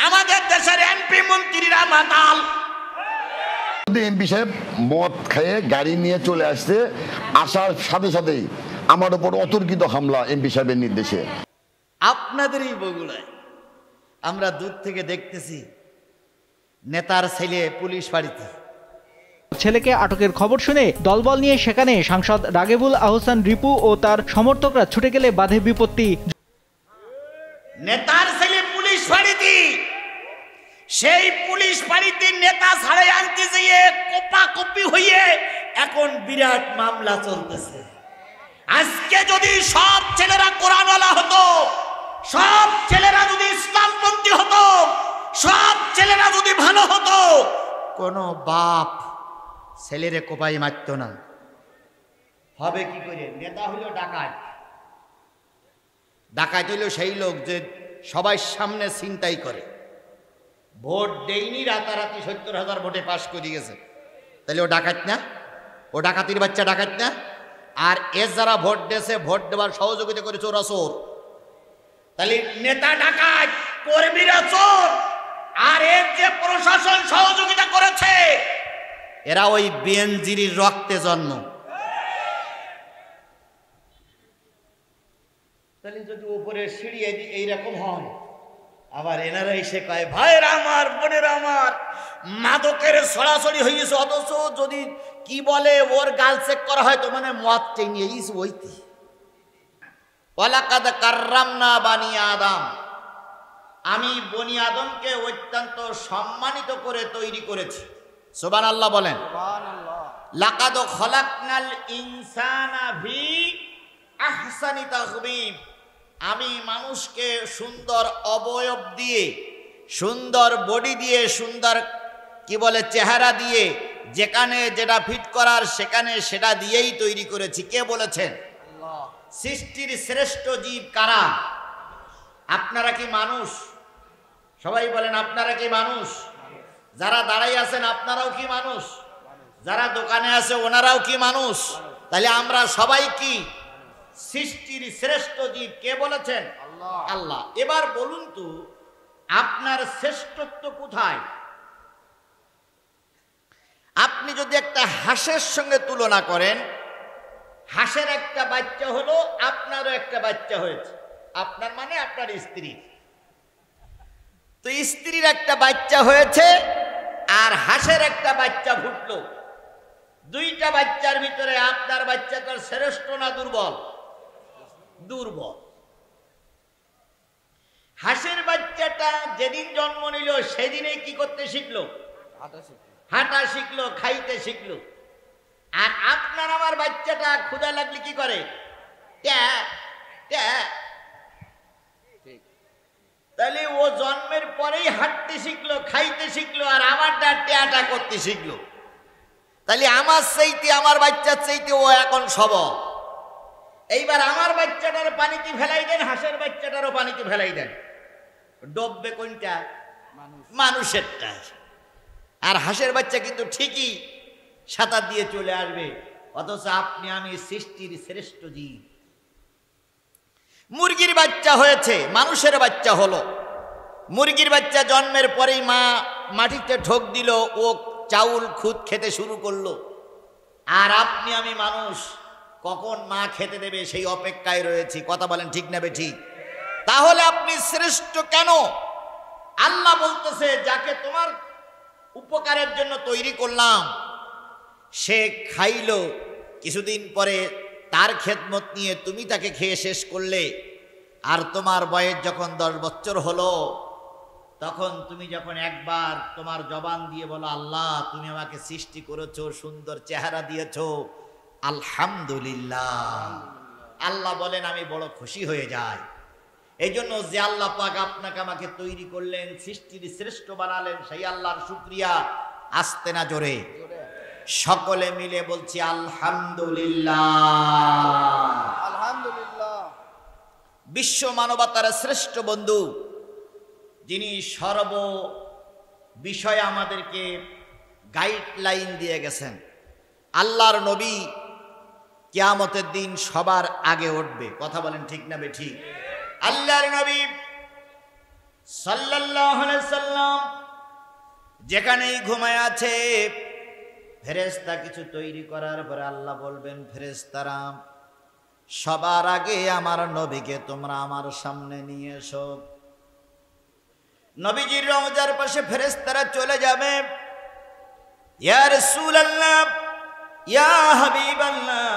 আমাদের দেশের এমপি মন্ত্রীরা মাতাল। এমপি সাহেব মদ খেয়ে গাড়ি নিয়ে চলে আসছে, আসার সাথে সাথেই আমার উপর অতর্কিত হামলা এমপি সাহেবের নির্দেশে। আপনাদেরই বগুড়ায় আমরা দূর থেকে দেখতেছি নেতার ছেলে পুলিশ বাড়িতে। ছেলেকে আটকের খবর শুনে দলবল নিয়ে সেখানে সাংসদ রাগিবুল আহসান রিপু ও তার সমর্থকরা ছুটে গেলে বাধে বিপত্তি। নেতার ছেলে পুলিশ বাড়িতে, সেই পুলিশ বাড়িতে নেতা ছাড়ে আনতে যেয়ে কোপাকুপি হইয়ে এখন বিরাট মামলা চলতেছে। আজকে যদি সব ছেলেরা কোরআনওয়ালা হতো, সব ছেলেরা যদি ইসলামপন্থী হতো, সব ছেলেরা যদি ভালো হতো, কোনো বাপ ছেলেরে কোপাই মারত না। হবে কি করে? নেতা হইল ডাকাত। ডাকাত হইল সেই লোক যে সবাই সামনে ছিনতাই করে, ভোট দেয়নি, রাতারাতি ৭০,০০০ ভোটে পাশ করে গেছে, তাহলে ও ডাকাত না? ও ডাকাতির বাচ্চা ডাকাত না? আর এর যারা ভোট দিয়েছে, ভোট দেওয়ার সহযোগিতা করেছে ওরা চোর। তাহলে নেতা ডাকাত, কর্মীরা চোর, আর এর যে প্রশাসন সহযোগিতা করেছে এরা ওই বিএনজির রক্তে জন্ম। তাহলে যদি উপরে সিঁড়ি এইরকম হয়, আবার এনারা এসে কয় ভাইরা আমার, বোনেরা আমার, মাদকের ছড়াছড়ি হয়েছে, অথচ যদি কি বলে ওর গাল চেক করা হয় তো মানে মদ টেনে ওইতি। ওয়ালাকাদ কাররামনা বানি আদম, আমি বনি আদমকে অত্যন্ত সম্মানিত করে তৈরি করেছি। সুবহানাল্লাহ বলেন। লাকাদ খলাকনাল ইনসানা ফি আহসানি তাকবীম, আমি মানুষকে সুন্দর অবয়ব দিয়ে, সুন্দর বডি দিয়ে, সুন্দর কি বলে চেহারা দিয়ে, যেখানে যেটা ফিট করার সেখানে সেটা দিয়েই তৈরি করেছি। কে বলেছেন? সৃষ্টির শ্রেষ্ঠ জীব কারা? আপনারা কি মানুষ? সবাই বলেন আপনারা কি মানুষ? যারা দাঁড়াই আছেন আপনারাও কি মানুষ? যারা দোকানে আছে ওনারাও কি মানুষ? তাহলে আমরা সবাই কি সৃষ্টির শ্রেষ্ঠ জীব? কে বলেছেন? আল্লাহ। এবার বলুন তো আপনার শ্রেষ্ঠত্ব কোথায়? আপনি যদি একটা হাঁসের সঙ্গে তুলনা করেন, হাঁসের একটা বাচ্চা হলো, আপনারও একটা বাচ্চা হয়েছে। আপনার মানে আপনার স্ত্রী। তো স্ত্রীর একটা বাচ্চা হয়েছে আর হাঁসের একটা বাচ্চা ফুটলো। দুইটা বাচ্চার ভিতরে আপনার বাচ্চাটা শ্রেষ্ঠ না দুর্বল? দুর্বল। হাঁসের বাচ্চাটা যেদিন জন্ম নিল সেদিনেই কি করতে শিখলো? হাঁটা শিখলো, খাইতে শিখলো। আর আপনার আমার বাচ্চাটা ক্ষুধা লাগলে কি করে? তাহলে ও জন্মের পরেই হাঁটতে শিখলো, খাইতে শিখলো, আর আমারটা ট্যাটা করতে শিখলো। তাহলে আমার চাইতে, আমার বাচ্চার চাইতে ও এখন সবল। এইবার আমার বাচ্চাটার পানিতে ফেলাই দেন, হাঁসের বাচ্চাটারও পানিতে ফেলাই দেন, ডুববে কোনটা? মানুষেরটা। আর হাঁসের বাচ্চা কিন্তু ঠিকই সাঁতার দিয়ে চলে আসবে। অথচ আপনি আমি সৃষ্টির শ্রেষ্ঠ জীব। মুরগির বাচ্চা হয়েছে, মানুষের বাচ্চা হলো। মুরগির বাচ্চা জন্মের পরেই মা মাটিতে ঠোক দিল, ও চাউল খুদ খেতে শুরু করলো। আর আপনি আমি মানুষ, কখন মা খেতে দেবে সেই অপেক্ষায় রয়েছি। কথা বলেন ঠিক না বেঠিক? তাহলে আপনি শ্রেষ্ঠ কেন? আল্লাহ বলতেছে যাকে তোমার উপকারের জন্য তৈরি করলাম সে খাইলো, কিছুদিন পরে তার খেদমত নিয়ে তুমি তাকে খেয়ে শেষ করলে। আর তোমার বয়স যখন 10 বছর হলো, তখন তুমি যখন একবার তোমার জবান দিয়ে বলো আল্লাহ তুমি আমাকে সৃষ্টি করেছো, সুন্দর চেহারা দিয়েছো, আলহামদুলিল্লাহ, আল্লাহ বলেন আমি বড় খুশি হয়ে যাই। এই জন্য যে আল্লাহ পাক আপনাকে আমাকে তৈরি করলেন, সৃষ্টির শ্রেষ্ঠ বানালেন, সেই আল্লাহর শুকরিয়া। আসতে না জোরে? সকলে মিলে বলছি আলহামদুলিল্লাহ। আলহামদুলিল্লাহ। বিশ্ব মানবতার শ্রেষ্ঠ বন্ধু, যিনি সর্ব বিষয়ে আমাদেরকে গাইডলাইন দিয়ে গেছেন। আল্লাহর নবী কিয়ামতের দিন সবার আগে উঠবে। কথা বলেন ঠিক না বেঠিক? আল্লাহর নবী সাল্লাল্লাহু আলাইহি সাল্লাম যেখানেই ঘুমায় আছে, ফেরেশতা কিছু তৈরি করার পরে আল্লাহ বলবেন, ফেরেশতারা সবার আগে আমার নবীকে তোমরা আমার সামনে নিয়ে এসো। নবীজির রওজার পাশে ফেরেশতারা চলে যাবে, ইয়া রাসূলুল্লাহ, ইয়া হাবিবাল্লাহ,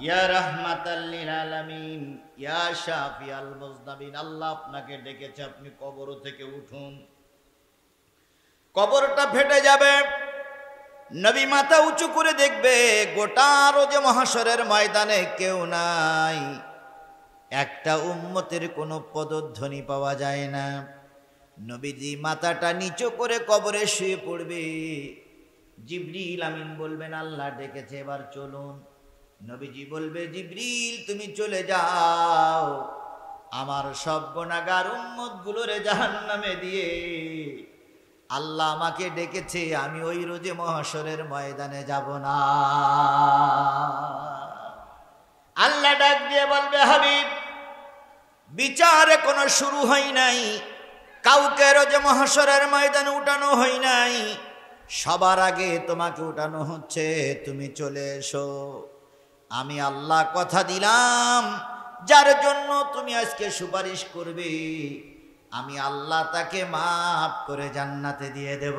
ইয়া রাহমাতাল লিল আলামিন, ইয়া শাফিয়াল মুজনাবিন, আল্লাহ আপনাকে ডেকেছে, আপনি কবর থেকে উঠুন। কবরটা ফেটে যাবে, নবী মাথা উঁচু করে দেখবে গোটা রোজে মহাশরের ময়দানে কেউ নাই, একটা উম্মতের কোনো পদধ্বনি পাওয়া যায় না। নবীজি মাথাটা নিচু করে কবরে শুয়ে পড়বে, জিবরিল আমিন বলবেন আল্লাহ ডেকেছে, এবার চলুন। নবীজি বলবে, জিবরিল তুমি চলে যাও, আমার সব গুনাহগার উম্মতগুলোরে জাহান্নামে দিয়ে আল্লাহ আমাকে ডেকেছে, আমি ওই রোজে মহাশরের ময়দানে যাব না। আল্লাহ ডাক দিয়ে বলবে, হাবিব বিচার এখনো শুরু হয় নাই, কাউকে রোজে মহাশরের ময়দানে উঠানো হয় নাই, সবার আগে তোমাকে উঠানো হচ্ছে, তুমি চলে এসো। আমি আল্লাহ কথা দিলাম, যার জন্য তুমি আজকে সুপারিশ করবে আমি আল্লাহ তাকে মাফ করে জান্নাতে দিয়ে দেব।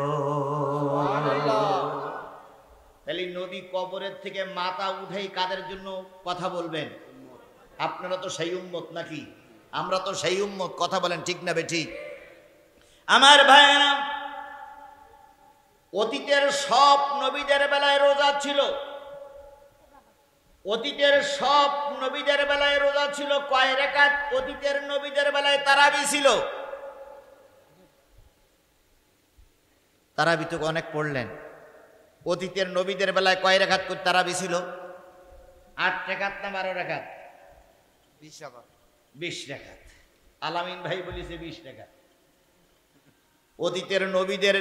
তাহলে নবী কবরের থেকে মাথা উঠেই কাদের জন্য কথা বলবেন? আপনারা তো সেই উম্মত নাকি? আমরা তো সেই উম্মত, কথা বলেন ঠিক না বেঠিক? আমার ভাইয়েরা, অতীতের সব নবীদের বেলায় রোজা ছিল, অতীতের সব নবীদের বেলায় রোজা ছিল কয় রাকাত? অতীতের নবীদের বেলায় তারাবি ছিল। তারাবি তো অনেক পড়লেন। অতীতের নবীদের বেলায় কয় রাকাত করে তারাবি ছিল? 8 রাকাত না 12 রাকাত? 20 রাকাত। আলামিন ভাই বলেছে 20 রাকাত। অতীতের নবীদের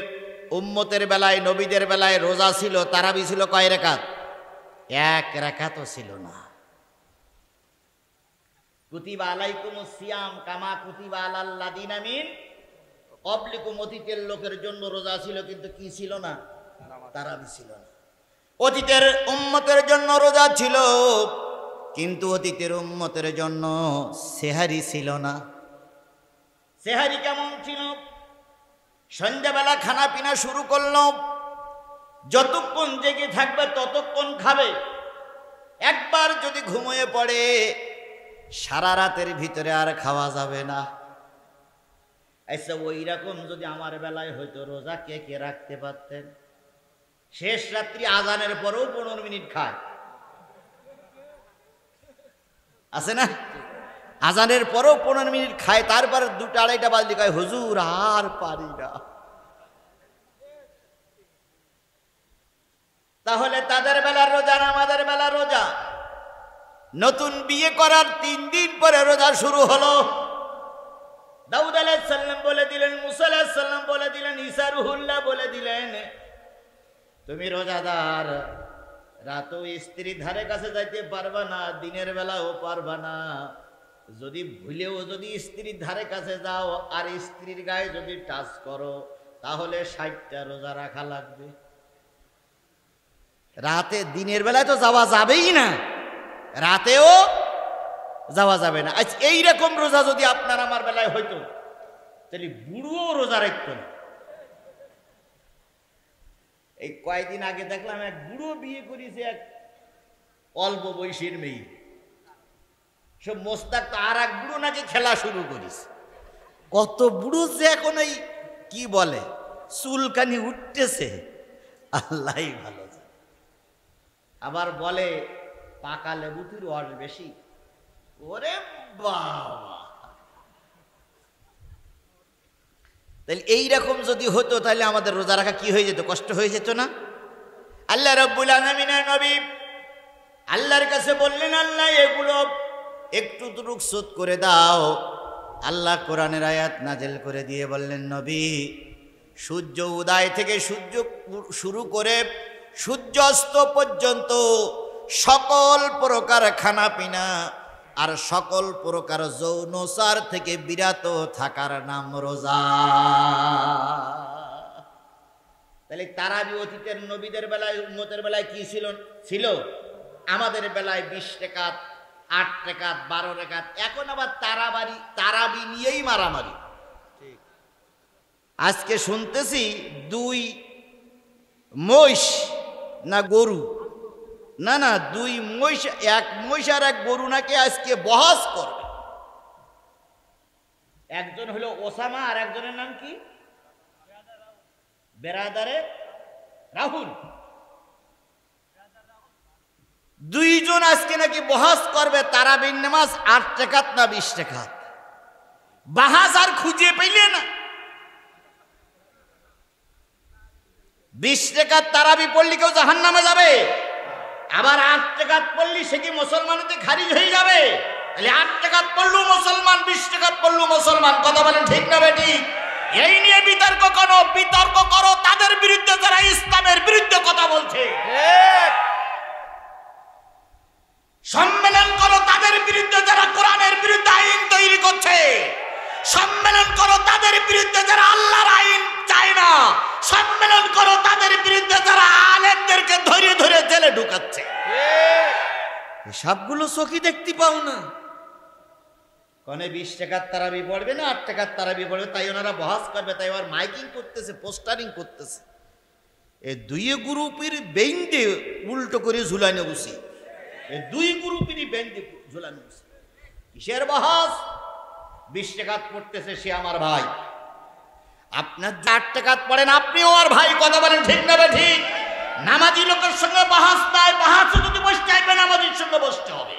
উম্মতের বেলায়, নবীদের বেলায় রোজা ছিল, তারাবি ছিল কয় রাকাত? 1 রাকাতও ছিল না। কুতিবা আলাইকুমুস সিয়াম কামা কুতিবা আলাল লাযিনা মিন ক্বাবলিকুম, অতীতের লোকের জন্য রোজা ছিল, কিন্তু কি ছিল না? তারাবি ছিল না। অতীতের উম্মতের জন্য রোজা ছিল, কিন্তু অতীতের উম্মতের জন্য সেহারি ছিল না। সেহারি কেমন ছিল? সন্ধ্যাবেলা খানা পিনা শুরু করলো, যতক্ষণ জেগে থাকবে ততক্ষণ খাবে। একবার যদি ঘুমিয়ে পড়ে সারা রাতের ভিতরে আর খাওয়া যাবে না। আচ্ছা, ওই রকম যদি আমার বেলায় হয়তো, রোজা কে কে রাখতে পারতেন? শেষ রাত্রি আজানের পরেও 15 মিনিট খায়, আছে না? আজানের পরেও 15 মিনিট খায়, তারপর 2টা-2.5টা বাজলে কয় হুজুর আর পারি না। তাহলে তাদের বেলার রোজা আর আমাদের বেলার রোজা? নতুন বিয়ে করার 3 দিন পরে রোজা শুরু হলো। দাউদ আলাইহিস সালাম বলে দিলেন, মুসা আলাইহিস সালাম বলে দিলেন, ঈসা রুহুল্লাহ বলে দিলেন, তুমি রোজাদার, রাতেও স্ত্রীর ধারে কাছে যাইতে পারবা না, দিনের বেলাও পারবা না। যদি ভুলেও যদি স্ত্রীর ধারে কাছে যাও আর স্ত্রীর গায়ে যদি টাচ করো, তাহলে 60টা রোজা রাখা লাগবে। রাতে, দিনের বেলায় তো যাওয়া যাবেই না, রাতেও যাওয়া যাবে না। আচ্ছা, এইরকম রোজা যদি আপনার আমার বেলায় হইতো, তাহলে বুড়োও রোজা রাখতো না। এই কয়েকদিন আগে দেখলাম এক বুড়ো বিয়ে করেছে এক অল্প বয়সের মেয়ে। সব মোস্তাক তো আর এক বুড়ো নাকি খেলা শুরু করিস। কত বুড়ো যে এখন এই কি বলে চুলকানি উঠতেছে, আল্লাহ ভালো। আবার বলে পাকা লেবুটির রস বেশি। ওরে বাবা! তাহলে এইরকম যদি হতো, তাহলে আমাদের রোজা রাখা কি হয়ে যেত? কষ্ট হয়ে যেত না? আল্লাহ রাব্বুল আলামিনের নবী আল্লাহর কাছে বললেন, আল্লাহ এগুলো একটু রুখসত করে দাও। আল্লাহ কোরআনের আয়াত নাজেল করে দিয়ে বললেন, নবী সূর্য উদয় থেকে সূর্য শুরু করে সূর্যাস্ত পর্যন্ত সকল প্রকার খানা পিনা আর সকল প্রকার যৌনচার থেকে বিরত থাকার নাম রোজা। তাহলে তারাবি অতীতের নবীদের বেলায় উম্মতের বেলায় কি ছিল? আমাদের বেলায় 20 রাকাত, 8 রাকাত, 12 রাকাত। এখন আবার তারাবি নিয়েই মারামারি। আজকে শুনতেছি 2 মহিষ না গরু, না 2 মহিষ, 1 মহিষ আর 1 গরু নাকি আজকে বহাস করবে। একজন হলো ওসামা আর একজনের নাম কি? বেরাদারে রাহুল। 2 জন আজকে নাকি বহাস করবে তারাবির নামাজ 8 রাকাত না 20 রাকাত। বাহাস আর খুঁজে পেলে না। 20 রাকাত তারাবি পড়লে কেউ জাহান্নামে যাবে, আবার 8 রাকাত পড়লে সে কি মুসলমানতে খারিজ হয়ে যাবে? তাহলে 8 রাকাত পড়লো মুসলমান, 20 রাকাত পড়লো মুসলমান। কথা বলেন ঠিক না বেঠিক? এই নিয়ে বিতর্ক করো তাদের বিরুদ্ধে যারা ইসলামের বিরুদ্ধে কথা বলছে। সম্মেলন করো তাদের বিরুদ্ধে যারা কোরআনের বিরুদ্ধে আইন তৈরি করছে। সম্মেলন করো তাদের বিরুদ্ধে যারা আল্লাহর আইন চায় না। সম্মেলন করো তাদের বিরুদ্ধে যারা আলেমদেরকে ধরে ধরে জেলে ঢুকাচ্ছে। সবগুলো চোখে দেখতে পাও না। কনে 20 টাকার তারাবি পড়বে না 8 টাকার তারাবি পড়বে, তাই ওনারা বহাস করবে, তাই আবার মাইকিং করতেছে, পোস্টারিং করতেছে। এই 2 গ্রুপের বেইন্দে উল্টো করে ঝুলানো বসি, এই 2 গ্রুপেরই বেইন্দে ঝুলানো বসি। কিসের বহাস? 20 টাকাত পড়তেছে সে আমার ভাই, আপনার 8 টাকাত পড়েন আপনিও আর ভাই। কথা বলেন ঠিক না ঠিক? নামাজি লোকের সঙ্গে বহাস নাই, বহাস যদি বসতে চাইবে নামাজির সঙ্গে বসতে হবে।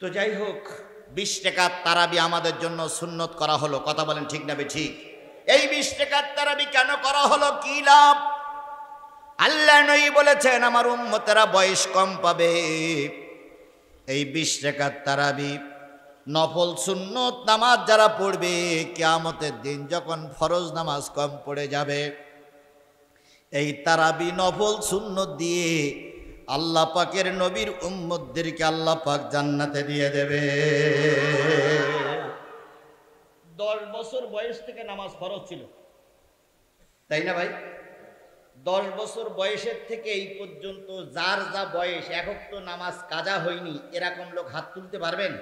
তো যাই হোক, 20 টাকার তারাবি আমাদের জন্য সুন্নত করা হলো। কথা বলেন ঠিক না ঠিক? এই 20 টাকার তারাবি কেন করা হলো, কি লাভ? আল্লাহ নবী বলেছেন আমার উম্মতেরা বয়স কম পাবে। এই 20 টাকার তারাবি নফল সুন্নত নামাজ যারা পড়বে, কিয়ামতের দিন যখন ফরজ নামাজ কম পড়ে যাবে, এই তারাবি নফল সুন্নত দিয়ে আল্লাহ পাকের নবীর উম্মতদেরকে আল্লাহ পাক জান্নাতে দিয়ে দেবে। 10 বছর বয়স থেকে নামাজ ফরজ ছিল, তাই না ভাই? 10 বছর বয়সের থেকে এই পর্যন্ত যার যা বয়স, এক ওয়াক্ত নামাজ কাজা হয়নি এরকম লোক হাত তুলতে পারবেন?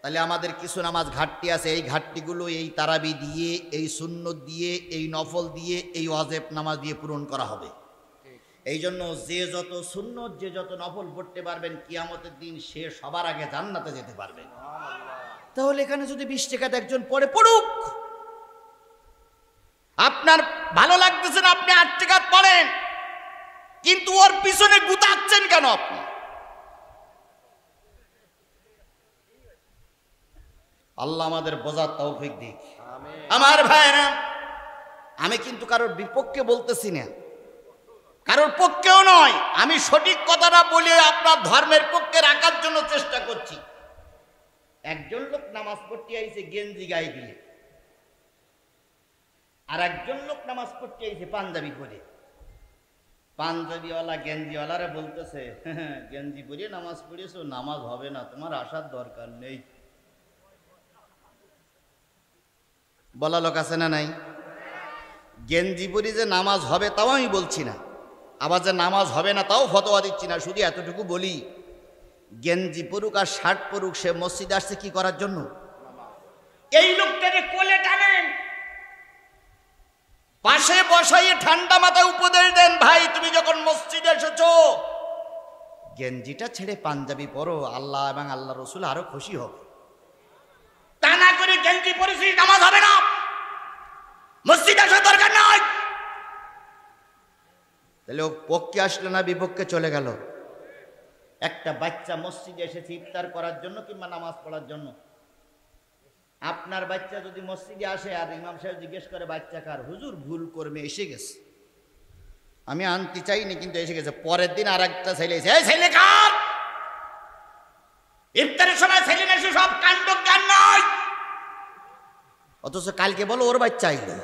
তাহলে আমাদের কিছু নামাজ ঘাটতি আছে। এই ঘাটতিগুলো এই তারাবি দিয়ে, এই সুন্নত দিয়ে, এই নফল দিয়ে, এই ওয়াজিব নামাজ দিয়ে পূরণ করা হবে। এই জন্য যে যত সুন্নত, যে যত নফল পড়তে পারবেন, কিয়ামতের দিন সে সবার আগে জান্নাতে যেতে পারবেন। তাহলে এখানে যদি 20 টাকাতে একজন পড়ুক, আপনার ভালো লাগতেছে না, আপনি 8 টাকা পড়েন, কিন্তু ওর পিছনে গুতাচ্ছেন কেন আপনি? আল্লাহ আমাদের বোঝার তৌফিক দিক। আমার ভাইরা, আমি কিন্তু কারোর বিপক্ষে বলতেছি না, কারোর পক্ষেও নয়। আমি সঠিক কথাটা বলে আপনার ধর্মের পক্ষে রাখার জন্য চেষ্টা করছি। একজন লোক নামাজ পড়তে আইছে গেঞ্জি গায়ে দিয়ে, আর একজন লোক নামাজ পড়তে আইছে পাঞ্জাবি পরে। পাঞ্জাবিওয়ালা গেঞ্জিওয়ালারে বলতেছে, গেঞ্জি পরে নামাজ পড়েছো, নামাজ হবে না, তোমার আসার দরকার নেই। বলা লোক আছে না নাই? গেঞ্জি পরে যে নামাজ হবে তাও আমি বলছি না, আবার যে নামাজ হবে না তাও ফতোয়া দিচ্ছি না। শুধু এতটুকু বলি, গেঞ্জি পরুক আর শার্ট পরুক, সে মসজিদে আসছে কি করার জন্য? এই লোকটাকে কোলে টানেন, পাশে বসাইয়ে ঠান্ডা মাথায় উপদেশ দেন, ভাই তুমি যখন মসজিদে এসেছো গেঞ্জিটা ছেড়ে পাঞ্জাবি পরো, আল্লাহ এবং আল্লাহ রসুল আরো খুশি হবে। তা না করে গেঞ্জি পরেছি নামাজ হবে না, মসজিদ আসার দরকার নয়। তাহলে ও পক্ষে আসলো না বিপক্ষে চলে গেল। একটা বাচ্চা মসজিদে এসেছে ইফতার করার জন্য কিংবা নামাজ পড়ার জন্য। আপনার বাচ্চা যদি মসজিদে আসে আর ইমাম সাহেব জিজ্ঞেস করে বাচ্চা কার, হুজুর ভুল কর্মে এসে গেছে, আমি আনতে চাইনি কিন্তু এসে গেছে। পরের দিন আর একটা ছেলে এসে, এই ছেলে কার? ইফতারের সময় ছেলে এসে সব কাণ্ড জ্ঞান নয়, অথচ কালকে বলো ওর বাচ্চা আইলো।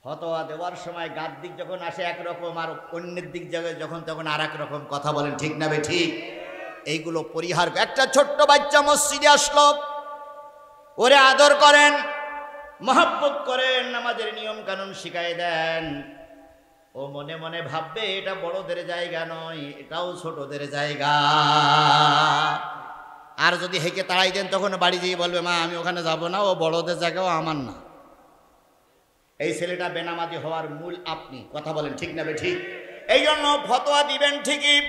ফতোয়া দেওয়ার সময় গার দিক যখন আসে একরকম, আর অন্যের দিক জায়গায় যখন তখন আর এক রকম। কথা বলেন ঠিক না বে ঠিক? এইগুলো পরিহার। একটা ছোট্ট বাচ্চা মসজিদে আসলো, ওরে আদর করেন, মহব্বত করেন, নামাজের নিয়ম কানুন শিখাই দেন। ও মনে মনে ভাববে এটা বড়দের জায়গা নয়, এটাও ছোটদের জায়গা। আর যদি হেঁকে তাড়াই দেন তখন বাড়ি যেয়ে বলবে মা আমি ওখানে যাব না, ও বড়দের জায়গাও আমার না। এই ছেলেটা বেনামাজি হওয়ার মূল আপনি। কথা বলেন ঠিক না বে ঠিক? এই জন্য ফতোয়া দিবেন ঠিকই,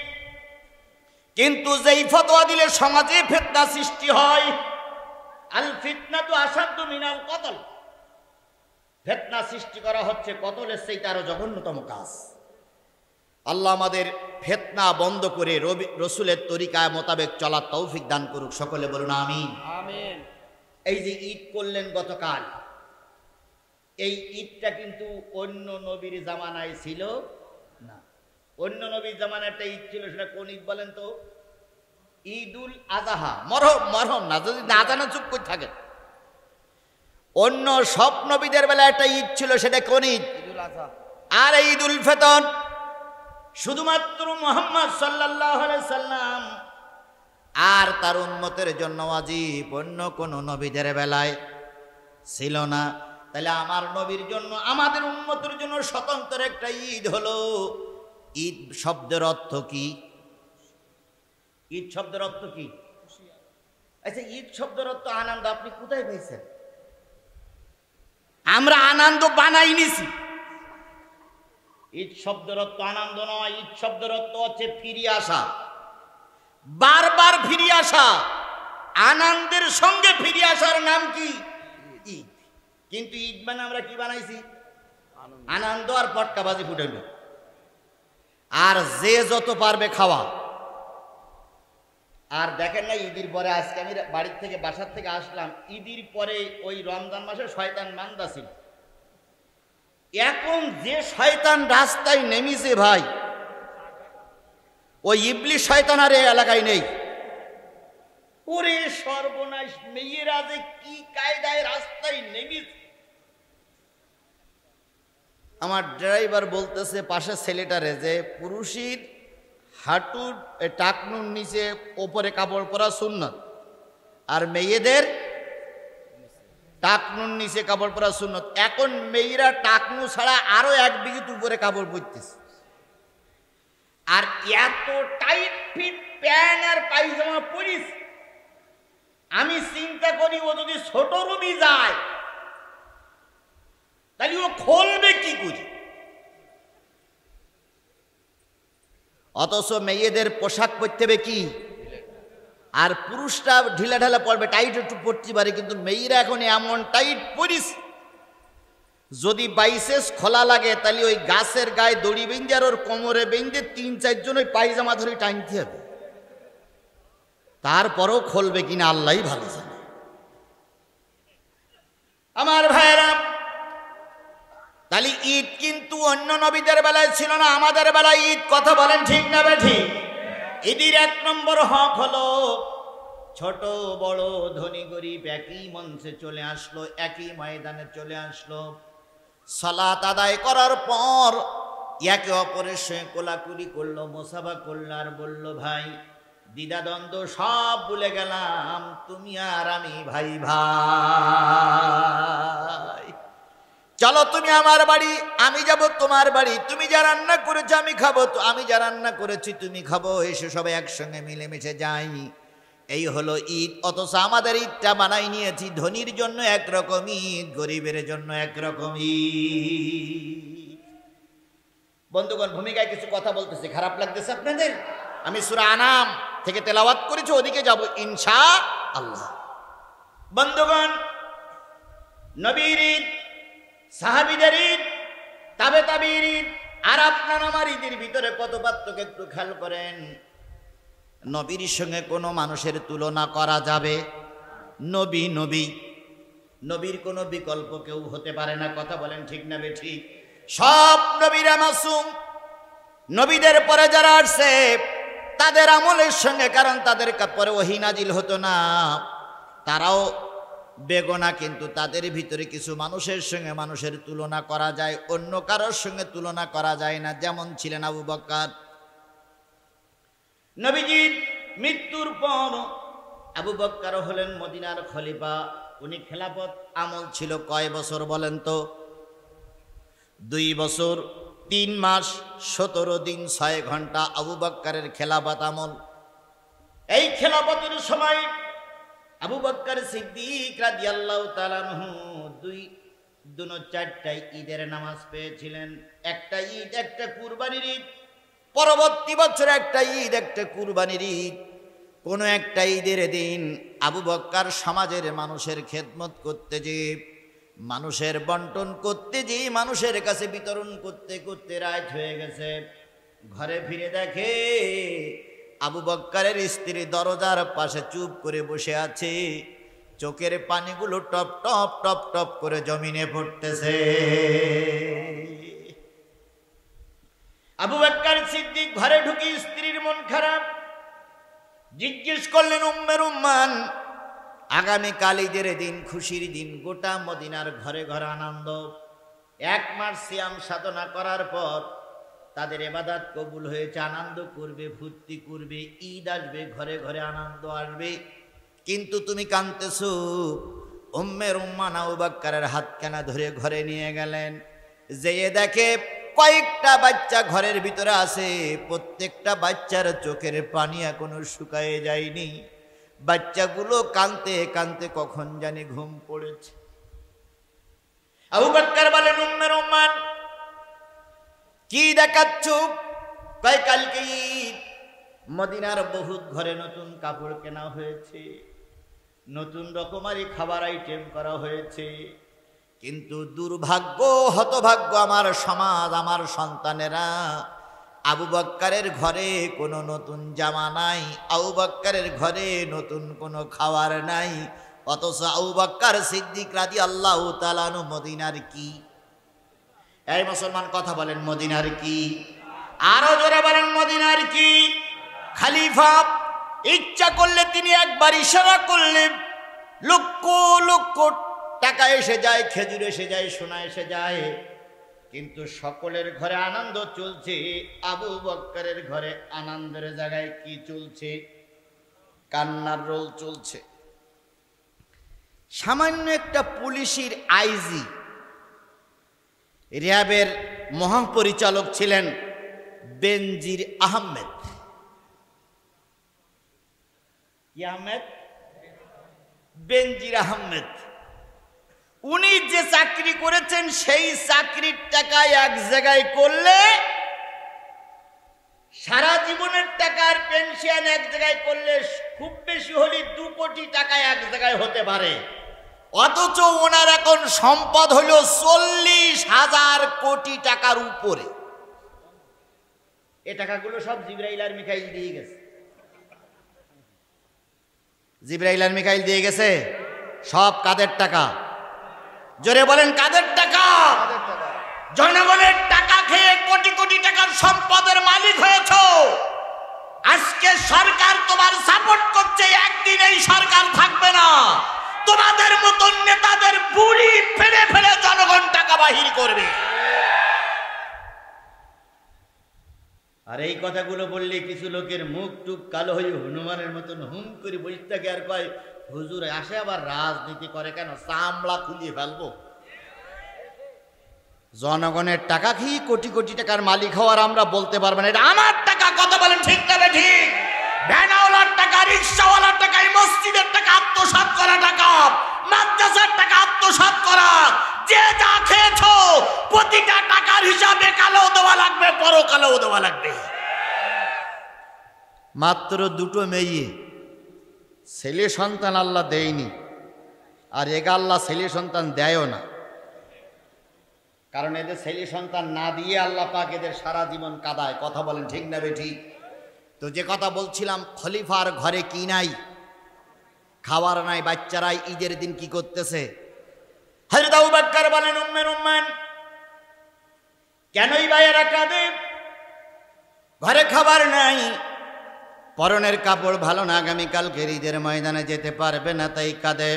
কিন্তু যেই ফতোয়া দিলে সমাজে ফিতনা সৃষ্টি হয়, আল ফিতনাতু আসাদ্দু মিনাল কতল, ফিতনা সৃষ্টি করা হচ্ছে কতলের চেয়ে আরো জঘন্যতম কাজ। আল্লাহ আমাদের ফিতনা বন্ধ করে রসুলের তরিকায় মোতাবেক চলার তৌফিক দান করুক। সকলে বলুন আমিন। আমিন। এই যে ঈদ করলেন গতকাল, এই ঈদটা কিন্তু অন্য নবীর জামানায় ছিল না। অন্য নবীর জামানায় একটা ঈদ ছিল, সেটা কোন ঈদ বলেন তো? ঈদুল আজহা। মরহম না, যদি না জানা চুপ করে থাকেন। অন্য সব নবীদের বেলা একটা ঈদ ছিল, সেটা কোন ঈদ? ঈদুল আযহা। আর ঈদুল ফিতর শুধুমাত্র মুহাম্মদ সাল্লাল্লাহু আলাইহি সাল্লাম আর তার উম্মতের জন্য ওয়াজিব, অন্য কোন নবীদের বেলায় ছিল না। তাহলে আমার নবীর জন্য, আমাদের উম্মতের জন্য স্বতন্ত্র একটা ঈদ হলো। ঈদ শব্দের অর্থ কি? ঈদ শব্দের অর্থ কি? আচ্ছা, ঈদ শব্দের অর্থ আনন্দ। আপনি কোথায় পেয়েছেন? আমরা আনন্দ বানাই নিছি। ঈদ শব্দের অর্থ আনন্দ নয়, ঈদ শব্দের অর্থ হচ্ছে ফিরে আসা, বারবার ফিরে আসা। আনন্দের সঙ্গে ফিরে আসার নাম কি? ঈদ। কিন্তু ঈদ মানে আমরা কি বানাইছি? আনন্দ আর পটকাবাজি ফুটাইল, আর যে যত পারবে খাওয়া। আর দেখেন না, ঈদের পরে, আজকে আমি বাড়ির থেকে বাসার থেকে আসলাম, ঈদের পরে ওই রমজান মাসে শয়তান মান্দা ছিল। এখন যে শয়তান রাস্তায় নেমেছে ভাই, ওই ইবলিশ শয়তান আর এই এলাকায় নেই। ওরে সর্বনাশ, মেয়েরা যে কি কায়দায় রাস্তায় নেমেছে। আমার ড্রাইভার বলতেছে পাশে ছেলেটারে যে পুরুষের হাঁটুর টাকনুর নিচে ওপরে কাপড় পরা সুন্নত, আর মেয়েদের টাকনুর নিচে কাপড় পরা সুন্নত। এখন মেয়েরা টাকনু ছাড়া আরো এক বিঘিত উপরে কাপড় পরতেছে, আর এত টাইট ফিট প্যান্ট আর পায়জামা পরিস। আমি চিন্তা করি ও যদি ছোট রুমে যায় তাহলে ও খুলবে কি করে? অথচ মেয়েদের পোশাক পরতে হবে কি, আর পুরুষরা ঢিলা ঢালা পড়বে, টাইট একটু পড়তে পারে, কিন্তু মেয়েরা এখন এমন টাইট পরিস, যদি বাইসেস খোলা লাগে তাহলে ওই গাছের গায়ে দড়ি বেঁধে আর ওর কোমরে বেঁধে 3-4 জন ওই পায়জামা ধরে টানতে হবে। তারপরেও খুলবে কিনা আল্লাহই ভালো জানে। আমার ভাইয়েরা, তাহলে ঈদ কিন্তু অন্য নবীদের বেলায় ছিল না, আমাদের বেলায় ঈদ। কথা বলেন ঠিক না বেঠিক? ঈদের 1 নম্বর হক হলো ছোট বড় ধনী গরিব একই মঞ্চে চলে আসলো, একই ময়দানে চলে আসলো। সালাত আদায় করার পর একে অপরের সঙ্গে কোলাকুলি করলো, মোসাফা করলো, আর বলল ভাই, দ্বিধাদ্বন্দ্ব সব ভুলে গেলাম, তুমি আর আমি ভাই ভাই। চলো তুমি আমার বাড়ি, আমি যাব তোমার বাড়ি। তুমি যা রান্না করেছো আমি খাবো, তো আমি যা রান্না করেছি তুমি খাবো। এসে সবাই একসঙ্গে মিলেমিশে যাই। এই হলো ঈদ। অথচ আমাদের ঈদটা বানাই নিয়েছি ধনীর জন্য একরকম ঈদ, গরিবের জন্য একরকম ঈদ। বন্ধুগণ, ভূমিকায় কিছু কথা বলতেছি, খারাপ লাগতেছে আপনাদের? আমি সূরা আনাম থেকে তেলাওয়াত করেছি, ওদিকে যাব ইনশাআল্লাহ। বন্ধুগণ, নবীর ঈদ, সাহাবীদের ঈদ, তাবে তাবির ঈদ আর আপনার আমার ঈদের ভিতরে কত পার্থক্য একটু খেয়াল করেন। নবীর সঙ্গে কোনো মানুষের তুলনা করা যাবে? নবী নবী, নবীর কোনো বিকল্প কেউ হতে পারে না। কথা বলেন ঠিক না বেঠিক? সব নবীরা মাসুম। নবীদের পরে যারা আসছে তাদের আমলের সঙ্গে, কারণ তাদের পরে ওহী নাজিল হতো না, তারাও বেগনা, কিন্তু তাদের ভিতরে কিছু মানুষের সঙ্গে মানুষের তুলনা করা যায়, অন্য কারোর সঙ্গে তুলনা করা যায় না। যেমন ছিলেন আবু বকর। নবীজির মৃত্যুর পর আবু বকর হলেন মদিনার খলিফা। উনি খেলাফত আমল ছিল কয় বছর বলেন তো? 2 বছর 3 মাস 17 দিন 6 ঘন্টা আবু বকরের খেলাফত আমল। এই খেলাফতের সময় আবু বকর সিদ্দিক রাদিয়াল্লাহু তাআলা আনহু 4টা ঈদের নামাজ পেয়েছিলেন। একটা ঈদ, একটা কুরবানির ঈদ। পরবর্তী বছর একটা ঈদ, একটা কুরবানির ঈদ। কোনো একটা ঈদের দিন আবু বকর সমাজের মানুষের খেদমত করতে যেয়ে, মানুষের বন্টন করতে যেয়ে, মানুষের কাছে বিতরণ করতে করতে রাত হয়ে গেছে। ঘরে ফিরে দেখে আবু বকরের স্ত্রী দরজার পাশে চুপ করে বসে আছে, চোখের পানিগুলো টপ টপ টপ টপ করে জমিনে পড়তেছে। আবু বকর সিদ্দিক ঘরে ঢুকে স্ত্রীর মন খারাপ, জিজ্ঞেস করলেন উম্মে রুম্মান, আগামীকাল ঈদের দিন, খুশির দিন, গোটা মদিনার ঘরে ঘরে আনন্দ। 1 মাস সিয়াম সাধনা করার পর তাদের ইবাদত কবুল হয়েছে, আনন্দ করবে, ফুর্তি করবে, ঈদ আসবে, ঘরে ঘরে আনন্দ আসবে, কিন্তু তুমি কাঁদতেছো। উম্মে রুম্মান আবু বকরের হাতখানা ধরে ঘরে নিয়ে গেলেন। যেয়ে দেখে কয়েকটা বাচ্চা ঘরের ভিতরে আছে, প্রত্যেকটা বাচ্চার চোখের পানি এখনো শুকায়ে যায়নি। বাচ্চাগুলো কাঁদতে কাঁদতে কখন জানি ঘুম পড়েছে। আবু বকর বলেন, উম্মে রুম্মান কি দেখাচ্ছ? কয় কালকে ঈদ, মদিনার বহুত ঘরে নতুন কাপড় কেনা হয়েছে, নতুন রকমারি খাবার আইটেম করা হয়েছে, কিন্তু দুর্ভাগ্য, হতভাগ্য আমার সমাজ, আমার সন্তানেরা, আবু বকরের ঘরে কোনো নতুন জামা নাই, আবু বকরের ঘরে নতুন কোনো খাবার নাই। অথচ আবু বকর সিদ্দিক রাদিয়াল্লাহু তাআলা আনহু মদিনার কি? এই মুসলমান কথা বলেন, মদিনার কি? আরো জোরে বলেন, মদিনার কি? খলিফা ইচ্ছা করলে তিনি একবার ইশারা করলে লক্ষ লক্ষ টাকা এসে যায়, খেজুর এসে যায়, সোনা এসে যায়, কিন্তু সকলের ঘরে আনন্দ চলছে। আবু বকরের ঘরে আনন্দের জায়গায় কি চলছে? কান্নার রোল চলছে। সামান্য একটা পুলিশের আইজি, র্যাবের মহাপরিচালক ছিলেন বেনজির আহমেদ। কি আহমেদ? বেনজির আহমেদ। উনি যে চাকরি করেছেন, সেই চাকরির টাকা এক জায়গায় করলে, সারা জীবনের টাকার পেনশন এক জায়গায় করলে খুব বেশি হলে 2 কোটি টাকা এক জায়গায় হতে পারে। অথচ ওনার এখন সম্পদ হলো 40,000 কোটি টাকার উপরে। এই টাকাগুলো সব জিবরাইল আর মিকাইল দিয়ে গেছে। জিবরাইল আর মিকাইল দিয়ে গেছে। সব কাদের টাকা? জোরে বলেন, কাদের টাকা? জনগণের টাকা খেয়ে কোটি কোটি টাকার সম্পদের মালিক হয়েছ। আজকে সরকার তোমার সাপোর্ট করছে, একদিন এই সরকার থাকবে না। তোমাদের মতন নেতাদের বুড়ি ফেলে ফেলে জনগণ টাকা বাহির করবে। আর এই কথাগুলো বললে কিছু লোকের মুখ টুক কালো হয়ে হনুমানের মতন হুম করে বসে থাকে, আর কয় হুজুর আসে আবার রাজনীতি করে কেন? চামড়া খুলিয়ে ফেলবো। জনগণের টাকা খেয়ে কোটি কোটি টাকার মালিক হওয়ার আমরা বলতে পারবো না এটা আমার টাকা। কথা বলেন ঠিক না? ঠিক। ভ্যানওয়ালার টাকা, রিক্সাওয়ালার টাকা, মসজিদের টাকা আত্মসাৎ করা, টাকা মাদ্রাসার টাকা আত্মসাৎ করা, যে যা খেয়েছ প্রতিটা টাকার হিসাবে কালো দেওয়া লাগবে, পরকালেও দেওয়া লাগবে। মাত্র 2টো মেয়ে, ছেলে সন্তান আল্লাহ দেয়নি, আর এগা আল্লাহ ছেলে সন্তান দেয়ও না। কারণ এদের ছেলে সন্তান না দিয়ে আল্লাহ পাক এদের সারা জীবন কাঁদায়। কথা বলেন ঠিক না বে ঠিক? তো যে কথা বলছিলাম, খলিফার ঘরে কি নাই? খাবার নাই। বাচ্চারাই ঈদের দিন কি করতেছে? হযরত আবু বকর বলেন, উম্মে রুম্মান কেনই ভাইয়েরা কাঁদে? ঘরে খাবার নাই, পরনের কাপড় ভালো না, আগামীকালকে ঈদের ময়দানে যেতে পারবে না, তাই কাঁদে।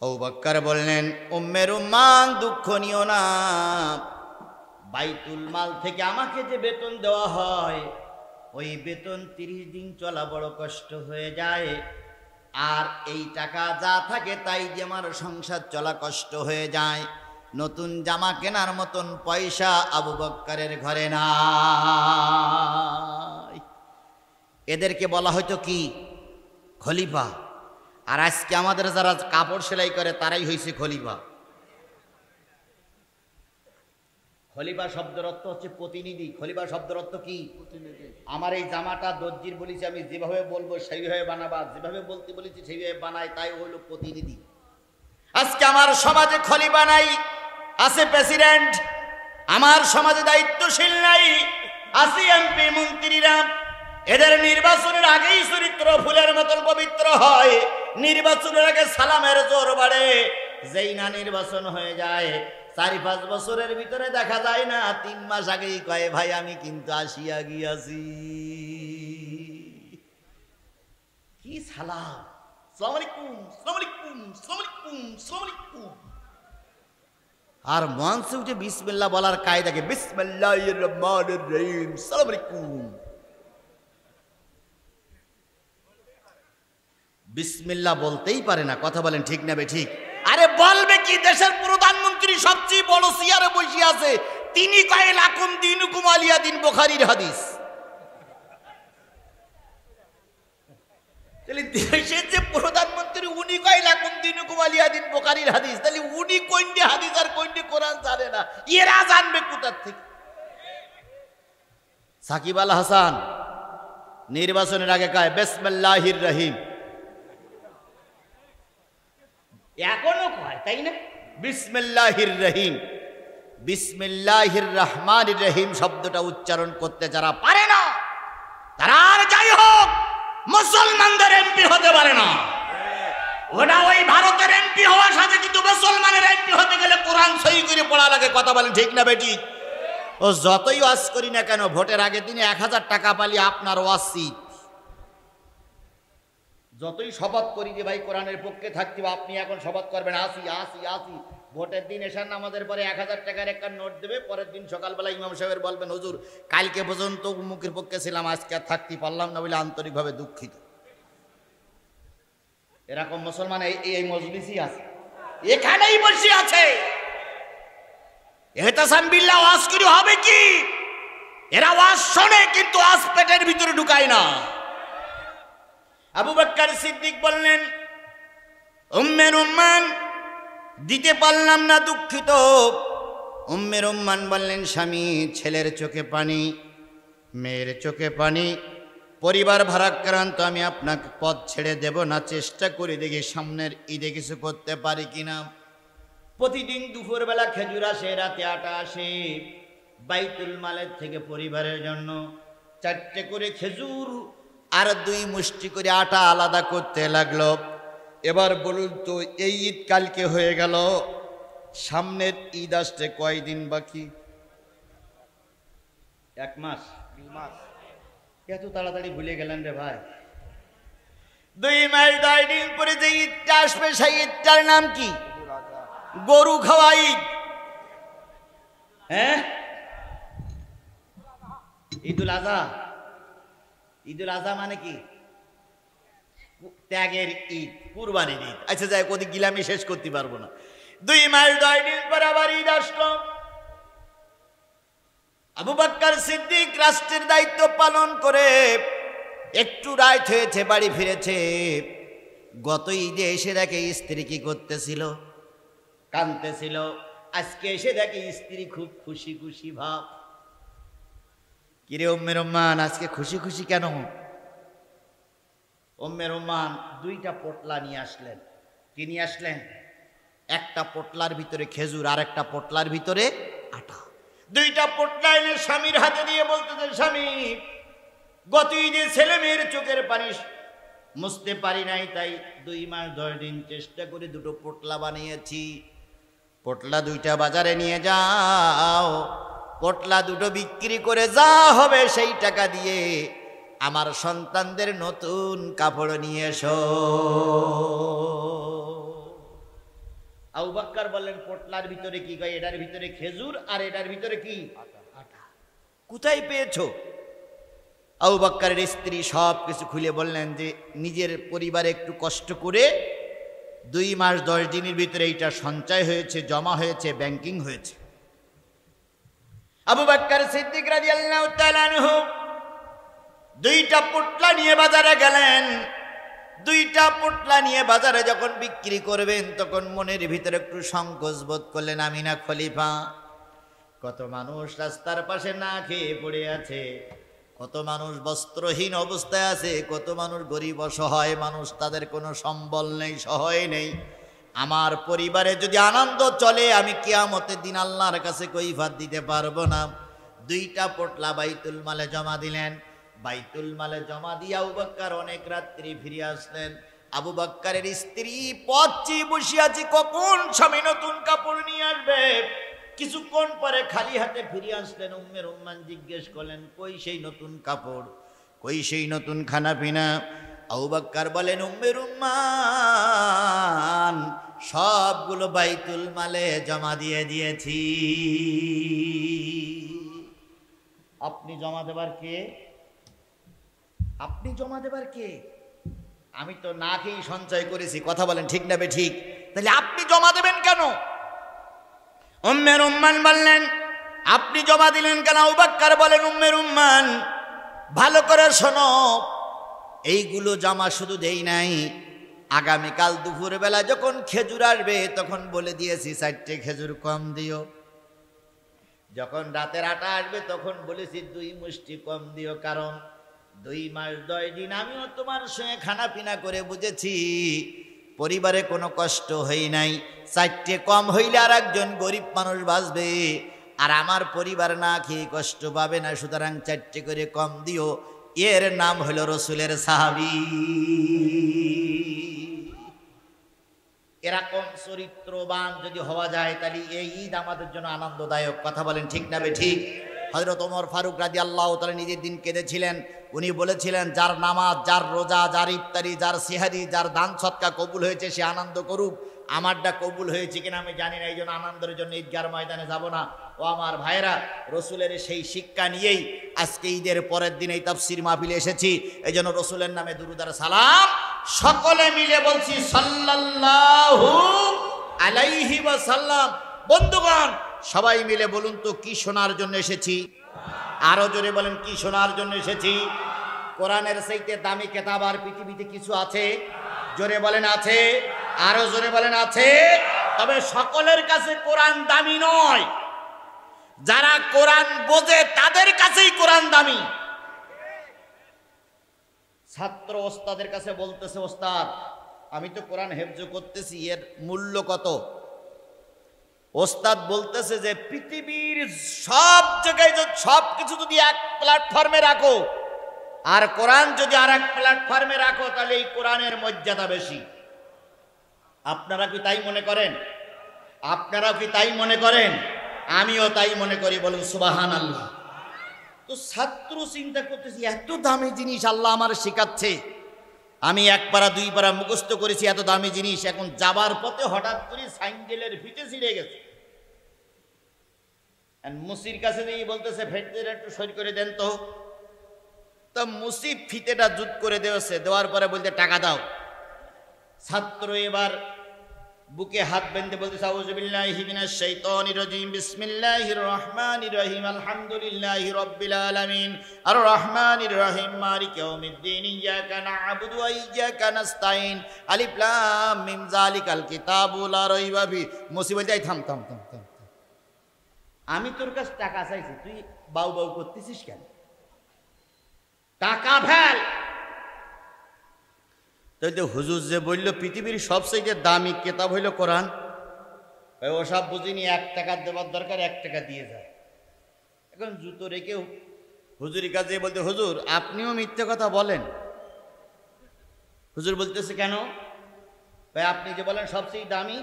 আবু বকর বললেন, উম্মে রুম্মান দুঃখ নিও না, বাইতুল মাল থেকে আমাকে যে বেতন দেওয়া হয় ওই বেতন 30 দিন চলা বড় কষ্ট হয়ে যায়, আর এই টাকা যা থাকে তাই দিয়ে আমার সংসার চলা কষ্ট হয়ে যায়। নতুন জামা কেনার মতন পয়সা আবু বকরের ঘরে নাই। এদেরকে বলা হয়তো কি খলিফা, আর আজকে আমাদের যারা কাপড় সেলাই করে তারাই হয়েছে খলিফা। খলিফা শব্দের অর্থ হচ্ছে প্রতিনিধি। খলিফা শব্দের অর্থ কি? আমার এই জামাটা দর্জির বলেছি, আমি যেভাবে বলবো সেইভাবে বানাবা, যেভাবে বলতে বলেছি সেইভাবে বানাই, তাই হইল প্রতিনিধি। আজকে আমার সমাজে খলিফা নাই, আছে প্রেসিডেন্ট। আমার সমাজে দায়িত্বশীল নাই, আছে এমপি মন্ত্রীরা। এদের নির্বাচনের আগেই চরিত্র ফুলের মতন পবিত্র হয়, নির্বাচনের আগে সালামের জোর বাড়ে। যেই না নির্বাচন হয়ে যায় 4-5 বছরের ভিতরে দেখা যায় না, 3 মাস আগেই কয়ে ভাই আমি কিন্তু আসিয়া গিয়াছি। কি সালাম, আসসালামু আলাইকুম, আসসালামু আলাইকুম, আসসালামু আলাইকুম, আসসালামু আলাইকুম। আর মঞ্চে উঠে বিসমিল্লাহ বলার কায়দাকে বিসমিল্লাহির রহমানির রহিম, আসসালামু আলাইকুম। বিসমিল্লাহ বলতেই পারে না। কথা বলেন ঠিক না বেঠিক? আরে বলবে কি? দেশের প্রধানমন্ত্রী সবচেয়ে বড় চেয়ারে বসে আছে, তিনি কয় লাকুম দিনুকুম আলিয়া দিন, বুখারীর হাদিস। তাহলে দেশের যে প্রধানমন্ত্রী উনি কয় লাকুম দিনুকুম আলিয়া দিন, বুখারীর হাদিস, তাহলে উনি কোনটি হাদিস আর কোনটি কোরআন জানে না, এরা জানবে কোথার থেকে? সাকিব আল হাসান নির্বাচনের আগে কয় বিসমিল্লাহির রহিম, এখনো কয়, তাই না? বিসমিল্লাহির রহিম, বিসমিল্লাহির রহমানির রহিম শব্দটা উচ্চারণ করতে যারা পারে না, তারা আর যাই হোক মুসলমানদের এমপি হতে পারে না। ওটা ওই ভারতের এমপি হওয়ার সাথে, কিন্তু মুসলমানের এমপি হতে গেলে কোরআন সহি করে পড়া লাগে। কথা বলেন ঠিক না বেটি? ও যতই ওয়াজ করি না কেন, ভোটের আগের দিনে 1000 টাকা পালি আপনার ওয়াজ সিট। যতই শপথ করি যে ভাই কোরআনের পক্ষে থাকতে, আপনি এখন শপথ করবেন আসি আসি আসি, ভোটের দিন এসার নামাজের পরে 1000 টাকার একটা নোট দেবে, পরের দিন সকালবেলা ইমাম সাহেবের বলবেন হুজুর কালকে পর্যন্ত মুখের পক্ষে ছিলাম, আজকে আর থাকতে পারলাম না বলে আন্তরিকভাবে দুঃখিত। এরকম মুসলমান এই মজলিসই আছে, এখানেই বসে আছে। এহতাসাম বিল্লাহ ওয়াজ করি হবে কি? এরা ওয়াজ শোনে কিন্তু আজ পেটের ভিতরে ঢুকায় না। আবু বকর সিদ্দিক বললেন, উম্মে রুম্মান দিতে পারলাম না, দুঃখিত। উম্মে রুম্মান বললেন, স্বামী ছেলের চোখে পানি, মেয়ের চোখে পানি, পরিবার ভারাক্রান্ত, আমি আপনাকে পথ ছেড়ে দেব না, চেষ্টা করে দেখি সামনের ঈদে কিছু করতে পারি কিনা। প্রতিদিন দুপুরবেলা খেজুর আসে, রাতে আটা আসে, বাইতুল মালের থেকে পরিবারের জন্য 4টে করে খেজুর আর 2 মুষ্টি করে আটা আলাদা করতে লাগলো। এবার বলুন তো, এই ঈদ কালকে হয়ে গেল, সামনের ঈদ আসতে কয়দিন বাকি? 1 মাস, 2 মাস। এত তাড়াতাড়ি ভুলে গেলেন রে ভাই। 2 মাস 10 দিন পরে যে ঈদটা আসবে, সেই ঈদটার নাম কি? গরু খাওয়া ঈদ। হ্যাঁ, ঈদুল আজহা। ঈদুল আজহা মানে কি? ত্যাগের ঈদ, কুরবানির ঈদ। আচ্ছা যাই, ওদিক গিলামি শেষ করতে পারবো না। 2 মাস 10 দিন পর আবার ঈদ আসলো। আবু বকর সিদ্দিক রাষ্ট্রের দায়িত্ব পালন করে একটু রাত হয়েছে, বাড়ি ফিরেছে। গত ঈদে এসে দেখে স্ত্রী কি করতেছিল, কাঁদতেছিল। আজকে এসে দেখে স্ত্রী খুব খুশি খুশি ভাব। কিরে উম্মে রুম্মান, আজকে খুশি খুশি কেন? উম্মে রুম্মান 2টা পোটলা নিয়ে আসলেন। কি নিয়ে আসলেন? একটা পোটলার ভিতরে খেজুর আর একটা পোটলার ভিতরে আটা। 2টা পোটলা এনে স্বামীর হাতে দিয়ে বলতেছেন, স্বামী গত ঈদে ছেলে মেয়ের চোখের পানি মুছতে পারি নাই, তাই 2 মাস 10 দিন চেষ্টা করে 2টো পোটলা বানিয়েছি। পোটলা 2টা বাজারে নিয়ে যাও, পোটলা 2টো বিক্রি করে যা হবে সেই টাকা দিয়ে আমার সন্তানদের নতুন কাপড় নিয়ে এসো। বললেন পোটলার ভিতরে কি? কয় এটার ভিতরে খেজুর আর এটার ভিতরে কি? আটা। কোথায় পেয়েছো? আবু বকরের স্ত্রী সব কিছু খুলে বললেন যে নিজের পরিবারে একটু কষ্ট করে 2 মাস 10 দিনের ভিতরে এইটা সঞ্চয় হয়েছে, জমা হয়েছে, ব্যাংকিং হয়েছে। আবু বকর সিদ্দিক রাদিয়াল্লাহু তাআলা আনহু 2টা পোটলা নিয়ে বাজারে গেলেন। 2টা পোটলা নিয়ে বাজারে যখন বিক্রি করবেন তখন মনের ভিতরে একটু সংকোচ বোধ করলেন, আমি না খলিফা? কত মানুষ রাস্তার পাশে না খেয়ে পড়ে আছে, কত মানুষ বস্ত্রহীন অবস্থায় আছে, কত মানুষ গরিব অসহায় মানুষ, তাদের কোনো সম্বল নেই, সহায় নেই। আমার পরিবারে যদি আনন্দ চলে আমি কিয়ামতের দিন আল্লাহর কাছে কৈফিয়ত দিতে পারবো না। 2টা পোটলা বাইতুল মালে জমা দিলেন। বাইতুল মালে জমা দিয়ে আবু বকর অনেক রাত্রি ফিরে আসলেন। আবু বকরের স্ত্রী পথ চেয়ে বসে আছে, কখন স্বামী নতুন কাপড় নিয়ে আসবে। কিছুক্ষণ পরে খালি হাতে ফিরে আসলেন। উম্মে রুম্মান জিজ্ঞেস করলেন, কই সেই নতুন কাপড়, কই সেই নতুন খানা পিনা? আবু বকর বলেন, উম্মে রুম্মান সবগুলো বাইতুল মালে জমা দিয়ে দিয়েছি। আপনি জমা দেবার কে? আপনি জমা দেবার কে? আমি তো না খেয়ে সঞ্চয় করেছি। কথা বলেন ঠিক না ঠিক? তাহলে আপনি জমা দেবেন কেন? উম্মে রুম্মান বললেন, আপনি জমা দিলেন কেন? আবু বকর বলেন, উম্মে রুম্মান ভালো করে শোনো, এইগুলো জমা শুধু দেই নাই, আগামীকাল দুপুরবেলা যখন খেজুর আসবে তখন বলে দিয়েছি 4টে খেজুর কম দিও। যখন রাতের আটা আসবে তখন বলেছি 2 মুষ্টি কম দিও, কারণ 2 মাস 10 দিন আমিও তোমার সঙ্গে খানা পিনা করে বুঝেছি পরিবারে কোনো কষ্ট হই নাই। 4টে কম হইলে আর একজন গরিব মানুষ বাঁচবে, আর আমার পরিবার না খেয়ে কষ্ট পাবে না, সুতরাং 4টে করে কম দিও। এর নাম হলো রসুলের সাহাবী। এরকম চরিত্রবান যদি হওয়া যায় তাহলে এই ঈদ আমাদের জন্য আনন্দদায়ক। কথা বলেন ঠিক না ঠিক? হযরত ওমর ফারুক রাদিয়াল্লাহু তাআলা নিজের দিন কেঁদেছিলেন। উনি বলেছিলেন, যার নামাজ, যার রোজা, যার ইফতারি, যার সিহারি, যার দান সৎকা কবুল হয়েছে সে আনন্দ করুক। আমারটা কবুল হয়েছে কিনা আমি জানি না, এই জন্য আনন্দের জন্য ঈদগার ময়দানে যাব না। ও আমার ভাইরা, রসুলের সেই শিক্ষা নিয়েই আজকে ঈদের পরের দিন এই তাফসীর মাহফিলে এসেছি। এই জন্য রসুলের নামে দুরূদ আর সালাম সকলে মিলে বলছি সাল্লাল্লাহু আলাইহি ওয়াসাল্লাম। বন্ধুগণ, সবাই মিলে বলুন তো কি শোনার জন্য এসেছি? আরো জোরে বলেন, কি শোনার জন্য এসেছি? কোরআনের চাইতে দামি কিতাব আর পৃথিবীতে কিছু আছে? জোরে বলেন আছে? আরো জোরে বলেন আছে? তবে সকলের কাছে কোরআন দামি নয়, যারা কোরআন বোঝে তাদের কাছেই কোরআন দামি। ছাত্র ওস্তাদের কাছে বলতেছে, ওস্তাদ আমি তো কোরআন হেফজ করতেছি, এর মূল্য কত? ওস্তাদ বলতেছে যে পৃথিবীর সব জায়গায় সব কিছু যদি এক প্ল্যাটফর্মে রাখো আর কোরআন যদি আর এক প্ল্যাটফর্মে রাখো তাহলে এই কোরআনের মর্যাদা বেশি। আপনারা কি তাই মনে করেন? আপনারা কি তাই মনে করেন? আমিও তাই মনে করি। বলুন সুবহানাল্লাহ। তো ছাত্র চিন্তা করতেছি, এত দামি জিনিস আল্লাহ আমার শেখাচ্ছে, আমি 1 পারা 2 পারা মুখস্থ করেছি, এত দামি জিনিস, এখন যাবার পথে হঠাৎ করে সাইকেলের ফিতে ছিঁড়ে গেছে। মুসির কাছে দিয়ে বলতেছে, ফিতেটা একটু সরি করে দেন তো। তো মুসি ফিতেটা জুত করে দেওয়াছে, দেওয়ার পরে বলতে টাকা দাও। ছাত্র এবার বুকে হাত বেঁধে বলতেছে, আউযু বিল্লাহি মিনাশ শাইতানির রাজিম, বিসমিল্লাহির রহমানির রহিম, আলহামদুলিল্লাহি রাব্বিল আলামিন, আর রহমানির রহিম, মালিকি ইয়াউমিদ্দিন, ইয়াকা না'বুদু ওয়া ইয়াকা নাস্তাইন, আলিফ লাম মিম, যালিকাল কিতাবু লা রাইবা ফি। মুসিবত যাই, থাম থাম থাম থাম, আমি তোর কাছে টাকা চাইছি, তুই বাউ বাউ করতেছিস কেন? টাকা ফেল। তাই তো হুজুর যে বলল পৃথিবীর সবচেয়ে দামি কিতাব হইল কোরআন, ওসব বুঝিনি, 1 টাকা দেওয়ার দরকার 1 টাকা দিয়ে যায়। এখন জুতো রেখে হুজুরের কাছে বলতে, হুজুর আপনিও মিথ্যে কথা বলেন। হুজুর বলতেছে, কেন? ভাই আপনি যে বলেন সবচেয়ে দামি,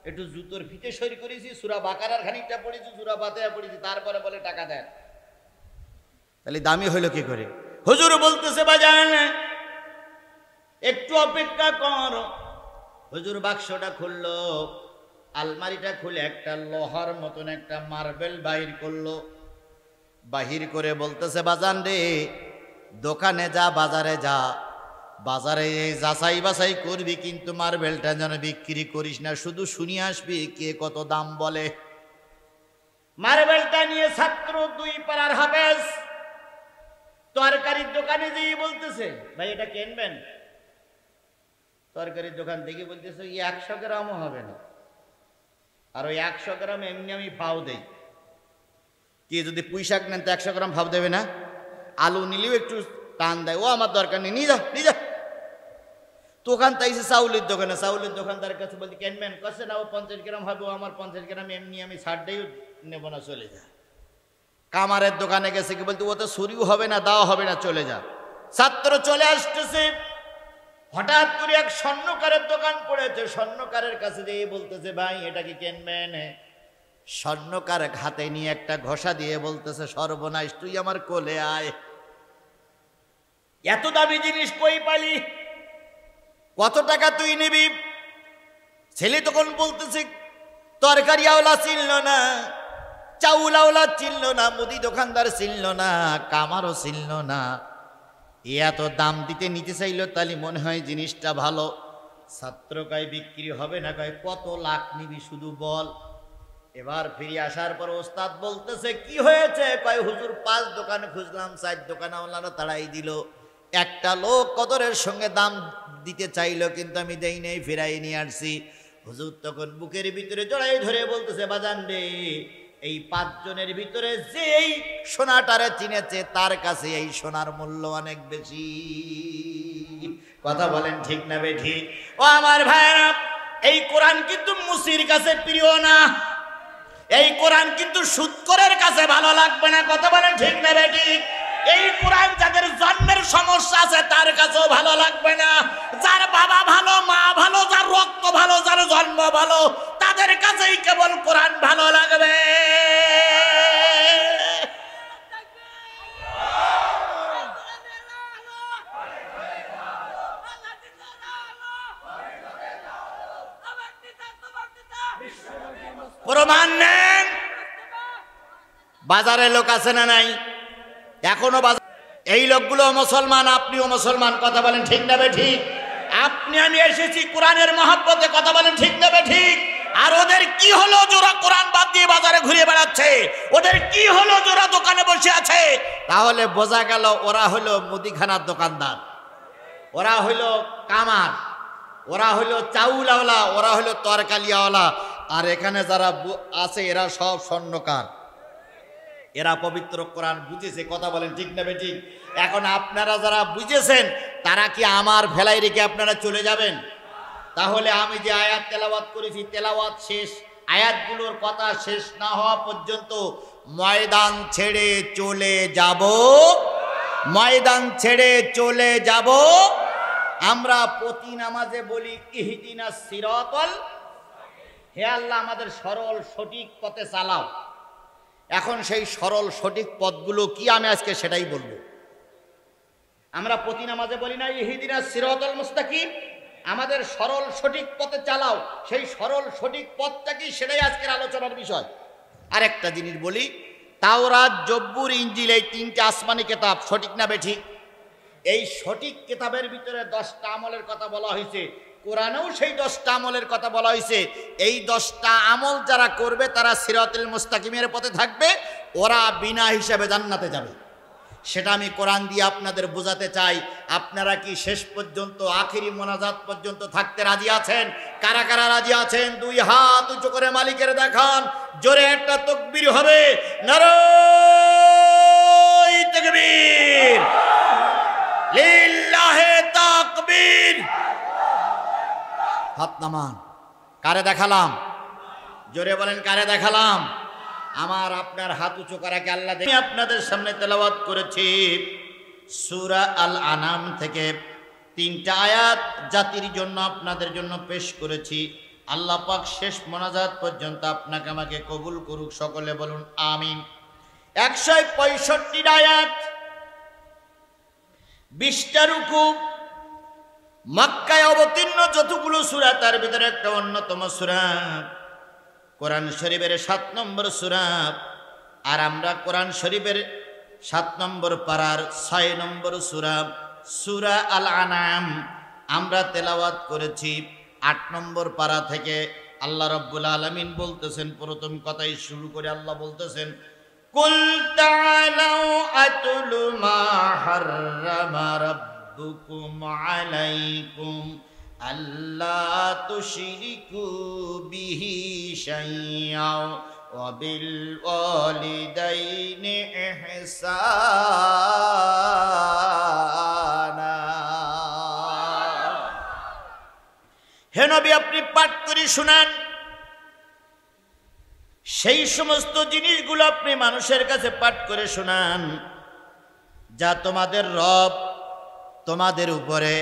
একটু জুতোর ফিতে সরি করেছি, সূরা বাকারার খানিকটা পড়েছি, সূরা ফাতিহা পড়েছি, তারপরে বলে টাকা দেন, তাহলে দামি হইল কি করে? হুজুর বলতেছে, বাজান একটু অপেক্ষা কর। হুজুর বাক্সটা খুললো, আলমারিটা খুলে একটা লোহার মতন একটা মার্বেল বাহির করলো। বাহির করে বলতেছে, বাজান রে, দোকানে যা, বাজারে যা, বাজারে যাচাই বাছাই করবি, কিন্তু মার্বেলটা যেন বিক্রি করিস না, শুধু শুনিয়ে আসবি কে কত দাম বলে। মার্বেলটা নিয়ে ছাত্র 2 পাড়ার হাফেজ তরকারির দোকানে যেয়ে বলতেছে, ভাই এটা কিনবেন? তরকারির দোকান থেকে বলতেছে 100 গ্রামও হবে না, আর ওই 100 গ্রাম এমনি আমি ফাও দেই। কি যদি পুঁই শাক নেন তো 100 গ্রাম ফাও দেবে না? আলু নিলেও একটু টান দেয়, ও আমার দরকার নেই, নিয়ে যা নিয়ে যা। দোকান তাইছে চাউলের দোকানে, চাউলের দোকানদারের কাছে বলতে কিনবেন? কাছে না, ও 50 গ্রাম হবে, ও আমার 50 গ্রাম এমনি আমি ছাড় দেই, নেব না, চলে যা। কামারের দোকানে গেছে, কি বলতে ও তো ছুরিও হবে না, দাও হবে না, চলে যা। ছাত্র চলে আসতেছে, হঠাৎ করে এক স্বর্ণকারের দোকান পড়েছে, স্বর্ণকারের কাছে যেয়ে বলতেছে, ভাই এটা কি কিনবেন? স্বর্ণকার হাতে নিয়ে একটা ঘষা দিয়ে বলতেছে, সর্বনাশ, তুই আমার কোলে আয়, এত দামি জিনিস কই পালি, কত টাকা তুই নিবি? ছেলে তখন বলতেছে, তরকারি আওলা চিনল না, চাউল আওলা চিনল না, মুদি দোকানদার চিনল না, কামারও চিনল না, এত দাম দিতে নিতে চাইল, তাহলে মনে হয় জিনিসটা ভালো। ছাত্র কয় বিক্রি হবে না, কয় কত লাখ নিবি শুধু বল। এবার ফিরে আসার পর ওস্তাদ বলতেছে, কি হয়েছে? কয় হুজুর 5 দোকান খুঁজলাম, 4 দোকানওয়ালারা তাড়াই দিল, একটা লোক কদরের সঙ্গে দাম দিতে চাইলো, কিন্তু আমি দেই নাই, ফিরাই নিয়ে আসছি। হুজুর তখন বুকের ভিতরে জড়াই ধরে বলতেছে, বাজান রে, এই 5 জনের ভিতরে যে এই সোনাটারে চিনেছে, তার কাছে এই সোনার মূল্য অনেক বেশি। কথা বলেন ঠিক না বেঠিক? ও আমার ভাইরা, এই কোরআন কিন্তু মুসির কাছে প্রিয় না, এই কোরআন কিন্তু সুদখোরের কাছে ভালো লাগবে না। কথা বলেন ঠিক না বেঠিক? এই কোরআন যাদের জন্মের সমস্যা আছে তার কাছেও ভালো লাগবে না, যার বাবা ভালো, মা ভালো, যার রক্ত ভালো, যার জন্ম ভালো, তাদের কাছেই কেবল কোরআন ভালো লাগবে। প্রমাণ নেন, বাজারে লোক আছে না নাই? এখনো বাজার, এই লোকগুলো মুসলমান, আপনিও মুসলমান। কথা বলেন ঠিক না বেঠিক? আপনি আমি এসেছি কোরআনের মহব্বতে। কথা বলেন ঠিক না বেঠিক? আর ওদের কি হলো যারা কোরআন বাদ দিয়ে বাজারে ঘুরে বেড়াচ্ছে? ওদের কি হলো যারা দোকানে বসে আছে? তাহলে বোঝা গেল ওরা হলো মুদিখানার দোকানদার, ওরা হলো কামার, ওরা হলো চাউলওয়ালা, ওরা হলো তরকারিওয়ালা। আর এখানে যারা আছে এরা সব স্বর্ণকার, এরা পবিত্র কোরআন বুঝেছে। কথা বলেন ঠিক না বেঠিক? এখন আপনারা যারা বুঝেছেন তারা কি আমার ভেলাই রেখে আপনারা চলে যাবেন? তাহলে আমি যে আয়াত তেলাওয়াত করেছি, তেলাওয়াত শেষ, আয়াতগুলোর কথা শেষ না হওয়া পর্যন্ত ময়দান ছেড়ে চলে যাব, ময়দান ছেড়ে চলে যাব। আমরা প্রতি নামাজে বলি ইহদিনাস সিরাতাল, হে আল্লাহ আমাদের সরল সঠিক পথে চালাও। এখন সেই সরল সঠিক পথগুলো কি আমি আজকে সেটাই বলবো। আমরা প্রতি নামাজে বলি না ইহদিনাস সিরাতাল মুস্তাকিম, আমাদের সরল সঠিক পথে চালাও, সেই সরল সঠিক পথটা কি সেটাই আজকের আলোচনার বিষয়। আরেকটা জিনিস বলি, তাওরাত, জব্বুর, ইনজিল, এই 3টে আসমানি কিতাব, সঠিক না বেঠিক? এই সঠিক কিতাবের ভিতরে 10টা আমলের কথা বলা হয়েছে, কোরআনেও সেই 10টা আমলের কথা বলা হয়েছে। এই 10টা আমল যারা করবে তারা সিরাতুল মুস্তাকিমের পথে থাকবে, ওরা বিনা হিসাবে জান্নাতে যাবে। সেটা আমি কোরআন দিয়ে আপনাদের বোঝাতে চাই। আপনারা কি শেষ পর্যন্ত আখিরি মোনাজাত পর্যন্ত থাকতে রাজি আছেন? কারা কারা রাজি আছেন? 2 হাত উঁচু করে মালিকের দেখান। জোরে একটা তাকবীর হবে, নারায়ে তাকবীর, লিল্লাহে তাকবীর। হাত নামান। কারে দেখালাম? জোরে বলেন, কারে দেখালাম? আমার আপনার হাত উঁচু করাকে আল্লাহ দেখে। আমি আপনাদের সামনে তেলাওয়াত করেছি সূরা আল আনাম থেকে 3টা আয়াত জাতির জন্য, আপনাদের জন্য পেশ করেছি। আল্লাহ পাক শেষ মোনাজাত পর্যন্ত আপনাকে আমাকে কবুল করুক। সকলে বলুন আমিন। 165 আয়াত, 20টা রুকু, মক্কায় অবতীর্ণ যতগুলো সূরা তার ভিতরে একটা অন্যতম সূরা। কোরআন শরীফের 7 নম্বর সূরা, আর আমরা কোরআন শরীফের 7 নম্বর পারার 6 নম্বর সূরা, সূরা আল আনাম আমরা তেলাওয়াত করেছি। 8 নম্বর পারা থেকে আল্লাহ রাব্বুল আলামিন বলতেছেন, প্রথম কথাই শুরু করে আল্লাহ বলতেছেন, কুল তাআলাউ আতুলু মা হাররামা রাব্বুকুম আলাইকুম আল্লা তুশরিকু বিহি শাইআ ওয়া বিল ওয়ালিদাইনি ইহসানা। হে নবী, আপনি পাঠ করে শোনান সেই সমস্ত জিনিসগুলো, আপনি মানুষের কাছে পাঠ করে শোনান যা তোমাদের রব তোমাদের উপরে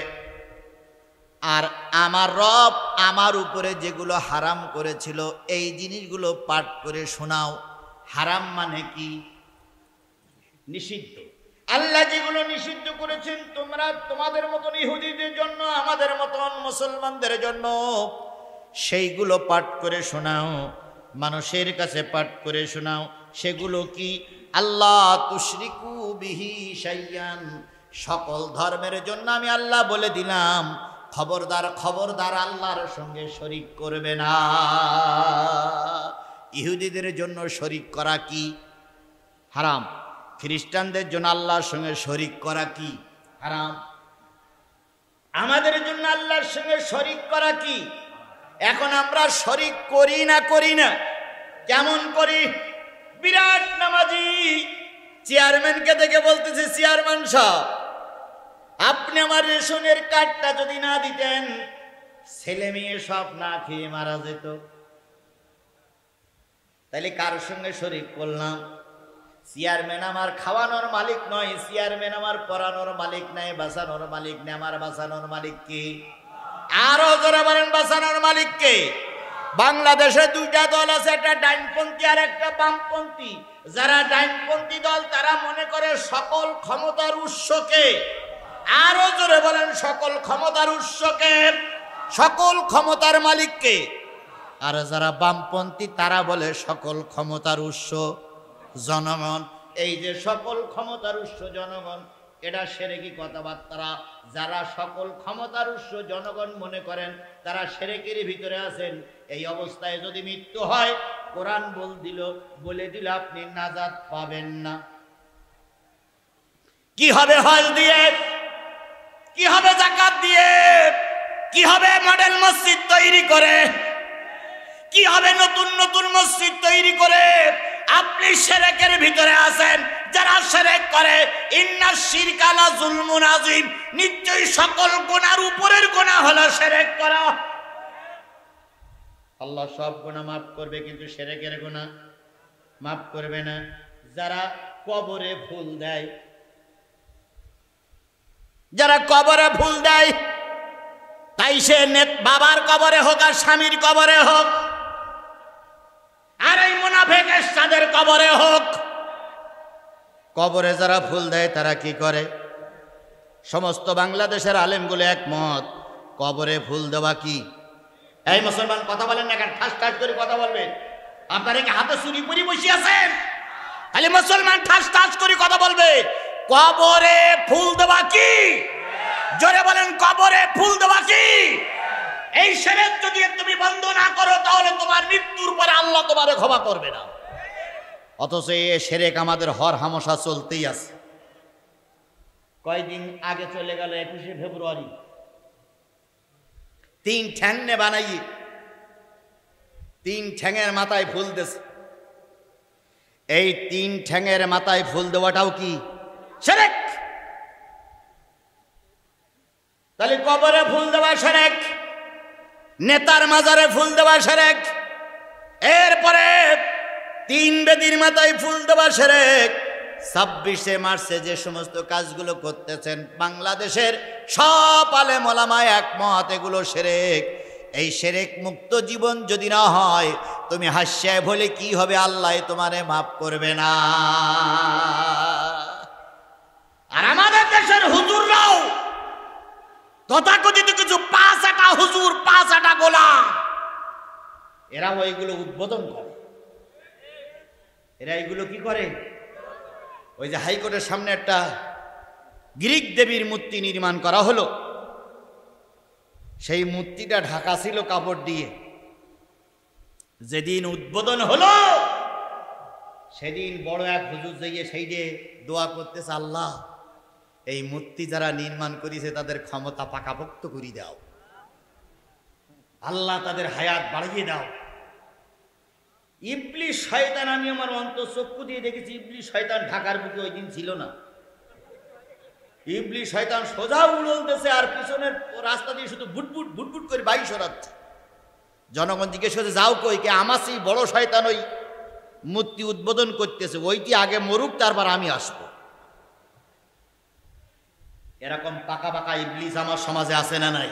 আর আমার রব আমার উপরে যেগুলো হারাম করেছিল এই জিনিসগুলো পাঠ করে শোনাও। হারাম মানে কি? নিষিদ্ধ। আল্লাহ যেগুলো নিষিদ্ধ করেছেন তোমরা তোমাদের মতন ইহুদিদের জন্য, আমাদের মতন মুসলমানদের জন্য, সেইগুলো পাঠ করে শোনাও, মানুষের কাছে পাঠ করে শোনাও। সেগুলো কি? আল্লাহ তুশরিকু বিহি শাইয়ান, সকল ধর্মের জন্য আমি আল্লাহ বলে দিলাম, খবরদার খবরদার আল্লাহর সঙ্গে শরীক করবে না। ইহুদিদের জন্য শরীক করা কি? হারাম। খ্রিস্টানদের জন্য আল্লাহর সঙ্গে শরীক করা কি? হারাম। আমাদের জন্য আল্লাহর সঙ্গে শরীক করা কি? এখন আমরা শরীক করি না? কেমন করি? বিরাট নামাজি চেয়ারম্যানকে দেখে বলতেছে, চেয়ারম্যান সাহেব, আপনি আমার রেশনের কার্ডটা যদি না দিতেন ছেলে মেয়ে সব না খেয়ে মারা যেত। তাহলে কার সঙ্গে শরীক করলাম? চেয়ারম্যান আমার খাওয়ানোর মালিক নয়, চেয়ারম্যান আমার পড়ানোর মালিক নয়, বাঁচানোর মালিক নয়। আমার বাঁচানোর মালিক কে? আরো যারা বলেন বাঁচানোর মালিক কে? বাংলাদেশে দুইটা দল আছে, একটা ডাইনপন্থী আর একটা বামপন্থী। যারা ডাইনপন্থী দল তারা মনে করে সকল ক্ষমতার উৎসকে। আরো জোরে বলেন, সকল ক্ষমতার উৎসকে, সকল ক্ষমতার মালিককে। আর যারা বামপন্থী তারা বলে সকল ক্ষমতার উৎস জনগণ। এই যে সকল ক্ষমতার উৎস জনগণ, এটা শিরকি কথাবার্তা। যারা সকল ক্ষমতার উৎস জনগণ মনে করেন তারা শিরকের ভিতরে আছেন। এই অবস্থায় যদি মৃত্যু হয়, কোরআন বলে দিল আপনি নাজাত পাবেন না। কি হবে হজ দিয়ে? কি হবে যাকাত দিয়ে? কি হবে মডেল মসজিদ তৈরি করে? কি হবে নতুন নতুন মসজিদ তৈরি করে? আপনি শিরকের ভিতরে আছেন। যারা শিরক করে, ইন্নাশ শিরকা লা যুলমুন আযীম, নিশ্চয়ই সকল গুনার উপরের গুনাহ হলো শিরক করা। আল্লাহ সব গুনাহ মাফ করবে, কিন্তু শিরকের গুনাহ মাফ করবে না। যারা কবরে ফুল দেয়, যারা কবরে ফুল দেয়, তাই সে বাবার কবরে হোক আর স্বামীর কবরে হোক, আর এই মুনাফিক এরশাদের কবরে হোক, কবরে যারা ফুল দেয় তারা কি করে? সমস্ত বাংলাদেশের আলেমগুলো একমত, কবরে ফুল দেওয়া কি? এই মুসলমান কথা বলেন না কেন? ঠাস ঠাস করে কথা বলবেন। আপনারা কি হাতে চুরি পরি বসে আছেন? খালি মুসলমান ঠাস ঠাস করে কথা বলবে। কবরে ফুল দেওয়া কি? জোরে বলেন, কবরে ফুল দেওয়া কি? এই শিরক যদি তুমি বন্ধ না করো তাহলে তোমার মৃত্যুর পরে আল্লাহ তোমারে ক্ষমা করবে না। অথচ এই শিরক আমাদের হর হামেশা চলতেই আছে। কয়দিন আগে চলে গেল 21শে ফেব্রুয়ারি, 3 ঠ্যাং নে বানাইয়ে 3 ঠ্যাঙের মাথায় ফুল দিয়েছে। এই 3 ঠ্যাঙের মাথায় ফুল দেওয়াটাও কি শিরক? তাহলে কবরে ফুল দেওয়া শিরক, নেতার মাজারে ফুল দেওয়া শিরক, এরপরে 3 বেদির মাথায় ফুল দেওয়া শিরক। 26শে মার্চে যে সমস্ত কাজগুলো করতেছেন বাংলাদেশের সব আলেম ওলামা একমত, এগুলো শিরক। এই শিরক মুক্ত জীবন যদি না হয়, তুমি হাসিয়ে বলে কি হবে? আল্লাহ তোমারে মাফ করবে না। আর আমাদের দেশের হুজুররাও তথাকথিত কিছু 5 আটা হুজুর, 5 আটা গোলাম, এরা ওইগুলো উদ্বোধন করে। এরা এইগুলো কি করে? ওই যে হাইকোর্টের সামনে একটা গ্রিক দেবীর মূর্তি নির্মাণ করা হলো, সেই মূর্তিটা ঢাকা ছিল কাপড় দিয়ে। যেদিন উদ্বোধন হলো সেদিন বড় এক হুজুর যাইয়ে সেই যে দোয়া করতেছে, আল্লাহ এই মূর্তি যারা নির্মাণ করেছে তাদের ক্ষমতা পাকাপোক্ত করে দাও, আল্লাহ তাদের হায়াত বাড়িয়ে দাও। ইবলিস শয়তান, আমি আমার অন্তঃচক্ষু দিয়ে দেখেছি, ইবলিস শয়তান ঢাকার বুকে ওই দিন ছিল না। ইবলিস শয়তান সোজা উড়লতেছে আর পিছনের রাস্তা দিয়ে শুধু বুটবুট বুটবুট করে বাইক সরাচ্ছে। জনগণ জিজ্ঞেস করছে, যাও কই? কে? আমার সেই বড় শয়তান ওই মূর্তি উদ্বোধন করতেছে, ওইটি আগে মরুক তারপর আমি আসব। এরকম পাকা পাকা ইবলিস আমার সমাজে আছে না নাই?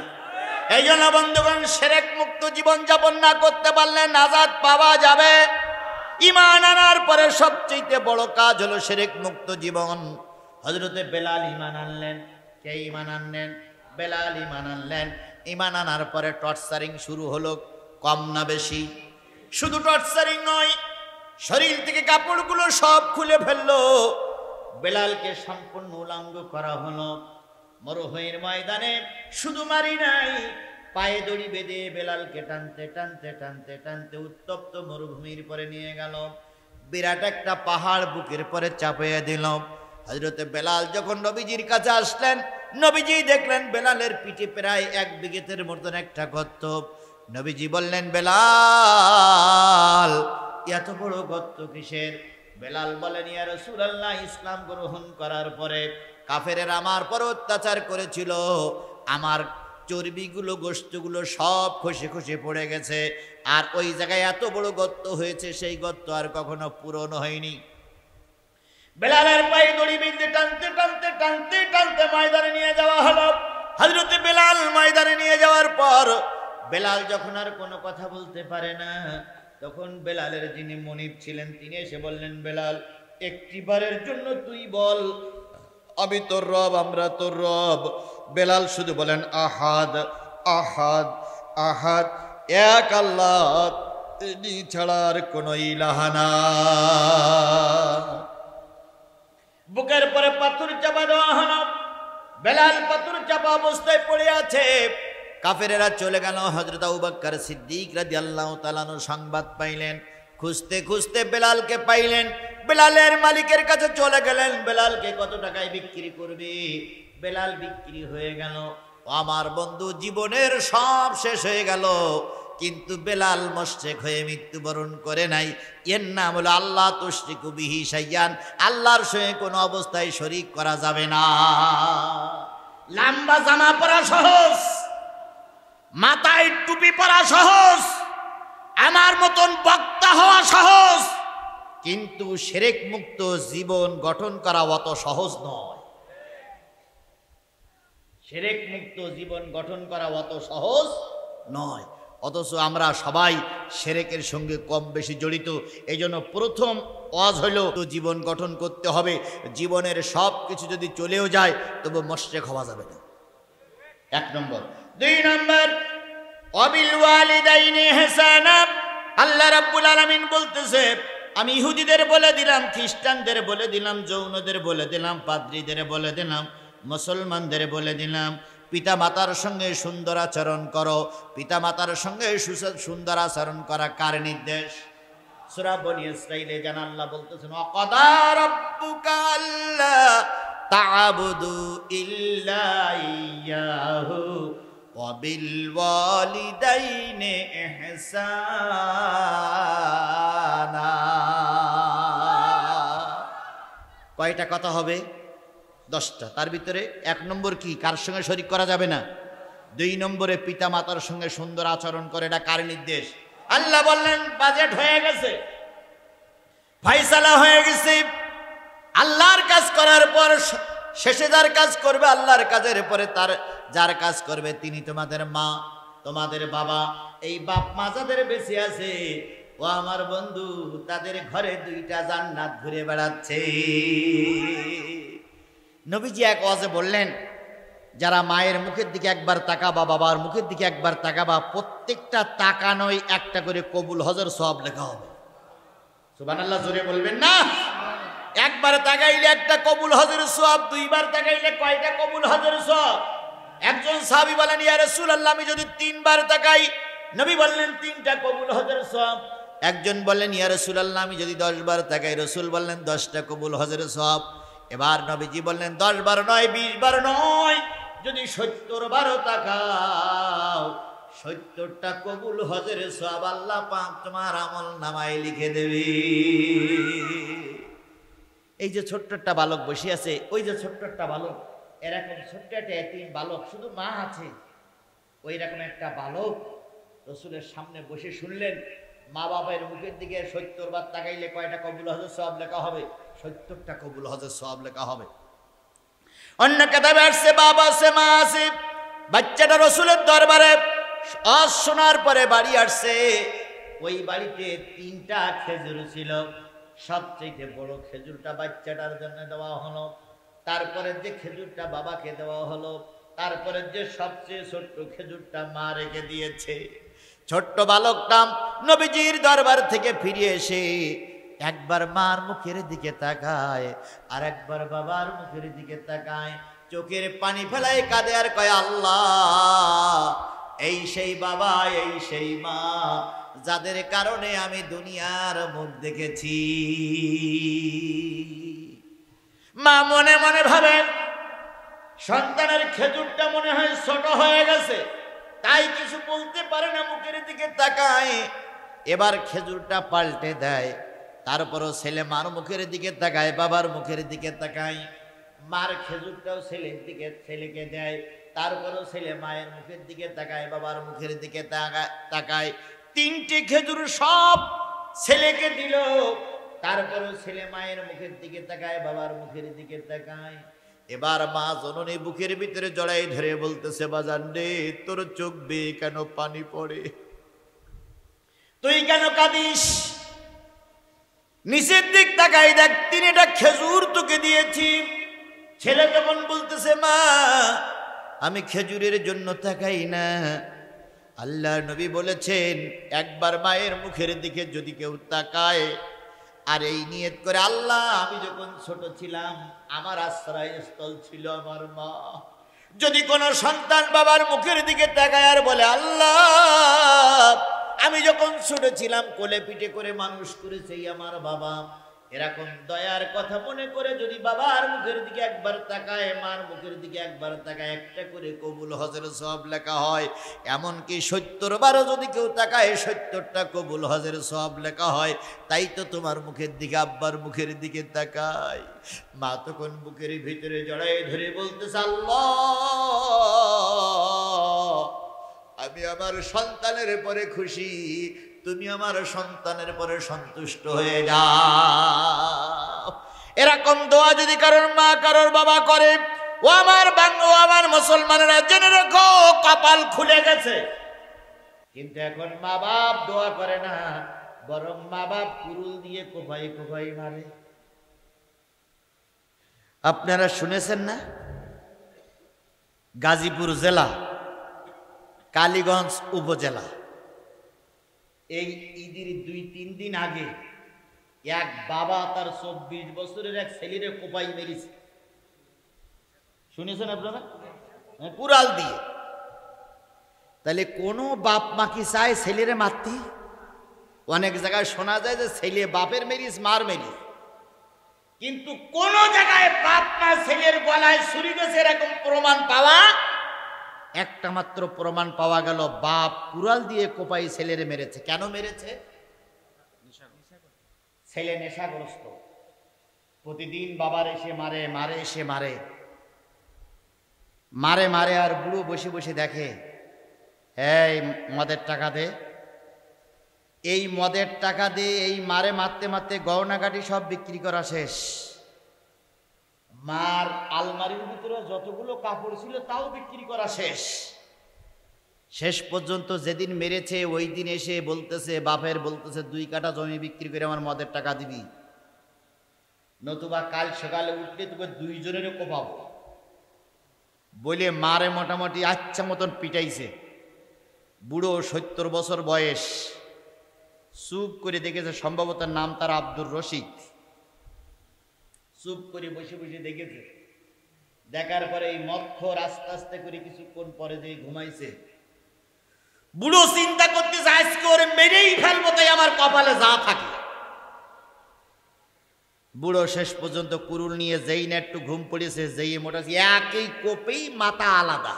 এই জন্য বন্ধুগণ, শিরক মুক্ত জীবন যাপন না করতে পারলে নাজাত পাওয়া যাবে। ঈমান আনার পরে সবচেয়ে বড় কাজ হলো শিরক মুক্ত জীবন। হযরতে বেলাল ঈমান আনলেন। কে ঈমান আনলেন? বেলাল ঈমান আনলেন। ঈমান আনার পরে টর্চারিং শুরু হলো, কম না বেশি? শুধু টর্চারিং নয়, শরীর থেকে কাপড়গুলো সব খুলে ফেললো। বেলালকে সম্পূর্ণ উলঙ্গ করা হলো। মরুভূমির ময়দানে শুধু মারি নাই, পায়ে দড়ি বেঁধে বেলালকে টানতে টানতে টানতে টানতে উত্তপ্ত মরুভূমির পরে নিয়ে গেল। বিরাট একটা পাহাড় বুকের পরে চাপিয়ে দিল। হযরতে বেলাল যখন নবীজির কাছে আসলেন, নবীজি দেখলেন বেলালের পিঠে প্রায় 1 বিঘতের মতন একটা গর্ত। নবীজি বললেন, বেলাল এত বড় গর্ত কিসের? বেলাল বলেন, ইয়া রাসূলুল্লাহ, ইসলাম গ্রহণ করার পরে কাফেরেরা আমার পর অত্যাচার করেছিল, আমার চর্বিগুলো গোশতগুলো সব খসে খসে পড়ে গেছে, আর ওই জায়গায় এত বড় গর্ত হয়েছে, সেই গর্ত আর কখনো পূরণ হয়নি। বেলালের পায়ে দড়ি বেঁধে টানতে টানতে টানতে টানতে ময়দানে নিয়ে যাওয়া হলো। হযরতে বেলাল ময়দানে নিয়ে যাওয়ার পর বেলাল যখন আর কোনো কথা বলতে পারে না, তখন বেলালের যিনি মনিব ছিলেন তিনি এসে বললেন, বেলাল একটিবারের জন্য তুই বল, আমি তোর রব, আমরা তোর রব। বেলাল শুধু বলেন, আহাদ আহাদ আহাদ, এক আল্লাহ, তিনি ছাড়ার কোন ইলাহা নাই। বুকের পরে পাথর চাপা দেওয়া হলো। বেলাল পাথর চাপা অবস্থায় পড়ে আছে। কাফেরেরা চলে গেল। হযরত আবু বকর সিদ্দিক রাদিয়াল্লাহু তাআলা সংবাদ পাইলেন। খুঁজতে খুঁজতে বেলালকে পাইলেন। বেলালের মালিকের কাছে চলে গেলেন, বেলালকে কত টাকায় বিক্রি করবে? বেলাল বিক্রি হয়ে গেল। আমার বন্ধু, জীবনের সব শেষ হয়ে গেল, কিন্তু বেলাল মুশরিক হয়ে মৃত্যুবরণ করে নাই। এর নাম হলো আল্লাহ তুশরিকু বিহি শাইয়ান, আল্লাহর সঙ্গে কোনো অবস্থায় শরীক করা যাবে না। লম্বা জামা পরা সহজ, মাথায় টুপি পরা সহজ, আমার মতন বক্তা হওয়া সহজ, কিন্তু শিরক মুক্ত জীবন গঠন করা অত সহজ নয়। শিরক মুক্ত জীবন গঠন করা অত সহজ নয়। অথচ আমরা সবাই শিরকের সঙ্গে কম বেশি জড়িত। এই জন্য প্রথম ওয়াজ হলো জীবন গঠন করতে হবে। জীবনের সব কিছু যদি চলেও যায় তবু মুশরিক হওয়া যাবে না, 1 নম্বর। 2 নম্বর, ওয়াবিল ওয়ালিদাইনি ইহসানা। আল্লাহ রাব্বুল আলামিন বলতেছে, আমি ইহুদিদের বলে দিলাম, খ্রিস্টানদের বলে দিলাম, জৈনদের বলে দিলাম, পাদ্রীদের বলে দিলাম, মুসলমানদের বলে দিলাম, পিতা মাতার সঙ্গে সুন্দর আচরণ করো। পিতা মাতার সঙ্গে সুন্দর আচরণ করা কার নির্দেশ? সূরা বনী ইসরাঈলে জান আল্লাহ বলতেছেন, ওয়াকাদা রাব্বুকা আল্লা তা'বুদু ইল্লা ইয়্যাহু ওয়া বিল ওয়ালিদাইনি ইহসানা। কয়টা কথা হবে? 10টা। তার ভিতরে 1 নম্বর কি? কার সঙ্গে শরীক করা যাবে না। 2 নম্বরে পিতা মাতার সঙ্গে সুন্দর আচরণ করে। এটা কার নির্দেশ? আল্লাহ বললেন, বাজেট হয়ে গেছে, ফয়সালা হয়ে গেছে। আল্লাহর কাজ করার পর শেষে যার কাজ করবে আল্লাহর কাজের পরে তার যার কাজ করবে তিনি তোমাদের মা, তোমাদের বাবা। এই বাপ মা যাদের বেঁচে আছে, ও আমার বন্ধু, তাদের ঘরে 2টা জান্নাত ঘুরে বেড়াচ্ছে। নবীজি এক ওয়াজে বললেন, যারা মায়ের মুখের দিকে একবার তাকাবা, বাবার মুখের দিকে একবার তাকাবা, প্রত্যেকটা তাকানোই একটা করে কবুল হজের সওয়াব লেখা হবে। সুবহানাল্লাহ জোরে বলবেন না? একবার তাকাইলে একটা কবুল হজের সওয়াব, দুইবার তাকাইলে কয়টা কবুল হজের সওয়াব? একজন সাহাবী বলেন, ইয়া রাসূলুল্লাহ, আমি যদি 3 বার তাকাই, নবী বললেন 3টা কবুল হজের সওয়াব। একজন বললেন, ইয়া রাসূলুল্লাহ, আমি যদি 10 বার তাকাই, রাসূল বললেন 10টা কবুল হজের সওয়াব। এবার নবীজি বললেন 10 বার নয়, 20 বার নয়, যদি 70 বারও তাকাও, 70টা কবুল হজের সওয়াব আল্লাহ পাক তোমার আমল নামায় লিখে দেবে। এই যে ছোট্ট একটা বালক বসে আছে, ওই যে ছোট্ট একটা বালক, এরকম ছোট্ট একটা এতিম বালক, শুধু মা আছে, ওই রকম একটা বালক রসুলের সামনে বসে শুনলেন মা বাবার মুখের দিকে 70 বার তাকাইলে কয়টা কবুল হজের সওয়াব লেখা হবে? 70টা কবুল হজের সওয়াব লেখা হবে। অন্য কিতাবে আসছে বাবা আছে, মা আছে, বাচ্চাটা রসুলের দরবারে আজ শোনার পরে বাড়ি আসছে। ওই বাড়িতে 3টা খেজুর ছিল, সবচেয়ে বড় খেজুরটা বাচ্চাটার জন্য দেওয়া হলো, তারপরে যে খেজুরটা বাবাকে দেওয়া হলো, তারপরে যে সবচেয়ে ছোট্ট খেজুরটা মা রেখে দিয়েছে। ছোট্ট বালকটা নবীজির দরবার থেকে ফিরে এসে একবার মার মুখের দিকে তাকায়, আর একবার বাবার মুখের দিকে তাকায়, চোখের পানি ফেলায় কাঁদে আর কয়, আল্লাহ, এই সেই বাবা, এই সেই মা, যাদের কারণে আমি দুনিয়ার মুখ দেখেছি। মা মনে মনে ভাবে, সন্তানের খেজুরটা মনে হয় ছোট হয়ে গেছে, তাই কিছু বলতে পারে না, মুখের দিকে তাকায়। এবার খেজুরটা পাল্টে দেয়, তারপরও ছেলে মার মুখের দিকে তাকায়, বাবার মুখের দিকে তাকায়। মার খেজুরটাও ছেলেকে দেয়, তারপরও ছেলে মায়ের মুখের দিকে তাকায়, বাবার মুখের দিকে তাকায়। 3টে খেজুর সব ছেলেকে দিল, তারপরও ছেলে মায়ের মুখের দিকে তাকায়, বাবার মুখের দিকে তাকায়। এবার মা জননী বুকের ভিতরে জড়াই ধরে বলতেছে, বাজান রে, তোর চোখ বেয়ে কেন পানি পড়ে? তুই কেন কাঁদিস? নিচের দিক তাকাই দেখ, 3টা খেজুর তোকে দিয়েছি। ছেলে তখন বলতেছে, মা, আমি খেজুরের জন্য তাকাই না, আল্লাহ নবী বলেছেন একবার মায়ের মুখের দিকে যদি কেউ তাকায় আর এই নিয়ত করে, আল্লাহ, আমি যখন ছোট ছিলাম আমার আশ্রয়স্থল ছিল আমার মা। যদি কোনো সন্তান বাবার মুখের দিকে তাকায় আর বলে, আল্লাহ, আমি যখন ছোট ছিলাম কোলে পিঠে করে মানুষ করেছে আমার বাবা, এরকম দয়ার কথা মনে করে যদি বাবার মুখের দিকে একবার তাকায়, মার মুখের দিকে একবার তাকায়, একটা করে কবুল হজের সওয়াব লেখা হয়। এমনকি 70 বারও যদি কেউ তাকায়, 70টা কবুল হজের সওয়াব লেখা হয়। তাই তো তোমার মুখের দিকে, আব্বার মুখের দিকে তাকায়। মা তখন বুকের ভিতরে জড়াই ধরে বলতেছে, আল্লাহ, আমি আমার সন্তানের পরে খুশি, তুমি আমার সন্তানের পরে সন্তুষ্ট হয়ে যাও। এরকম দোয়া যদি কারোর মা কারোর বাবা করে, ও আমার বাংলা, ও আমার মুসলমানেরা, জেনে রাখো কপাল খুলে গেছে। কিন্তু এখন মা বাপ দোয়া করে না, বরং মা বাপ কুরুল দিয়ে কোপাই কোপাই মারে। আপনারা শুনেছেন না, গাজীপুর জেলা, কালীগঞ্জ উপজেলা, এই ঈদের 2-3 দিন আগে এক বাবা তার 24 বছরের এক ছেলেরে কোপাই মেরেছে। শুনেছেন আপনারা? কুড়াল দিয়ে। তাহলে কোনো বাপ মা কি চায় ছেলেরে মারতে? অনেক জায়গায় শোনা যায় যে ছেলে বাপের মেরিস, মার মেরিস, কিন্তু কোন জায়গায় বাপ মা ছেলের গলায় ছুরি দিয়েছে এরকম প্রমাণ পাওয়া, একটা মাত্র প্রমাণ পাওয়া গেল, বাপ কুড়াল দিয়ে কোপাই ছেলেরে মেরেছে। কেন মেরেছে? ছেলে নেশাগ্রস্ত, প্রতিদিন বাবার এসে মারে, মারে এসে মারে, মারে মারে, আর বুড়ো বসে বসে দেখে, এই মদের টাকা দে, এই মদের টাকা দিয়ে এই মারে মারতে মারতে গহনাগাটি সব বিক্রি করা শেষ। মার আলমারির ভিতরে যতগুলো কাপড় ছিল তাও বিক্রি করা শেষ। শেষ পর্যন্ত যেদিন মেরেছে ওই দিন এসে বলতেছে, বাপের বলতেছে, 2 কাঠা জমি বিক্রি করে আমার মদের টাকা দিবি, নতুবা কাল সকালে উঠলে তোকে 2 জনেরও কোপাবো। বলে মারে মোটামুটি আচ্ছা মতন পিটাইছে। বুড়ো 70 বছর বয়স, চুপ করে দেখেছে, সম্ভবত নাম তার আব্দুর রশিদ। চুপ করে বসে বসে দেখেছে, দেখার পরে এই মক্ষর আস্তে আস্তে করে কিছুক্ষণ পরে যে ঘুমাইছে। বুড়ো চিন্তা করতেছে আজকে ওরে মেরেই ফেলবো, তাই আমার কপালে যা থাকে। বুড়ো শেষ পর্যন্ত কুরুল নিয়ে যেই না একটু ঘুম পড়েছে, যেই মোটা একই কোপেই মাথা আলাদা।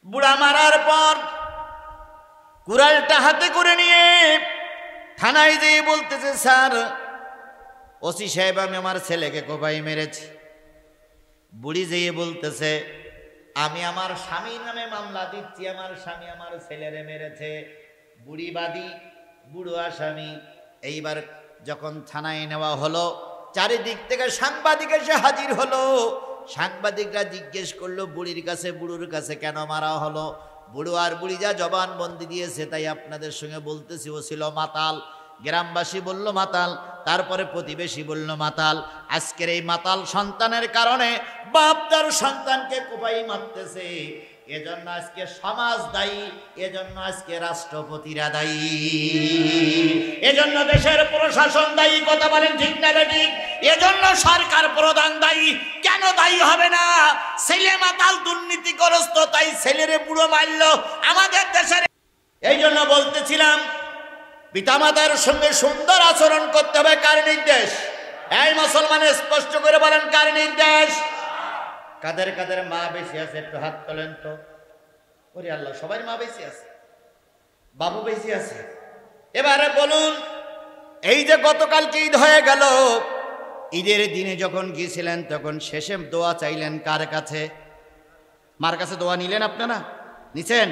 বুড়া মারার পর কুড়ালটা হাতে করে নিয়ে থানায় যেয়ে বলতেছে, স্যার ওসি সাহেব আমি আমার ছেলেকে কোপাই মেরেছি। বুড়ি যেয়ে বলতেছে, আমি আমার স্বামীর নামে মামলা দিচ্ছি, আমার স্বামী আমার ছেলেরে মেরেছে। বুড়ি বাদী, বুড়ো আসামি। এইবার যখন থানায় নেওয়া হলো, চারিদিক থেকে সাংবাদিক এসে হাজির হলো। সাংবাদিকরা জিজ্ঞেস করলো বুড়ির কাছে, বুড়োর কাছে কেন মারা হলো? বুড়ো আর বুড়ি যা জবানবন্দি দিয়েছে তাই আপনাদের সঙ্গে বলতেছি, ও ছিল মাতাল। গ্রামবাসী বলল মাতাল, তারপরে প্রতিবেশী বলল মাতাল। আজকের এই মাতাল সন্তানের কারণে বাপ তার সন্তানকে কোপাই মারতেছে। এজন্য আজকে সমাজ দায়ী, এজন্য আজকে রাষ্ট্রপতিরা দায়ী, এজন্য দেশের প্রশাসন দায়ী। কথা বলেন ঠিক না ঠিক? এজন্য সরকার প্রধান দায়ী। কেন দায়ী হবে না? ছেলে মাতাল দুর্নীতিগ্রস্ত, তাই ছেলেরে বুড়ো মারল আমাদের দেশের। এই জন্য বলতেছিলাম পিতামাতার সঙ্গে সুন্দর আচরণ করতে হবে। কার নির্দেশ? এই মুসলমানের স্পষ্ট করে বলেন, কার নির্দেশ? কাদের কাদের মা বেশি আছে একটু হাত তোলেন তো। ওরে আল্লাহ, সবাই মা বেশি আছে, বাবু বেশি আছে। এবারে বলুন, এই যে গতকালকে ঈদ হয়ে গেল, ঈদের দিনে যখন গিয়েছিলেন তখন শেষে দোয়া চাইলেন কার কাছে? মার কাছে দোয়া নিলেন? আপনারা নিছেন?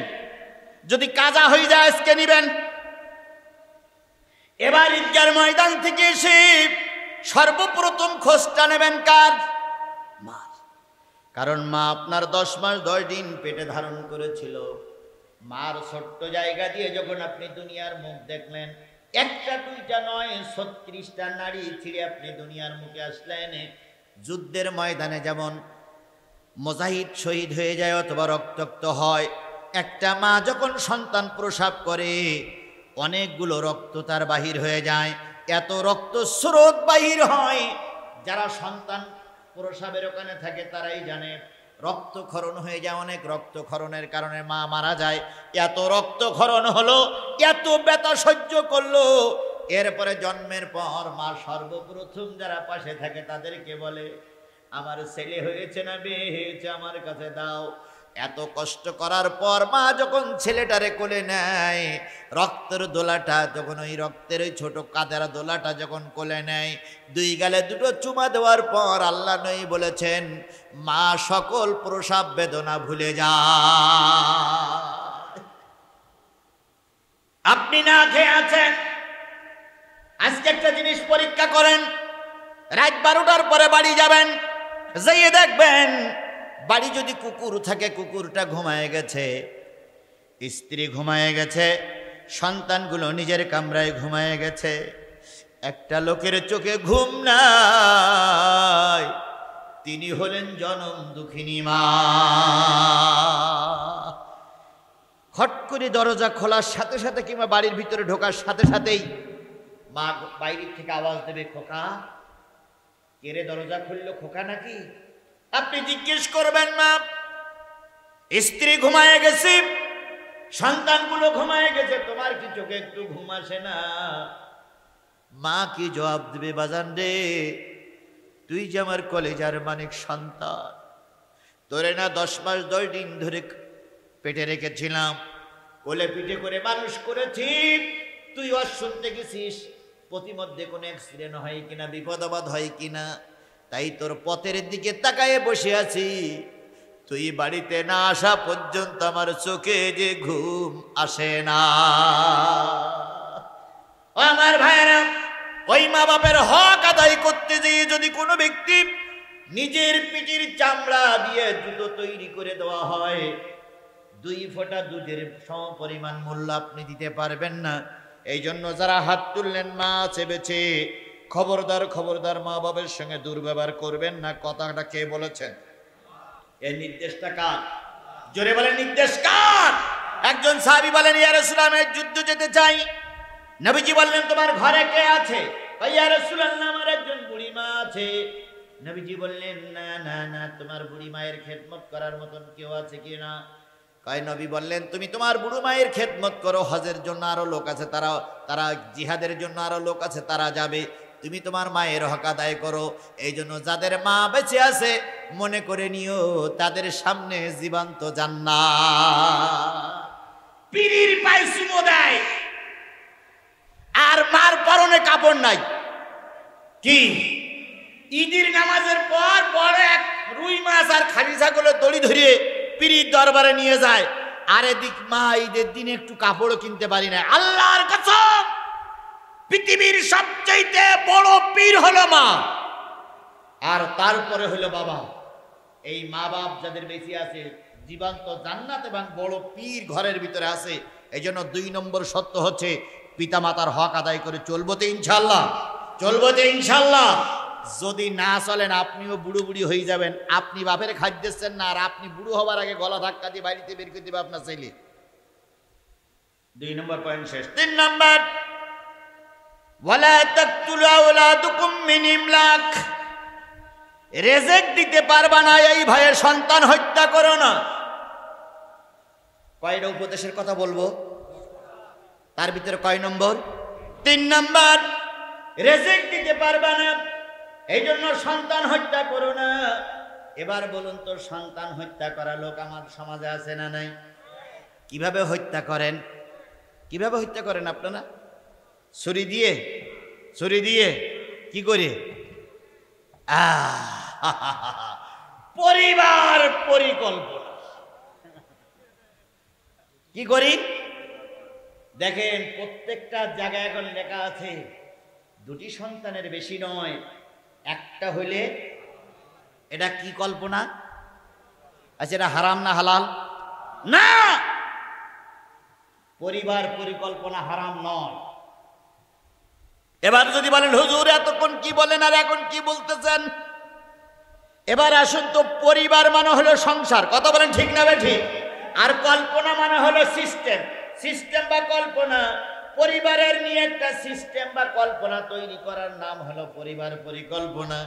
যদি কাজা হয়ে যায় আজকে নিবেন। এবার ঈদগার ময়দান থেকে এসে সর্বপ্রথম খোঁজটা নেবেন কার? মার। কারণ মা আপনার 10 মাস 10 দিন পেটে ধারণ করেছিল। মার ছোট্ট জায়গা দিয়ে যখন আপনি দুনিয়ার মুখ দেখলেন, একটা দুইটা নয় 36টা নারী ছিঁড়ে আপনি দুনিয়ার মুখে আসলেন। যুদ্ধের ময়দানে যেমন মুজাহিদ শহীদ হয়ে যায় অথবা রক্তাক্ত হয়, একটা মা যখন সন্তান প্রসব করে অনেকগুলো রক্ত তার বাহির হয়ে যায়। এত রক্ত স্রোত বাহির হয়, যারা সন্তান প্রসবের ওখানে থাকে তারাই জানে। রক্তক্ষরণ হয়ে যায়, অনেক রক্তক্ষরণের কারণে মা মারা যায়। এত রক্তক্ষরণ হলো, এত ব্যথা সহ্য করলো। এরপরে জন্মের পর মা সর্বপ্রথম যারা পাশে থাকে তাদেরকে বলে, আমার ছেলে হয়েছে না মেয়ে হয়েছে আমার কাছে দাও। এত কষ্ট করার পর মা যখন ছেলেটারে কোলে নেয়, রক্তের দোলাটা যখন, ওই রক্তের ওই ছোট কাদের দোলাটা যখন কোলে নেয়, 2 গালে 2টো চুমা দেওয়ার পর আল্লাহ নবী বলেছেন, মা সকল প্রসব বেদনা ভুলে যায়। আপনি না খেয়ে আছেন, আজকে একটা জিনিস পরীক্ষা করেন। রাত 12টার পরে বাড়ি যাবেন, যেয়ে দেখবেন বাড়ি যদি কুকুর থাকে কুকুরটা ঘুমায় গেছে, স্ত্রী ঘুমায় গেছে, সন্তানগুলো নিজের কামরায় ঘুমায় গেছে। একটা লোকের চোখে ঘুম নাই, তিনি হলেন জনম দুঃখিনী মা। খট করে দরজা খোলার সাথে সাথে কিংবা বাড়ির ভিতরে ঢোকার সাথে সাথেই মা বাইরের থেকে আওয়াজ দেবে, খোকা। কেরে দরজা খুললো, খোকা নাকি? আপনি জিজ্ঞেস করবেন, মা স্ত্রী ঘুমায় গেছে, সন্তানগুলো ঘুমায় গেছে, তোমার কি চোখে একটু ঘুম আসে না? মা কি জবাব দিবে? বাজান রে, তুই যে আমার কলেজার মানিক সন্তান, তোরে না 10 মাস 10 দিন ধরে পেটে রেখেছিলাম, কোলে পিঠে করে মানুষ করেছি, তুই ওর শুনতে গেছিস প্রতিমধ্যে কোনো অ্যাক্সিডেন্ট হয় কিনা, বিপদ আপদ হয় কিনা, তাই তোর পথের দিকে তাকায়ে বসে আছি। তুই বাড়িতে না আসা পর্যন্ত আমার চোখে যে ঘুম আসে না। ও আমার ভাইরা, ওই মা বাপের হক আদায় করতে গিয়ে যদি কোনো ব্যক্তি নিজের পিঠের চামড়া দিয়ে জুতো তৈরি করে দেওয়া হয়, 2 ফোঁটা দুধের সমপরিমাণ মূল্য আপনি দিতে পারবেন না। এই জন্য যারা হাত তুললেন মা আছে বেঁচে, খবরদার খবরদার মা বাবার সঙ্গে দুর্ব্যবহার করবেন না। কথাটা কে বলেছেন? এর নির্দেশটা কার? জোরে বলেন নির্দেশ কার? একজন সাহাবী বলেন, ইয়া রাসূলুল্লাহ আমি যুদ্ধ যেতে চাই। নবীজি বললেন, তোমার ঘরে কে আছে? ইয়া রাসূলুল্লাহ আমার একজন বুড়ি মা আছে। নবীজি বললেন, না না না, তোমার বুড়ি মায়ের খেদমত করার মতন কেউ আছে কি না? কয় নবী বললেন, তুমি তোমার বুড়ো মায়ের খেদমত করো, হজের জন্য আরো লোক আছে, তারা জিহাদের জন্য আরো লোক আছে, তারা যাবে। তুমি তোমার মায়ের হক আদায় করো। এই জন্য যাদের মা বেঁচে আছে মনে করে নিও তাদের সামনে জীবন্ত জান্নাত। পীরের পায়ে চুমো দেয় আর মার পরনে কাপড় নাই। কি ঈদের নামাজের পর বড় এক রুই মাছ আর খালি ছাগলের দড়ি ধরিয়ে পীরের দরবারে নিয়ে যায়, আর এদিক মা ঈদের দিন একটু কাপড়ও কিনতে পারি না। আল্লাহর কসম, পৃথিবীর সবচাইতে বড় পীর হলো মা, আর তারপরে হলো বাবা। এই মা বাপ যাদের বেশি আছে জীবন্ত জান্নাত এবং বড় পীর ঘরের ভিতরে আছে। এই জন্য 2 নম্বর সত্য হচ্ছে পিতা মাতার হক আদায় করে চলবো তো ইনশাল্লাহ, চলবো তো ইনশাল্লাহ। যদি না চলেন আপনিও বুড়ো বুড়ি হয়ে যাবেন। আপনি বাপের খাদ্য দিচ্ছেন না, আর আপনি বুড়ো হবার আগে গলা ধাক্কা দিয়ে বাড়িতে বের করে দিবে আপনার ছেলে। 2 নম্বর পয়েন্ট শেষ। 3 নম্বর, ওয়ালা তাকতুলু আওলাদুকুম মিন ইমলাক। রেজেক দিতে পারবা না এই ভয়ে সন্তান হত্যা করো না। কয়টা উপদেশের কথা বলবো, তার ভিতরে কয় নম্বর? 3 নম্বর, রেজেক দিতে পারবা না এই জন্য সন্তান হত্যা করো না। এবার বলুন তো, সন্তান হত্যা করা লোক আমার সমাজে আছে না নাই? কিভাবে হত্যা করেন? কিভাবে হত্যা করেন আপনারা? ছুরি দিয়ে, ছুরি দিয়ে কি করে? পরিবার পরিকল্পনা কি করি দেখেন, প্রত্যেকটা জায়গায় এখন লেখা আছে 2টি সন্তানের বেশি নয়, একটা হইলে এটা কি কল্পনা? আচ্ছা, এটা হারাম না হালাল? না, পরিবার পরিকল্পনা হারাম নয়। এবার যদি বলেন হুজুর এতক্ষণ কি বলেন আর এখন কি বলতেছেন, এবার আসুন তো। পরিবার মানে হলো সংসার, কথা বলেন ঠিক না বেঠিক? আর কল্পনা মানে হলো সিস্টেম, সিস্টেম বা কল্পনা। পরিবারের নিয়ে একটা সিস্টেম বা কল্পনা তৈরি করার নাম হলো পরিবার পরিকল্পনা।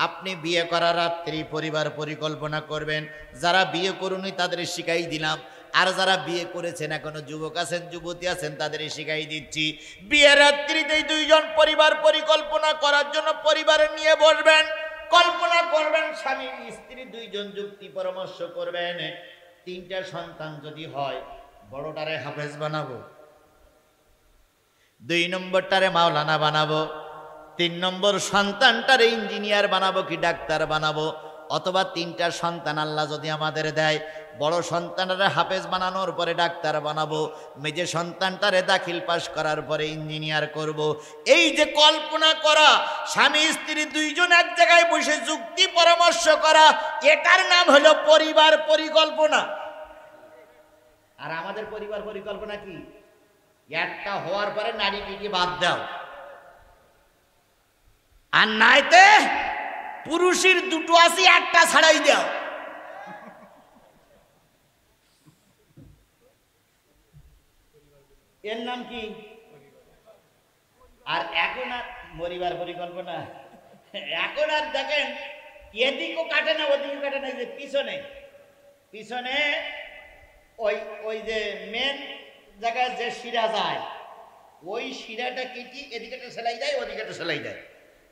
আপনি বিয়ে করার রাত্রি পরিবার পরিকল্পনা করবেন। যারা বিয়ে করুনি তাদের শিখাই দিলাম, আর যারা বিয়ে করেছেন এখনো যুবক আছেন যুবতী আছেন তাদের শিখাই দিচ্ছি। বিয়ের রাত্রিতেই 2 জন পরিবার পরিকল্পনা করার জন্য পরিবারের নিয়ে বসবেন, কল্পনা করবেন। স্বামী স্ত্রী 2 জন যুক্তি পরামর্শ করবেন। 3টা সন্তান যদি হয়, বড়টারে হাফেজ বানাবো, 2 নম্বরটারে মাওলানা বানাবো, 3 নম্বর সন্তানটারে ইঞ্জিনিয়ার বানাবো কি ডাক্তার বানাবো। অথবা 3টা সন্তান আল্লাহ যদি আমাদের দেয়, বড় সন্তানটারে হাফেজ বানানোর পরে ডাক্তার বানাবো, মেজে সন্তানটারে দাখিল পাস করার পরে ইঞ্জিনিয়ার করব। এই যে কল্পনা করা, স্বামী স্ত্রী 2 জন এক জায়গায় বসে যুক্তি পরামর্শ করা, এটার নাম হলো পরিবার পরিকল্পনা। আর আমাদের পরিবার পরিকল্পনা কি? একটা হওয়ার পরে নারী পিটি বাদ দাও, আর নাইতে পুরুষের 2টো আছে, একটা ছাড়াই দাও। এর নাম কি? আর এখন আর পরিবার পরিকল্পনা, এখন আর দেখেন এদিকও কাটে না ওদিকও কাটে না, যে পিছনে পিছনে ওই যে মেন জায়গায় যে শিরা যায়, ওই শিরাটা কেটে এদিকে সেলাই দেয় ওদিকে সেলাই দেয়।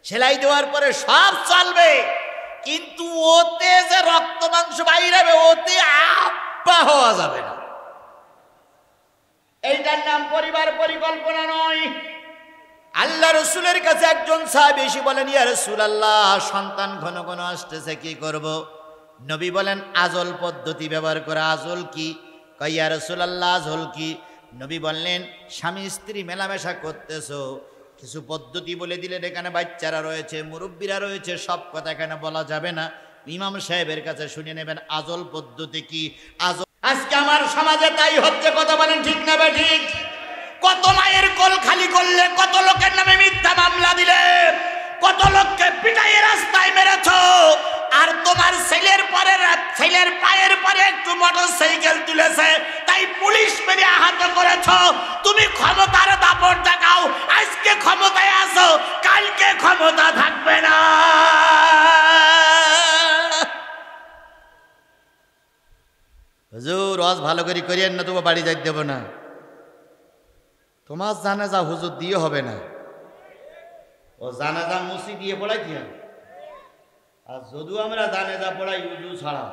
সেলাই দেওয়ার পরে সব চলবে, কিন্তু ওতে যে রক্ত মাংস বাইরে হবে ওতে আব্বা হওয়া যাবে না। এইটার নাম পরিবার পরিকল্পনা নয়। আল্লাহ রসুলের কাছে একজন সাহাবী এসে বলেন, ইয়া রাসূলুল্লাহ সন্তান ঘন ঘন আসতেছে, কি করব? নবী বলেন আজল পদ্ধতি ব্যবহার করে। আজল কি? কয় ইয়া রাসূলুল্লাহ আজল কি? নবী বললেন স্বামী স্ত্রী মেলামেশা করতেছো, কিছু পদ্ধতি বলে দিলেন। এখানে বাচ্চারা রয়েছে, মুরব্বীরা রয়েছে, সব কথা এখানে বলা যাবে না, ইমাম সাহেবের কাছে শুনে নেবেন আজল পদ্ধতি কি। আজল আজকে আমার সমাজে তাই হচ্ছে, কথা বলেন ঠিক না বে ঠিক? কত মায়ের কোল খালি করলে, কত লোকের নামে মিথ্যা মামলা দিলে, কত লোককে পিটাইয়ে রাস্তায় মেরেছ, আর তোমার ছেলের পায়ের পরে একটু মোটরসাইকেল তুলেছে, তাই পুলিশ মেরে আহত করেছ। তুমি ক্ষমতার দাপট দেখাও, আজকে ক্ষমতায় আছো, কালকে ক্ষমতা থাকবে না। হুজুর ওয়াজ ভালো করে করিয়েন না, তোমার বাড়ি যাইতে দেব না। তোমার জানাজা হুজুর দিয়ে হবে না, ও জানাজা মুসি দিয়ে পড়াই দিয়ে। আর যদিও আমরা জানাজা পড়াই উজু ছাড়া,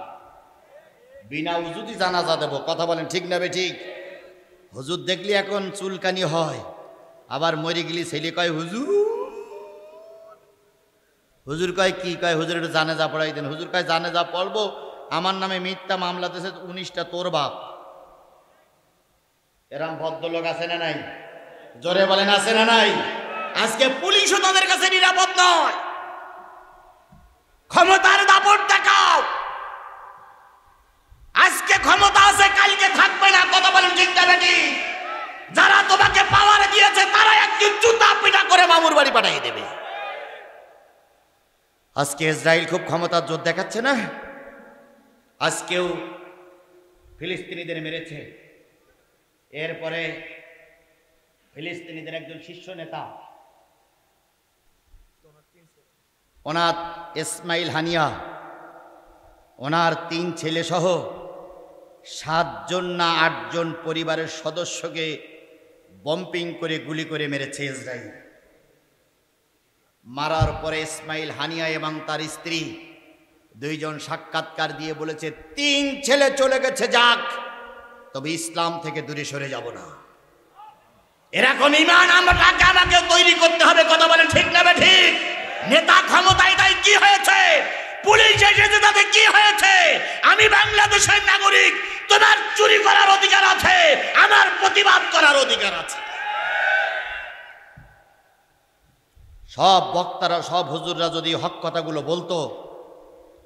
বিনা উজুতি জানাজা দেব। কথা বলেন ঠিক না বে ঠিক? হুজুর দেখলি এখন চুলকানি হয়, আবার মরে গেলি ছেলে কয় হুজুর, হুজুর কয় কি কয়, হুজুর একটু জানাজা পড়াই দেন। হুজুর কয় জানাজা পড়বো, আমার নামে মিথ্যা মামলা দিয়েছে 19টা তোর বাপ। এরম ভদ্রলোক আছে না নাই? জোরে বলেন আছে না নাই? আজকে পুলিশও তাদের কাছে নিরাপদ নয়। ক্ষমতার দাপট দেখাও, আজকে ক্ষমতা আছে, কালকে থাকবে না। কথা বলেন ঠিক না বেটি? যারা তোমাকে পাওয়ার দিয়েছে তারা একদিন জুতা পিটা করে মামুর বাড়ি পাঠিয়ে দেবে। আজকে ইসরায়েল খুব ক্ষমতার জোর দেখাচ্ছে না? আজকেও ফিলিস্তিনিদের মেরেছে। এরপরে ফিলিস্তিনিদের একজন শীর্ষ নেতা ওনার ইসমাইল হানিয়া, ওনার 3 ছেলে সহ 7 জন না 8 জন পরিবারের সদস্যকে বম্পিং করে গুলি করে মেরেছে ইসরায়েল। মারার পরে ইসমাইল হানিয়া এবং তার স্ত্রী 2 জন সাক্ষাৎকার দিয়ে বলেছে 3 ছেলে চলে গেছে যাক, তবে ইসলাম থেকে দূরে সরে যাব না। এরকম ঈমান আমাকে তৈরি করতে হবে। কথা বলেন ঠিক না বে ঠিক? নেতা ক্ষমতায় তাই কি হয়েছে? পুলিশ এসেছে তাতে কি হয়েছে? আমি বাংলাদেশের নাগরিক, তোমার চুরি করার অধিকার আছে, আমার প্রতিবাদ করার অধিকার আছে। সব বক্তারা, সব হুজুররা যদি হক কথাগুলো বলতো,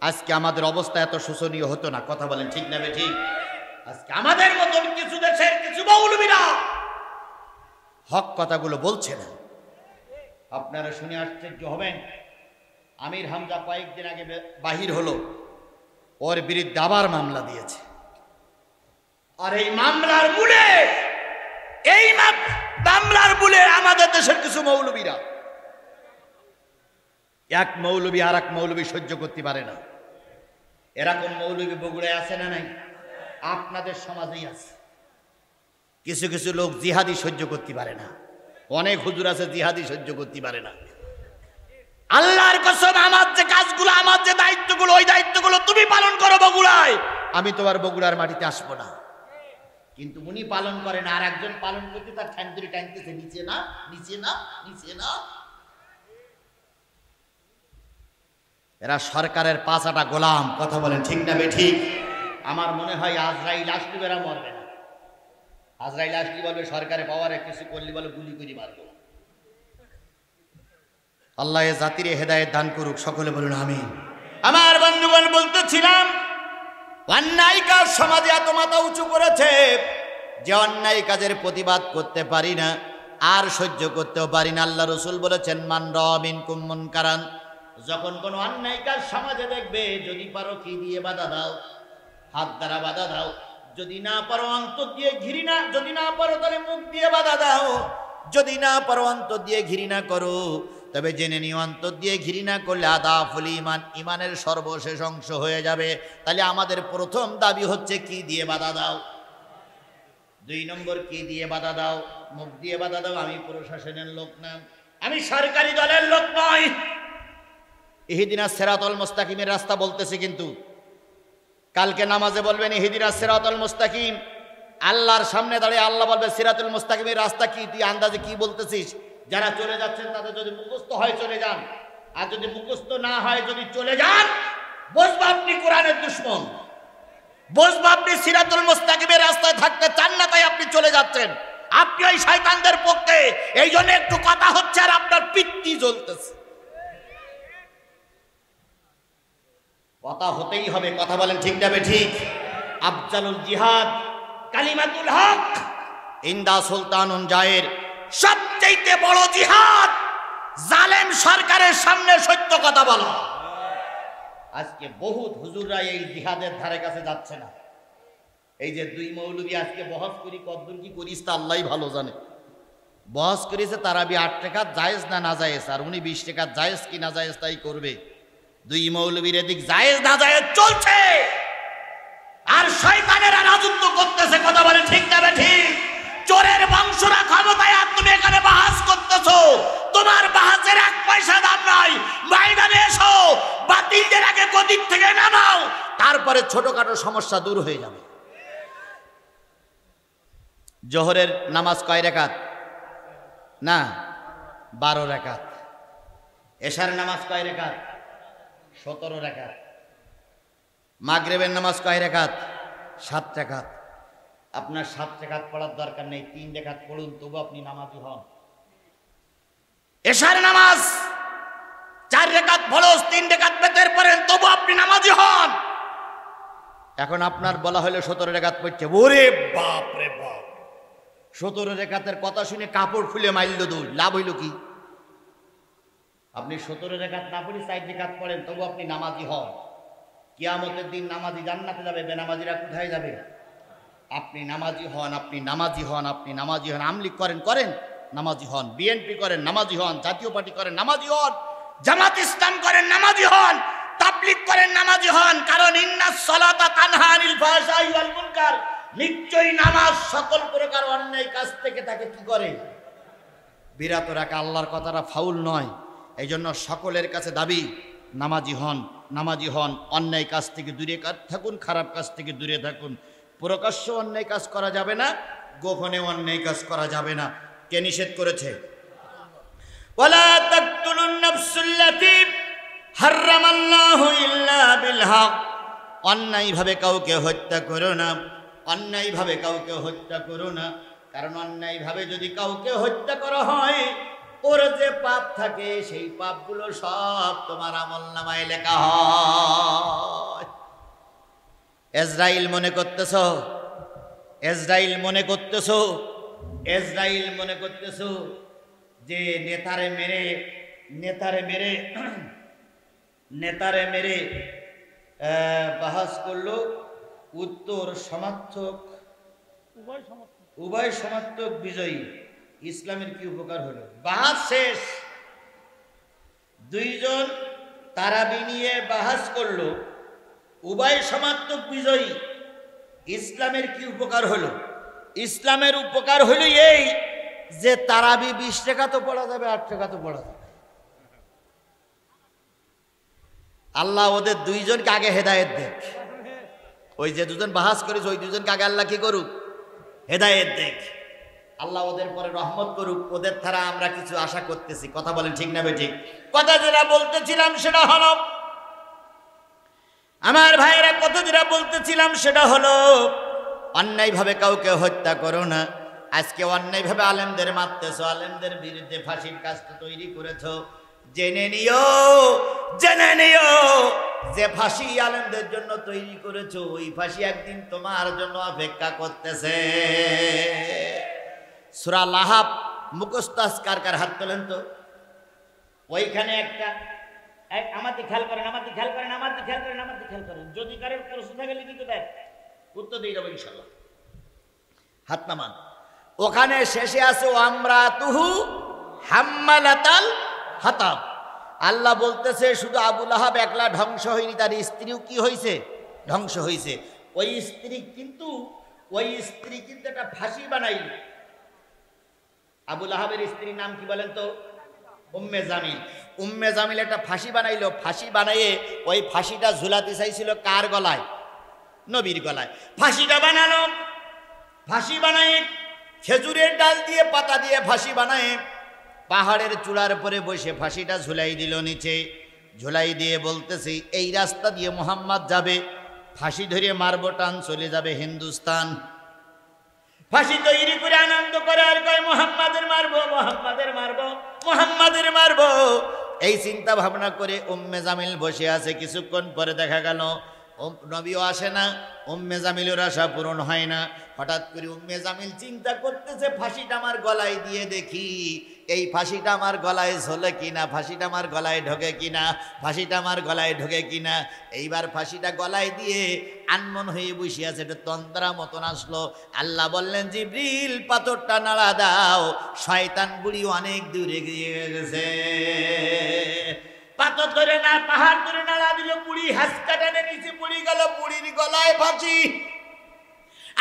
আজকে আমাদের অবস্থা এত শোচনীয় হতো না। কথা বলেন ঠিক না বে ঠিক? আজকে আমাদের মতন কিছু দেশের কিছু মৌলবীরা হক কথাগুলো বলছে না। আপনারা শুনে আশ্চর্য হবেন, আমির হামজা কয়েকদিন আগে বাহির হলো, ওর বিরুদ্ধে আবার মামলা দিয়েছে। আর এই মামলার মূলে আমাদের দেশের কিছু মৌলবীরা, এক মৌলবী আর এক মৌলবী সহ্য করতে পারে না। এরকম মৌলবী বগুড়ায় আছে না নাই? আপনাদের সমাজেই আছে। কিছু কিছু লোক জিহাদি সহ্য করতে পারে না, অনেক হুজুর আছে জিহাদি সহ্য করতে পারে না। আল্লাহর কসম, আমার যে কাজগুলো, আমার যে দায়িত্বগুলো, ওই দায়িত্বগুলো তুমি পালন করো বগুড়ায়, আমি তোমার বগুড়ার মাটিতে আসবো না। কিন্তু উনি পালন করেন, আর একজন পালন করতে তার ঠ্যাং ধরে টানতেছে, নিচে না, নিচে না, নিচে না। এরা সরকারের 5 আটা গোলাম। কথা বলেন ঠিক না বে ঠিক? আমার মনে হয় আজরাইল আসলে এরা মরবে না। আজরাইল আসলে বলবে সরকারে পাওয়ারে কিছু করলে বলে গুলি করে মারবো। আল্লাহ এ জাতির হেদায়েত দান করুক, সকলে বলুন আমিন। আমার বন্ধুগণ, বলতেছিলাম অন্যায় কাজ সমাজে এত মাথা উঁচু করেছে যে অন্যায় কাজের প্রতিবাদ করতে পারি না, আর সহ্য করতেও পারি না। আল্লাহ রসুল বলেছেন, মান রাআ মিনকুম মুনকারান, যখন কোনো অন্যায় কাজ সমাজে দেখবে, যদি পারো কি দিয়ে বাধা দাও, হাত দ্বারা বাধা দাও। যদি না পারো অন্তর দিয়ে ঘৃণা, যদি না পারো তাহলে মুখ দিয়ে বাধা দাও। যদি না পারো অন্তর দিয়ে ঘৃণা করো, তবে জেনে নিও অন্তর দিয়ে ঘৃণা করলে আদাফুল ঈমান, ঈমানের সর্বশেষ অংশ হয়ে যাবে। তাহলে আমাদের প্রথম দাবি হচ্ছে কি দিয়ে বাধা দাও। 2 নম্বর কি দিয়ে বাধা দাও? মুখ দিয়ে বাধা দাও। আমি প্রশাসনের লোক না, আমি সরকারি দলের লোক নই। ইহদিনাস সিরাতাল মুস্তাকিমের রাস্তা বলতেছি, কিন্তু কালকে নামাজে বলবেন ইহদিনাস সিরাতাল মুস্তাকিম। আল্লাহর সামনে দাঁড়িয়ে আল্লাহ বলবে সিরাতুল মুস্তাকিমের রাস্তা কি, তুই আন্দাজে কি বলতেছিস? যারা চলে যাচ্ছেন তাদের যদি মুখস্থ হয় চলে যান, আর যদি মুখস্থ না হয় যদি চলে যান, বুঝবা আপনি কোরআনের দুশমন, বুঝবা আপনি সিরাতুল মুস্তাকিমের রাস্তায় থাকতে চান না, তাই আপনি চলে যাচ্ছেন। আপনি ওই শয়তানদের পক্ষে, এই জন্য একটু কথা হচ্ছে আর আপনার পিত্তি জ্বলতেছে। কথা হতেই হবে। কথা বলেন ঠিক যাবে ঠিক? আফজালুল জিহাদ কালিমাতুল হক ইনদা সুলতানুন জায়ের, সবচেয়ে বড় জিহাদ জালেম সরকারের সামনে সত্য কথা বলা। আজকে বহুত হুজুররা এই জিহাদের ধারে কাছে যাচ্ছে না। এই যে দুই মৌলবী আজকে বহস করি, কদ্দুর কি করিস তা আল্লাহই ভালো জানে। বহস করেছে তারাবি 8 টাকা জায়েজ না নাজায়েজ, আর উনি 20 টাকা জায়েজ কি নাজায়েজ তাই করবে। দুই মৌলবীর এদিক জায়েজ নাজায়েজ চলছে, আর শয়তানেরা রাজত্ব করতেছে। কথা বলে ঠিক না ঠিক? চোরের বংশরা ক্ষমতায়, আর তুমি এখানে বাহাস করতেছো। তোমার বাহাসের 1 পয়সা দাম নাই। ময়দানে এসো, বাতিলদের আগে গদির থেকে নামাও, তারপরে ছোটখাটো সমস্যা দূর হয়ে যাবে। জোহরের নামাজ কয় রাকাত? না, 12 রাকাত। এশার নামাজ কয় রাকাত? 17 রাকাত। মাগরিবের নামাজ কয় রাকাত? 7 রাকাত। আপনার 7 রাকাত পড়ার দরকার নেই, 3 রাকাত পড়ুন, তবু আপনি নামাজি হন। এশার নামাজ 4 রাকাত ফরজ, 3 রাকাত বেতের পড়েন, তবু আপনি নামাজি হন। এখন আপনার বলা হলো 17 রাকাত পড়ছে, ওরে বাপ রে বাপ! 17 রাকাতের কথা শুনে কাপড় খুলে মাইল দৌড়, লাভ হইল কি? আপনি 17 রাকাত না পড়ে 4 রাকাত পড়েন, তবু আপনি নামাজি হন। কিয়ামতের দিন নামাজি জান্নাতে যাবে, বেনামাজিরা কোথায় যাবে? আপনি নামাজি হন, আপনি নামাজি হন, আপনি নামাজি হন। আমলিগ করেন করেন, নামাজি হন। বিএনপি করেন, নামাজি হন। জাতীয় পার্টি করেন, নামাজি হন। জামাত ইসলাম করেন, নামাজি হন। তাবলীগ করেন, নামাজি হন। কারণ ইন্নাস সালাতা তানহা আনিল ফাহশাই ওয়াল মুনকার, নিশ্চয়ই নামাজ সকল প্রকার অন্যায় কাজ থেকে তাকে কি করে? বিরত রাখা। আল্লাহর কথাটা ফাউল নয়। এই জন্য সকলের কাছে দাবি, নামাজি হন, নামাজি হন। অন্যায় কাজ থেকে দূরে থাকুন, খারাপ কাজ থেকে দূরে থাকুন। প্রকাশ্য অন্যায় কাজ করা যাবে না, গোপনে অন্যায় কাজ করা যাবে না। কে নিষেধ করেছে? ওয়ালা তাকতুলুন নাফসুল্লাতী হারামাল্লাহু ইল্লা বিল হক। অন্যায়ভাবে কাউকে হত্যা করো না, অন্যায়ভাবে কাউকে হত্যা করো না। কারণ অন্যায়ভাবে যদি কাউকে হত্যা করা হয়, ওর যে পাপ থাকে সেই পাপগুলো সব তোমার আমলনামায় লেখা হয়। ইসরাইল মনে করতেছ, ইসরাইল মনে করতেছ, ইসরাইল মনে করতেছ যে নেতারে মেরে বাহাস করলো, উত্তর সমর্থক উভয় সমর্থক বিজয়ী। ইসলামের কি উপকার হলো? বাহাস শেষ, দুইজন তারাবি নিয়ে বাহাস করলো, উভয় সমর্থক বিজয়ী। ইসলামের কি উপকার হলো? ইসলামের উপকার হলো এই যে তারাবি 20 টাকা তো পড়া যাবে, 8 টাকা তো পড়া যাবে। আল্লাহ ওদের দুইজনকে আগে হেদায়েত দেখ। ওই যে দুজন বাহাস করেছে, ওই দুজনকে আগে আল্লাহ কি করুক? হেদায়েত দেখ। আল্লাহ ওদের পরে রহমত করুক। ওদের দ্বারা আমরা কিছু আশা করতেছি। কথা বলেন ঠিক না বেঠিক? কথা যেটা বলতেছিলাম সেটা হলো, আমার ভাইয়েরা, কত যেটা বলতেছিলাম সেটা হলো, অন্যায়ভাবে কাউকে হত্যা করো না। আজকে অন্যায়ভাবে আলেমদের মারতেছো, আলেমদের বিরুদ্ধে ফাঁসির কাজটা তৈরি করেছো। জেনে নিও, জেনে নিও যে ফাঁসি আলেমদের জন্য তৈরি করেছো, ওই ফাঁসি একদিন তোমার জন্য অপেক্ষা করতেছে। সূরা লাহাব মুখস্থ কার কার হাত তোলেন তো? ওইখানে একটা, আমাকে খেয়াল করেন, আমাকে খেয়াল করেন, আমাকে খেয়াল করেন, আমাকে খেয়াল করেন। যদি কারোর প্রশ্ন থাকে লিখিত দেন, উত্তর দিয়ে যাবো ইনশাল্লাহ। হাত নামান। ওখানে শেষে আছে ওয়ামরাতুহু হাম্মালাতাল হাতাব। আল্লাহ বলতেছে শুধু আবু লাহাব একলা ধ্বংস হয়নি, তার স্ত্রীও কি হয়েছে? ধ্বংস হয়েছে। ওই স্ত্রী কিন্তু একটা ফাঁসি বানাইল। আবু লাহাবের স্ত্রীর নাম কি বলেন তো? উম্মে জামিল। উম্মে জামিল একটা ফাঁসি বানাইলো। ফাঁসি বানাইয়ে ওই ফাঁসিটা ঝুলাতে চাইছিল কার গলায়? নবীর গলায়। ফাঁসিটা বানালো, ফাঁসি বানায় খেজুরের ডাল দিয়ে, পাতা দিয়ে ফাঁসি বানায় পাহাড়ের চূড়ার পরে বসে ফাঁসিটা ঝুলাই দিল নিচে। ঝুলাই দিয়ে বলতেছি, এই রাস্তা দিয়ে মুহাম্মদ যাবে, ফাঁসি ধরে মারবো, টান চলে যাবে হিন্দুস্তান। ফাঁসি তৈরি করে আনন্দ করে আর কয় মুহাম্মাদের মারবো, মুহাম্মাদের মারবো, মুহাম্মাদের মারবো। এই চিন্তা ভাবনা করে উম্মে জামিল বসে আছে। কিছুক্ষণ পরে দেখা গেল নবীও আসে না, উম্মে জামিলের আশা পূরণ হয় না। হঠাৎ করে উম্মে জামিল চিন্তা করতেছে, ফাঁসিটা আমার গলায় দিয়ে দেখি এই ফাঁসিটা আমার গলায় ঝোলে কিনা, ফাঁসিটা আমার গলায় ঢোকে কিনা, ফাঁসিটা আমার গলায় ঢোকে কিনা। এইবার ফাঁসিটা গলায় দিয়ে আনমন হয়ে বসে আছে, এটা তন্ত্রা মতন আসলো। আল্লাহ বললেন, জিবরিল পাথরটা নাড়া দাও। শয়তান বুড়ি অনেক দূরে গিয়ে গেছে। পাথর ধরে না, পাহাড় ধরে নাড়া দিল, বুড়ি হাসকাটানে নিচে পড়ে গেল, বুড়ির গলায় ফাঁসি।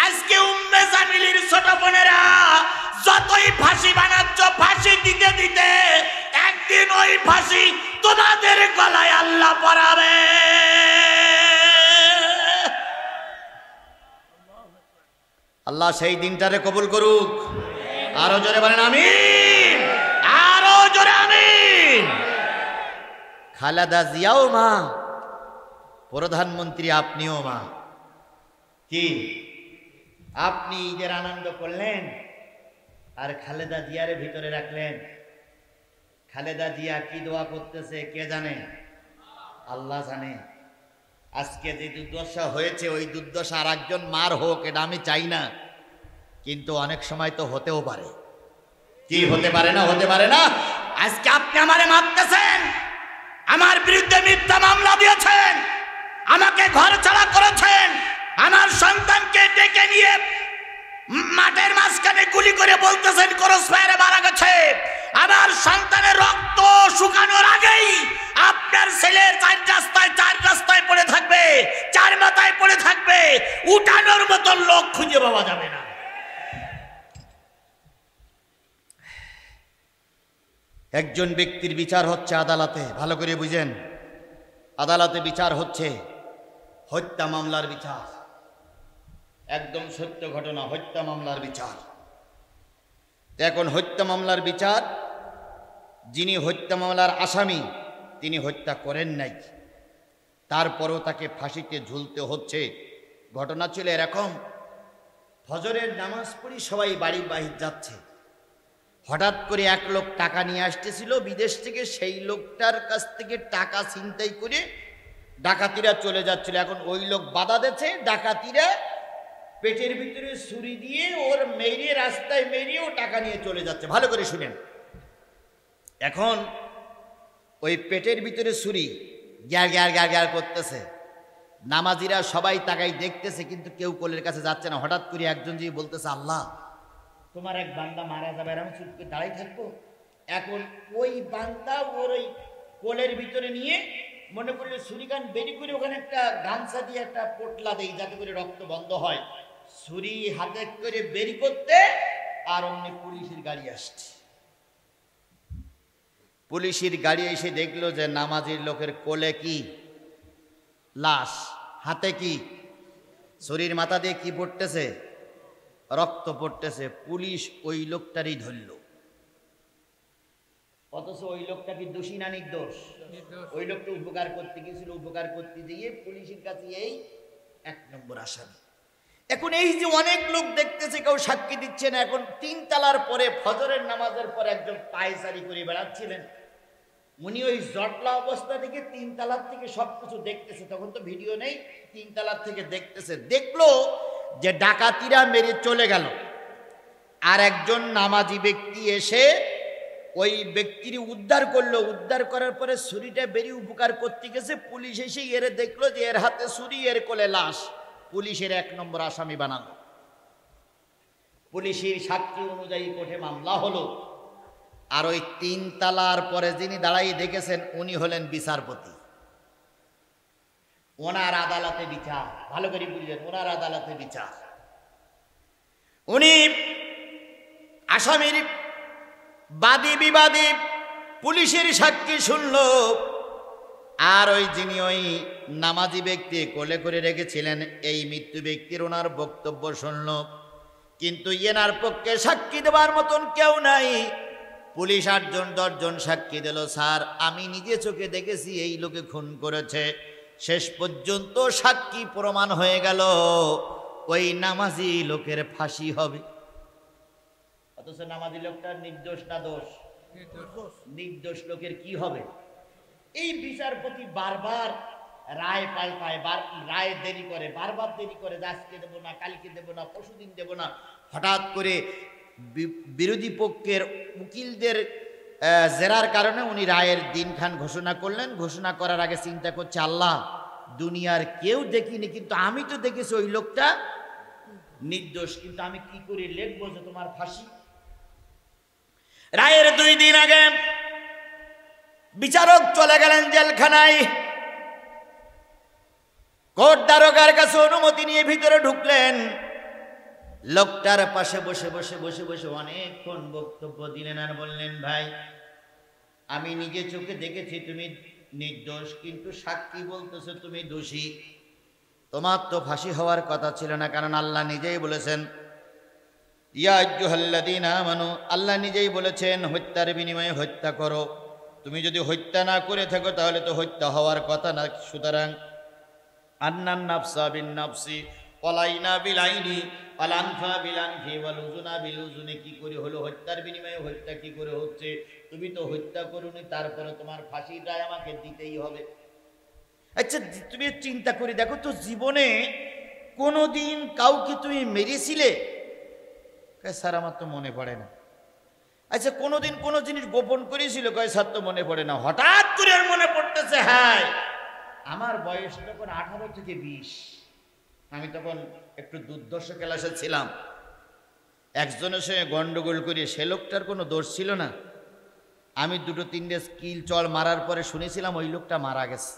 আজকে উম্মে জামিলের ছোট বোনেরা যতই ফাঁসি বানাচ্ছ, ফাঁসি দিতে দিতে একদিন ওই ফাঁসি তোমাদের গলায় আল্লাহ পরাবে। আল্লাহ সেই দিনটারে কবুল করুক। আরো জোরে বলেন আমিন, আরো জোরে আমিন। খালেদা জিয়াও মা, প্রধানমন্ত্রী আপনিও মা। কি আপনি ঈদের আনন্দ করলেন আর খালেদা জিয়ারে ভিতরে রাখলেন? খালেদা জিয়া কি দোয়া করতেছে কে জানে? আল্লাহ জানে। আজকে যে দুর্দশা হয়েছে, ওই দুর্দশা আর একজন মার হোক, এটা আমি চাই না, কিন্তু অনেক সময় তো হতেও পারে। কি হতে পারে না? হতে পারে না। আজকে আপনি আমারে মারতেছেন, আমার বিরুদ্ধে মিথ্যা মামলা দিয়েছেন, আমাকে ঘর ছাড়া করেছেন, আমার সন্তানকে ডেকে নিয়ে মাঠের মাঝখানে গুলি করে বলতেছেন ক্রস ফায়ারে মারা গেছে। আমার সন্তানের রক্ত শুকানোর আগেই আপনার ছেলে চার রাস্তায় পড়ে থাকবে, চার মাথায় পড়ে থাকবে, উঠানোর মতো লোক খুঁজে পাওয়া যাবে না। একজন ব্যক্তির বিচার হচ্ছে আদালতে, ভালো করে বুঝেন। আদালতে বিচার হচ্ছে হত্যা মামলার বিচার, একদম সত্য ঘটনা, হত্যা মামলার বিচার। এখন হত্যা মামলার বিচার, যিনি হত্যা মামলার আসামি তিনি হত্যা করেন নাই, তারপরও তাকে ফাঁসিতে ঝুলতে হচ্ছে। ঘটনা ছিল এরকম, ফজরের নামাজ পড়ি সবাই বাড়ি বাহির যাচ্ছে, হঠাৎ করে এক লোক টাকা নিয়ে আসতেছিল বিদেশ থেকে, সেই লোকটার কাছ থেকে টাকা ছিনতাই করে ডাকাতিরা চলে যাচ্ছিল। এখন ওই লোক বাধা দিচ্ছে, ডাকাতিরা পেটের ভিতরে ছুরি দিয়ে ওর মেরে, রাস্তায় মেরে ও টাকা নিয়ে চলে যাচ্ছে। ভালো করে শুনেন। এখন ওই পেটের ভিতরে ছুরি গ্যার গ্যার গ্যার গ্যার করতেছে, নামাজিরা সবাই তাকাই দেখতেছে, কিন্তু কেউ কোলের কাছে যাচ্ছে না। হঠাৎ করে একজন যে বলতেছে, আল্লাহ তোমার এক বান্দা মারা যাবে, আর আমি চুপ করে দাঁড়াই থাকবো? এখন ওই বান্দা ওর ওই কোলের ভিতরে নিয়ে মনে করলে ছুরিকান বেরি করে ওখানে একটা গামছা দিয়ে একটা পোটলা দেই যাতে করে রক্ত বন্ধ হয়। ছুরি হাতে করে বেরি করতে, আর অমনি পুলিশের গাড়ি আসছে। পুলিশের গাড়ি এসে দেখলো যে নামাজের লোকের কোলে কি লাশ, হাতে কি ছুরির মাথা দিয়ে কি পড়তেছে, রক্ত পড়তেছে। পুলিশ ওই লোকটারই ধরল, অথচ ওই লোকটা কি দোষী না নির্দোষ? ওই লোকটা উপকার করতে গিয়েছিল, উপকার করতে দিয়ে পুলিশের কাছে এই এক নম্বর আসামি। এখন এই যে অনেক লোক দেখতেছে, কেউ সাক্ষী দিচ্ছে না। এখন 3 তালার পরে, ফজরের নামাজের পরে একজন পায়চারি করে বেড়াচ্ছিলেন, উনি ওই জটলা অবস্থা থেকে 3 তালার থেকে সবকিছু দেখতেছে। তখন তো ভিডিও নেই, 3 তালার থেকে দেখতেছে। দেখলো যে ডাকাতিরা মেরে চলে গেল, আর একজন নামাজি ব্যক্তি এসে ওই ব্যক্তির উদ্ধার করলো। উদ্ধার করার পরে ছুরিটা বেরিয়ে উপকার করতে গেছে, পুলিশ এসে এর দেখলো যে এর হাতে ছুরি, এর কোলে লাশ। পুলিশের 1 নম্বর আসামি বানালো। পুলিশের সাক্ষী অনুযায়ী কোর্টে মামলা হলো। আর ওই 3 তালার পরে যিনি দাঁড়াই দেখেছেন উনি হলেন বিচারপতি। ওনার আদালতে বিচার, ভালো করে বুঝলেন, ওনার আদালতে বিচার। উনি আসামির বাদী বিবাদী পুলিশের সাক্ষী শুনল, আর ওই যিনি ওই নামাজি ব্যক্তি কোলে করে রেখেছিলেন এই মৃত্যু ব্যক্তির ওনার বক্তব্য শুনল। কিন্তু এনার পক্ষে সাক্ষী দেওয়ার মতন কেউ নাই। পুলিশ 8 জন 10 জন সাক্ষী দিল, স্যার আমি নিজে চোখে দেখেছি এই লোকে খুন করেছে। শেষ পর্যন্ত সাক্ষী প্রমাণ হয়ে গেল ওই নামাজি লোকের ফাঁসি হবে। অথচ নামাজি লোকটা নির্দোষ না দোষ? নির্দোষ লোকের কি হবে? এই বিচারপতি বারবার রায় পাল্টায়, রায় দেরি করে, বারবার দেরি করে, আজকে দেবো না, কালকে দেবো না, পরশুদিন দেবো না। হঠাৎ করে বিরোধী পক্ষের উকিলদের জেরার কারণে উনি রায়ের দিনখান ঘোষণা করলেন। ঘোষণা করার আগে চিন্তা করছে, আল্লাহ দুনিয়ার কেউ দেখিনি, কিন্তু আমি তো দেখেছি ওই লোকটা নির্দোষ, কিন্তু আমি কি করে লিখবো যে তোমার ফাঁসি। রায়ের 2 দিন আগে বিচারক চলে গেলেন জেলখানায়। কোর্ট দারোগার কাছে অনুমতি নিয়ে ভিতরে ঢুকলেন। লোকটার পাশে বসে বসে বসে বসে অনেকক্ষণ বক্তব্য দিলেন আর বললেন, ভাই আমি নিজে চোখে দেখেছি তুমি নির্দোষ, কিন্তু সাক্ষী বলতেছে তুমি দোষী। তোমার তো ফাঁসি হওয়ার কথা ছিল না, কারণ আল্লাহ নিজেই বলেছেন, ইয়া আইয়ুহাল্লাযীনা আমানু, আল্লাহ নিজেই বলেছেন হত্যার বিনিময়ে হত্যা করো। তুমি যদি হত্যা না করে থাকো তাহলে তো হত্যা হওয়ার কথা না। সুতরাং আন্নান নাফসা বিন নাফসি ওয়াল আইনা বিল আইনি ওয়াল আনফা বিল আনফি ওয়াল উযুনা বিল উযুনি, কি করে হলো হত্যার বিনিময়ে হত্যা কি করে হচ্ছে? তুমি তো হত্যা করোনি, তারপরে তোমার ফাঁসির রায় আমাকে দিতেই হবে। আচ্ছা তুমি চিন্তা করে দেখো তো, জীবনে কোনোদিন কাউকে তুমি মেরেছিলে? স্যার আমার তো মনে পড়ে না। আচ্ছা কোনোদিন কোনো জিনিস গোপন করেছিল? কয় স্যার তো মনে পড়ে না। হঠাৎ করে আর মনে পড়তেছে, হ্যাঁ আমার বয়স তখন 18 থেকে 20, আমি তখন একটু দুর্দর্শ ক্লাসে ছিলাম। একজনের সঙ্গে গন্ডগোল করি, সে লোকটার কোনো দোষ ছিল না। আমি 2-3টে স্কিল চল মারার পরে শুনেছিলাম ওই লোকটা মারা গেছে,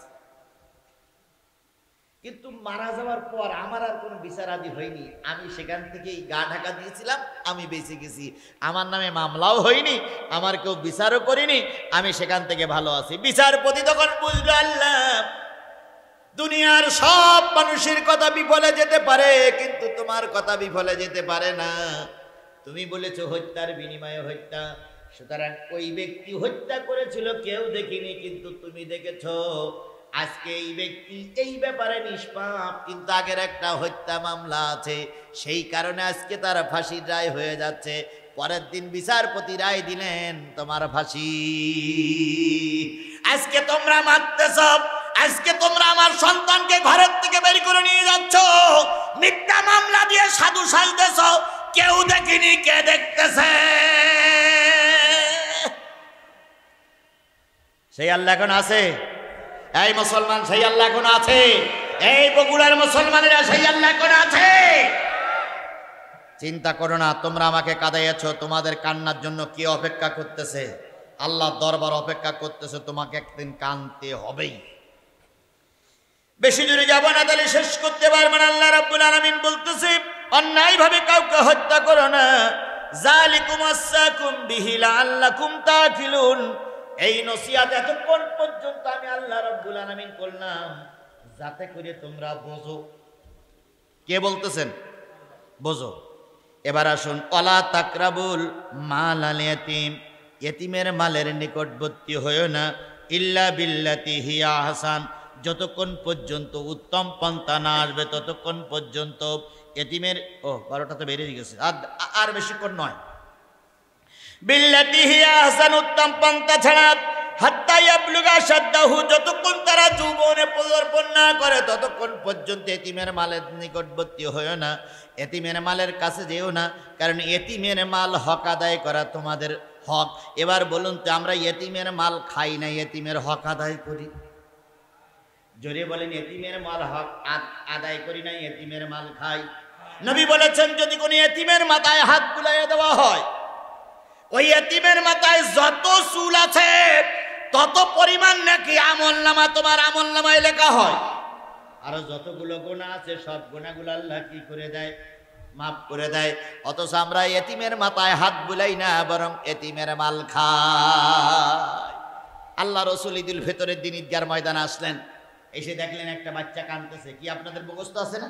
কিন্তু মারা যাওয়ার পর আমার আর কোনো বিচার আদি হয়নি। আমি সেখান থেকেই গা ঢাকা দিয়েছিলাম, আমি বেঁচে গেছি। আমার নামে মামলাও হয়নি, আমার কেউ বিচারও করিনি, আমি সেখান থেকে ভালো আছি। বিচারপতি তখন বুঝলো, আল্লাহ দুনিয়ার সব মানুষের কথা বিফলে যেতে পারে, কিন্তু তোমার কথা বিফলে যেতে পারে না। তুমি বলেছো হত্যার বিনিময়ে হত্যা, সুতরাং ওই ব্যক্তি হত্যা করেছিল কেউ দেখিনি, কিন্তু তুমি দেখেছো। আজকে এই ব্যক্তি এই ব্যাপারে নিষ্পাপ, কিন্তু আগের একটা হত্যা মামলা আছে, সেই কারণে আজকে তার ফাঁসির রায় হয়ে যাচ্ছে। পরের দিন বিচারপতি রায় দিলেন তোমার ফাঁসি। আজকে তোমরা মারতেছ, আজকে তোমরা আমার সন্তানকে ঘরের থেকে বের করে নিয়ে যাচ্ছ, মিথ্যা মামলা দিয়ে সাধু সাজতেছ, কেউ দেখিনি, কে দেখতেছে? সেই আল্লাহ এখন আছে? এই মুসলমান সেই আল্লাহ এখন আছে? এই বগুড়ার মুসলমানেরা সেই আল্লাহ এখন আছে? চিন্তা করো না, তোমরা আমাকে কাঁদাইয়াছ, তোমাদের কান্নার জন্য কে অপেক্ষা করতেছে? আল্লাহ দরবার অপেক্ষা করতেছে, তোমাকে একদিন কাঁদতে হবেই। বেশি দূরে যাব না, তাহলে শেষ করতে পারবেন। আল্লাহ রাব্বুল আলামিন বলতেছে, অন্যায় ভাবে কাউকে হত্যা করো না। যালিকুম ওয়াসাকুম বিহি লাআল্লাকুম তাকিলুন। এই নসিহত এতক্ষণ পর্যন্ত আমি আল্লাহ রাব্বুল আলামিন করলাম যাতে করে তোমরা বোঝো। কে বলতেছেন? বোঝো। এবার আসুন, ওয়ালা তাকরাবুল মাল আল ইয়াতীম, ইতিমের মালের নিকটবর্তী হয়ো না, ইল্লা বিল্লাতি হিয়া আহসান, যতক্ষণ পর্যন্ত উত্তম পন্থা না আসবে ততক্ষণ পর্যন্ত ইতিমের 12টা তো বেরিয়ে গেছে, আর বেশিক্ষণ নয়। বিল্লাতি হিয়া আহসান, উত্তম পন্থা ছাড়া, হাত্তা ইয়াবলুগা শাদ্দাহু, যতক্ষণ তারা যৌবনে পদার্পণ না করে ততক্ষণ পর্যন্ত এতিমের মালের নিকটবর্তী হয়েও না, এতিমের মালের কাছে যেও না, কারণ এতিমের মাল হক আদায় করা তোমাদের হক। এবার বলুন তো, আমরা এতিমের মাল খাই না, এতিমের হক আদায় করি? জোরে বলেন, এতিমের মাল হক আদায় করি না, এতিমের মাল খাই। নবী বলেছেন, যদি কোনো এতিমের মাথায় হাত বুলাইয়া দেওয়া হয়, ওই এতিমের মাথায় যত চুল আছে তত পরিমাণ নাকি আমলনামা তোমার আমলনামায় লেখা হয়। আর যতগুলো গুনাহ আছে সব গুনাহগুলো আল্লাহ কি করে দেয়? মাফ করে দেয়। অথচ আমরা এতিমের মাথায় হাত বুলাই না, বরং এতিমের মাল খাই। আল্লাহ রসুল ঈদুল ফিতরের দিন ঈদগার ময়দানে আসলেন, এসে দেখলেন একটা বাচ্চা কাঁদতেছে। কি আপনাদের মুখস্থ আছে না?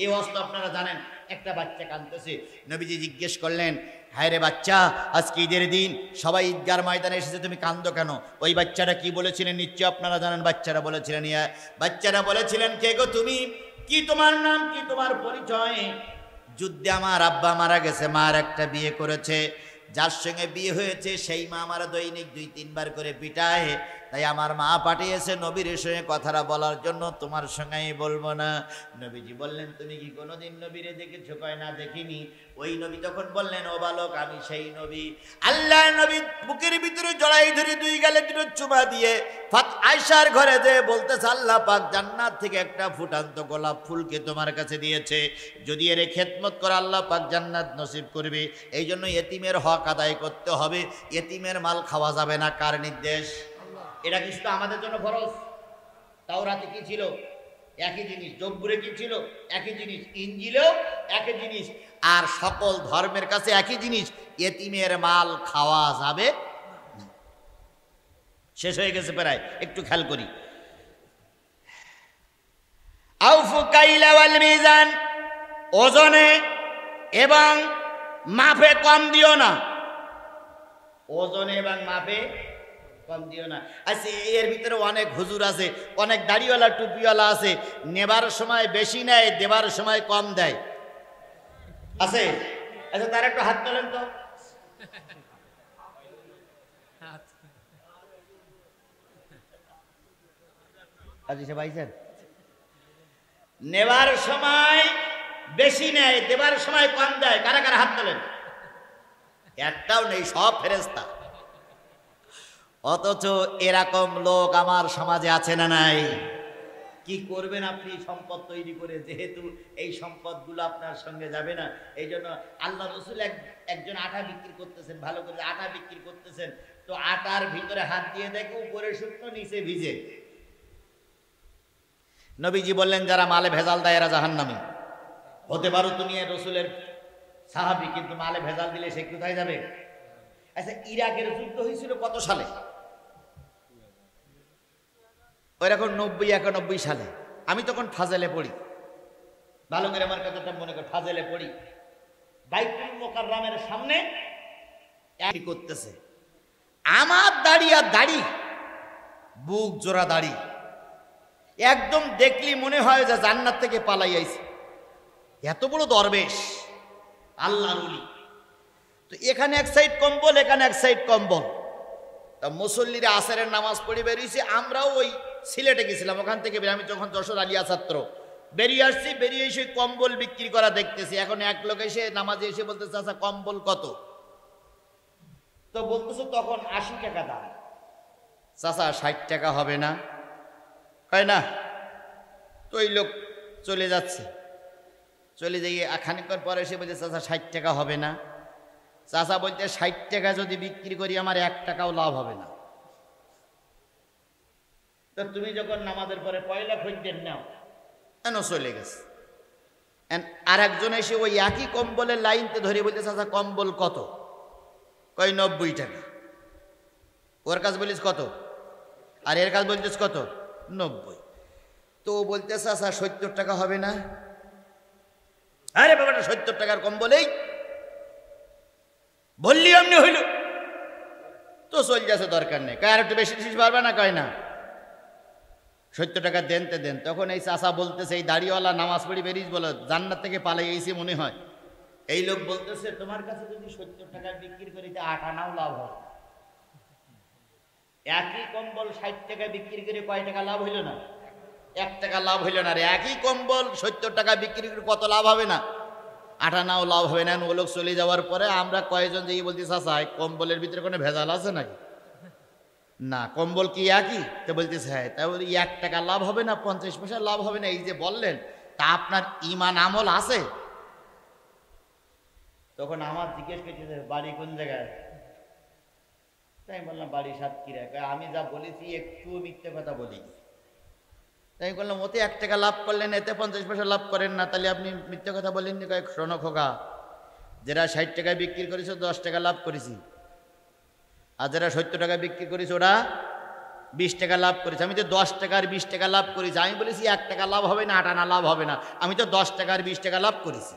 এই অবস্থা আপনারা জানেন, একটা বাচ্চা কাঁদতেছে। নবীজি জিজ্ঞেস করলেন, হায় রে বাচ্চা, আজকে ঈদের দিন সবাই ঈদগার ময়দানে এসেছে, তুমি কাঁদো কেন? ওই বাচ্চাটা কি বলেছিলেন নিশ্চয় আপনারা জানেন। বাচ্চারা বলেছিলেন, কে গো তুমি? কি তোমার নাম, কি তোমার পরিচয়? যুদ্ধে আমার আব্বা মারা গেছে, মার একটা বিয়ে করেছে, যার সঙ্গে বিয়ে হয়েছে সেই মা আমার দৈনিক 2-3 বার করে পিটায়, তাই আমার মা পাঠিয়েছে নবীর সঙ্গে কথাটা বলার জন্য, তোমার সঙ্গে আমি বলবো না। নবীজি বললেন, তুমি কি কোনোদিন নবীরে দেখেছো? কয় না, দেখিনি। ওই নবী তখন বললেন, ও বালক, আমি সেই নবী। আল্লাহ নবী বুকের ভিতরে জড়াই ধরে দুই গালে দুটো চুমা দিয়ে আয়েশার ঘরে যে বলতেছে, আল্লাহ পাক জান্নাত থেকে একটা ফুটান্ত গোলাপ ফুলকে তোমার কাছে দিয়েছে, যদি এর খেদমত করে আল্লাহ পাক জান্নাত নসিব করবে। এই জন্য এতিমের হক আদায় করতে হবে, এতিমের মাল খাওয়া যাবে না। কার নির্দেশ? এটা কিন্তু আমাদের জন্য ফরজ। তাওরাতে কি ছিল? একই জিনিস। জব্বুরে কি ছিল? একই জিনিস। ইনজিলেও একই জিনিস। আর সকল ধর্মের কাছে একই জিনিস, এতিমের মাল খাওয়া যাবে না। শেষ হয়ে গেছে প্রায়, একটু খেয়াল করি। আউফু কাইলা ওয়াল মিজান, ওজনে এবং মাপে কম দিও না। ওজনে এবং মাপে কম দিও না। আচ্ছা, এর ভিতরে অনেক হুজুর আছে, অনেক দাড়িওয়ালা টুপিওয়ালা আছে, নেবার সময় বেশি নেয়, দেবার সময় কম দেয়, আছে? আচ্ছা, তার একটু হাত তোলেন তো। আচ্ছা ভাইজান, নেবার সময় বেশি নেয়, দেবার সময় কম দেয়, কারা কারা হাত তোলেন? একটাও নেই, সব ফেরেশতা। অথচ এরকম লোক আমার সমাজে আছে না নাই? কি করবেন আপনি সম্পদ তৈরি করে, যেহেতু এই সম্পদগুলো আপনার সঙ্গে যাবে না। এই জন্য আল্লাহ রসুল একজন আটা বিক্রি করতেছেন, ভালো করে আটা বিক্রি করতেছেন, তো আটার ভিতরে হাত দিয়ে দেখে উপরে শুকনো নিচে ভিজে। নবীজি বললেন, যারা মালে ভেজাল দেয় এরা জাহান্নামী। হতে পারো তুমি রসুলের সাহাবী, কিন্তু মালে ভেজাল দিলে সে কোথায় যাবে? আচ্ছা, ইরাকের যুদ্ধ হয়েছিল কত সালে? ওইরকম 90-91 সালে। আমি তখন ফাজেলে পড়ি, ভালো করে আমার কথাটা মনে কর, ফাজেলে পড়ি। বাইতুল মুকাররমের সামনে একই করতেছে, আমার দাড়ি আর দাড়ি, বুক জোড়া দাড়ি, একদম দেখলি মনে হয় যে জান্নাত থেকে পালাই আইছে। এত বড় দরবেশ, আল্লাহর ওলি। তো এখানে এক সাইড কম্বল, এখানে এক সাইড কম্বল। তা মুসল্লিরা আসরের নামাজ পড়ে বেরিয়েছি। আমরাও ওই সিলেটে গেছিলাম, ওখান থেকে আমি যখন যশোর আলিয়া ছাত্র বেরিয়ে আসছি, বেরিয়ে এসে কম্বল বিক্রি করা দেখতেছি। এখন এক লোক এসে নামাজে এসে বলতেছে, আচ্ছা কম্বল কত? তো বলতেছে তখন 80 টাকা দাম। চাচা 60 টাকা হবে না? হয় না। তো ওই লোক চলে যাচ্ছে, চলে যাইয়ে খানিকক্ষণ পরে এসে বলছে, চাচা 60 টাকা হবে না? চাচা বলতে, 60 টাকা যদি বিক্রি করি আমার 1 টাকাও লাভ হবে না। তো তুমি যখন নামাজের পরে পয়লা খদ্দের নাও, কেন? চলে গেছে। আর একজন এসে ওই একই কম্বলের লাইনতে ধরে বলতে, চাচা কম্বল কত? কই 90 টাকা। ওর কাজ বলিস কত, আর এর কাজ বলছিস কত? 90। তো বলতে, চাচা 70 টাকা হবে না? আরে বাবাটা 70 টাকার কম্বলেই বললি এমনি হইল। তো চল যাচ্ছে, দরকার নেই। কার একটু বেশি বেশি পারবে না? কয় না, 70 টাকা দেনতে দেন। তখন এই চাচা বলতেছে, এই দাড়িওয়ালা নামাজ পড়ি বেরিয়েছে, বলো জান্নাত থেকে পালাই গেছি মনে হয়। এই লোক বলতেছে, তোমার কাছে যদি 70 টাকা বিক্রি করি তা 8 আনাও লাভ হয়। একই কম্বল 60 টাকা বিক্রি করে কয় টাকা লাভ হইল না? 1 টাকা লাভ হইল না। আর একই কম্বল 70 টাকা বিক্রি করে কত লাভ হবে না? 8 আনাও লাভ হবে না। ও লোক চলে যাওয়ার পরে আমরা কয়েকজন যেই বলতে, চাচা কম্বলের ভিতরে কোনো ভেজাল আছে নাকি? না, কম্বল কি একই? তো বলতেছে হ্যাঁ। তাই বলি 1 টাকা লাভ হবে না, 50 পয়সা লাভ হবে না। এই যে বললেন, তা আপনার ইমান আমল আছে? তখন আমার জিজ্ঞেস করতেছে, বাড়ি কোন জায়গায়? তাই বললাম, বাড়ি সাতক্ষীরা। আমি যা বলেছি একটু মিথ্যে কথা বলি। তাই বললাম, ওতে 1 টাকা লাভ করলেন, এতে 50 পয়সা লাভ করেন না, তাহলে আপনি মিথ্যে কথা বলেননি। কয়েক শোনো খোকা, যারা 60 টাকায় বিক্রি করেছে 10 টাকা লাভ করেছি, আর যারা 70 টাকা বিক্রি করেছে ওরা 20 টাকা লাভ করেছে। আমি তো 10 টাকার 20 টাকা লাভ করেছি। আমি বলেছি 1 টাকা লাভ হবে না, 8 আনা লাভ হবে না। আমি তো 10 টাকার 20 টাকা লাভ করেছি।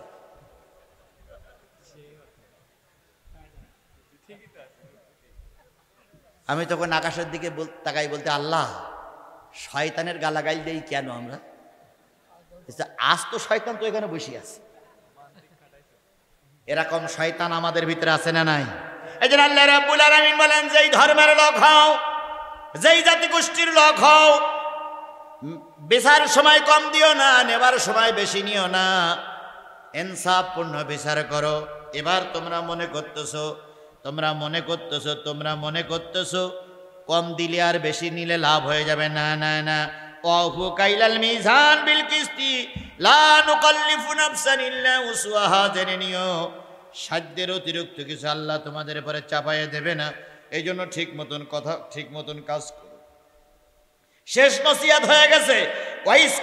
আমি তখন আকাশের দিকে তাকাই, বলতে, আল্লাহ শয়তানের গালাগাল দেই কেন আমরা? আজ তো শয়তান তো এখানে বসে আছে। এরকম শয়তান আমাদের ভিতরে আছে না নাই? এই জন্য আল্লাহ রাব্বুল আলামিন বলেন, যেই ধর্মের লোক হও যেই জাতি গোষ্ঠীর লোক হও, বিচার সময় কম দিও না, নেবার সময় বেশি নিও না, ইনসাফপূর্ণ বিচার করো। এবার তোমরা মনে করতেছো কম দিলে আর বেশি নিলে লাভ হয়ে যাবে। না না না, ওয়াফু কাইলাল মিজান বিল কিসতি লা নুকাল্লিফু নাফসান ইল্লা উসওয়াহা। জেনে নিও সাধ্যের অতিরিক্ত কিছু আল্লাহ তোমাদের উপরে চাপাইয়ে দেবে না। এই জন্য ঠিক মতন কাজ করো। শেষ নসিহত হয়ে গেছে, ওয়াইস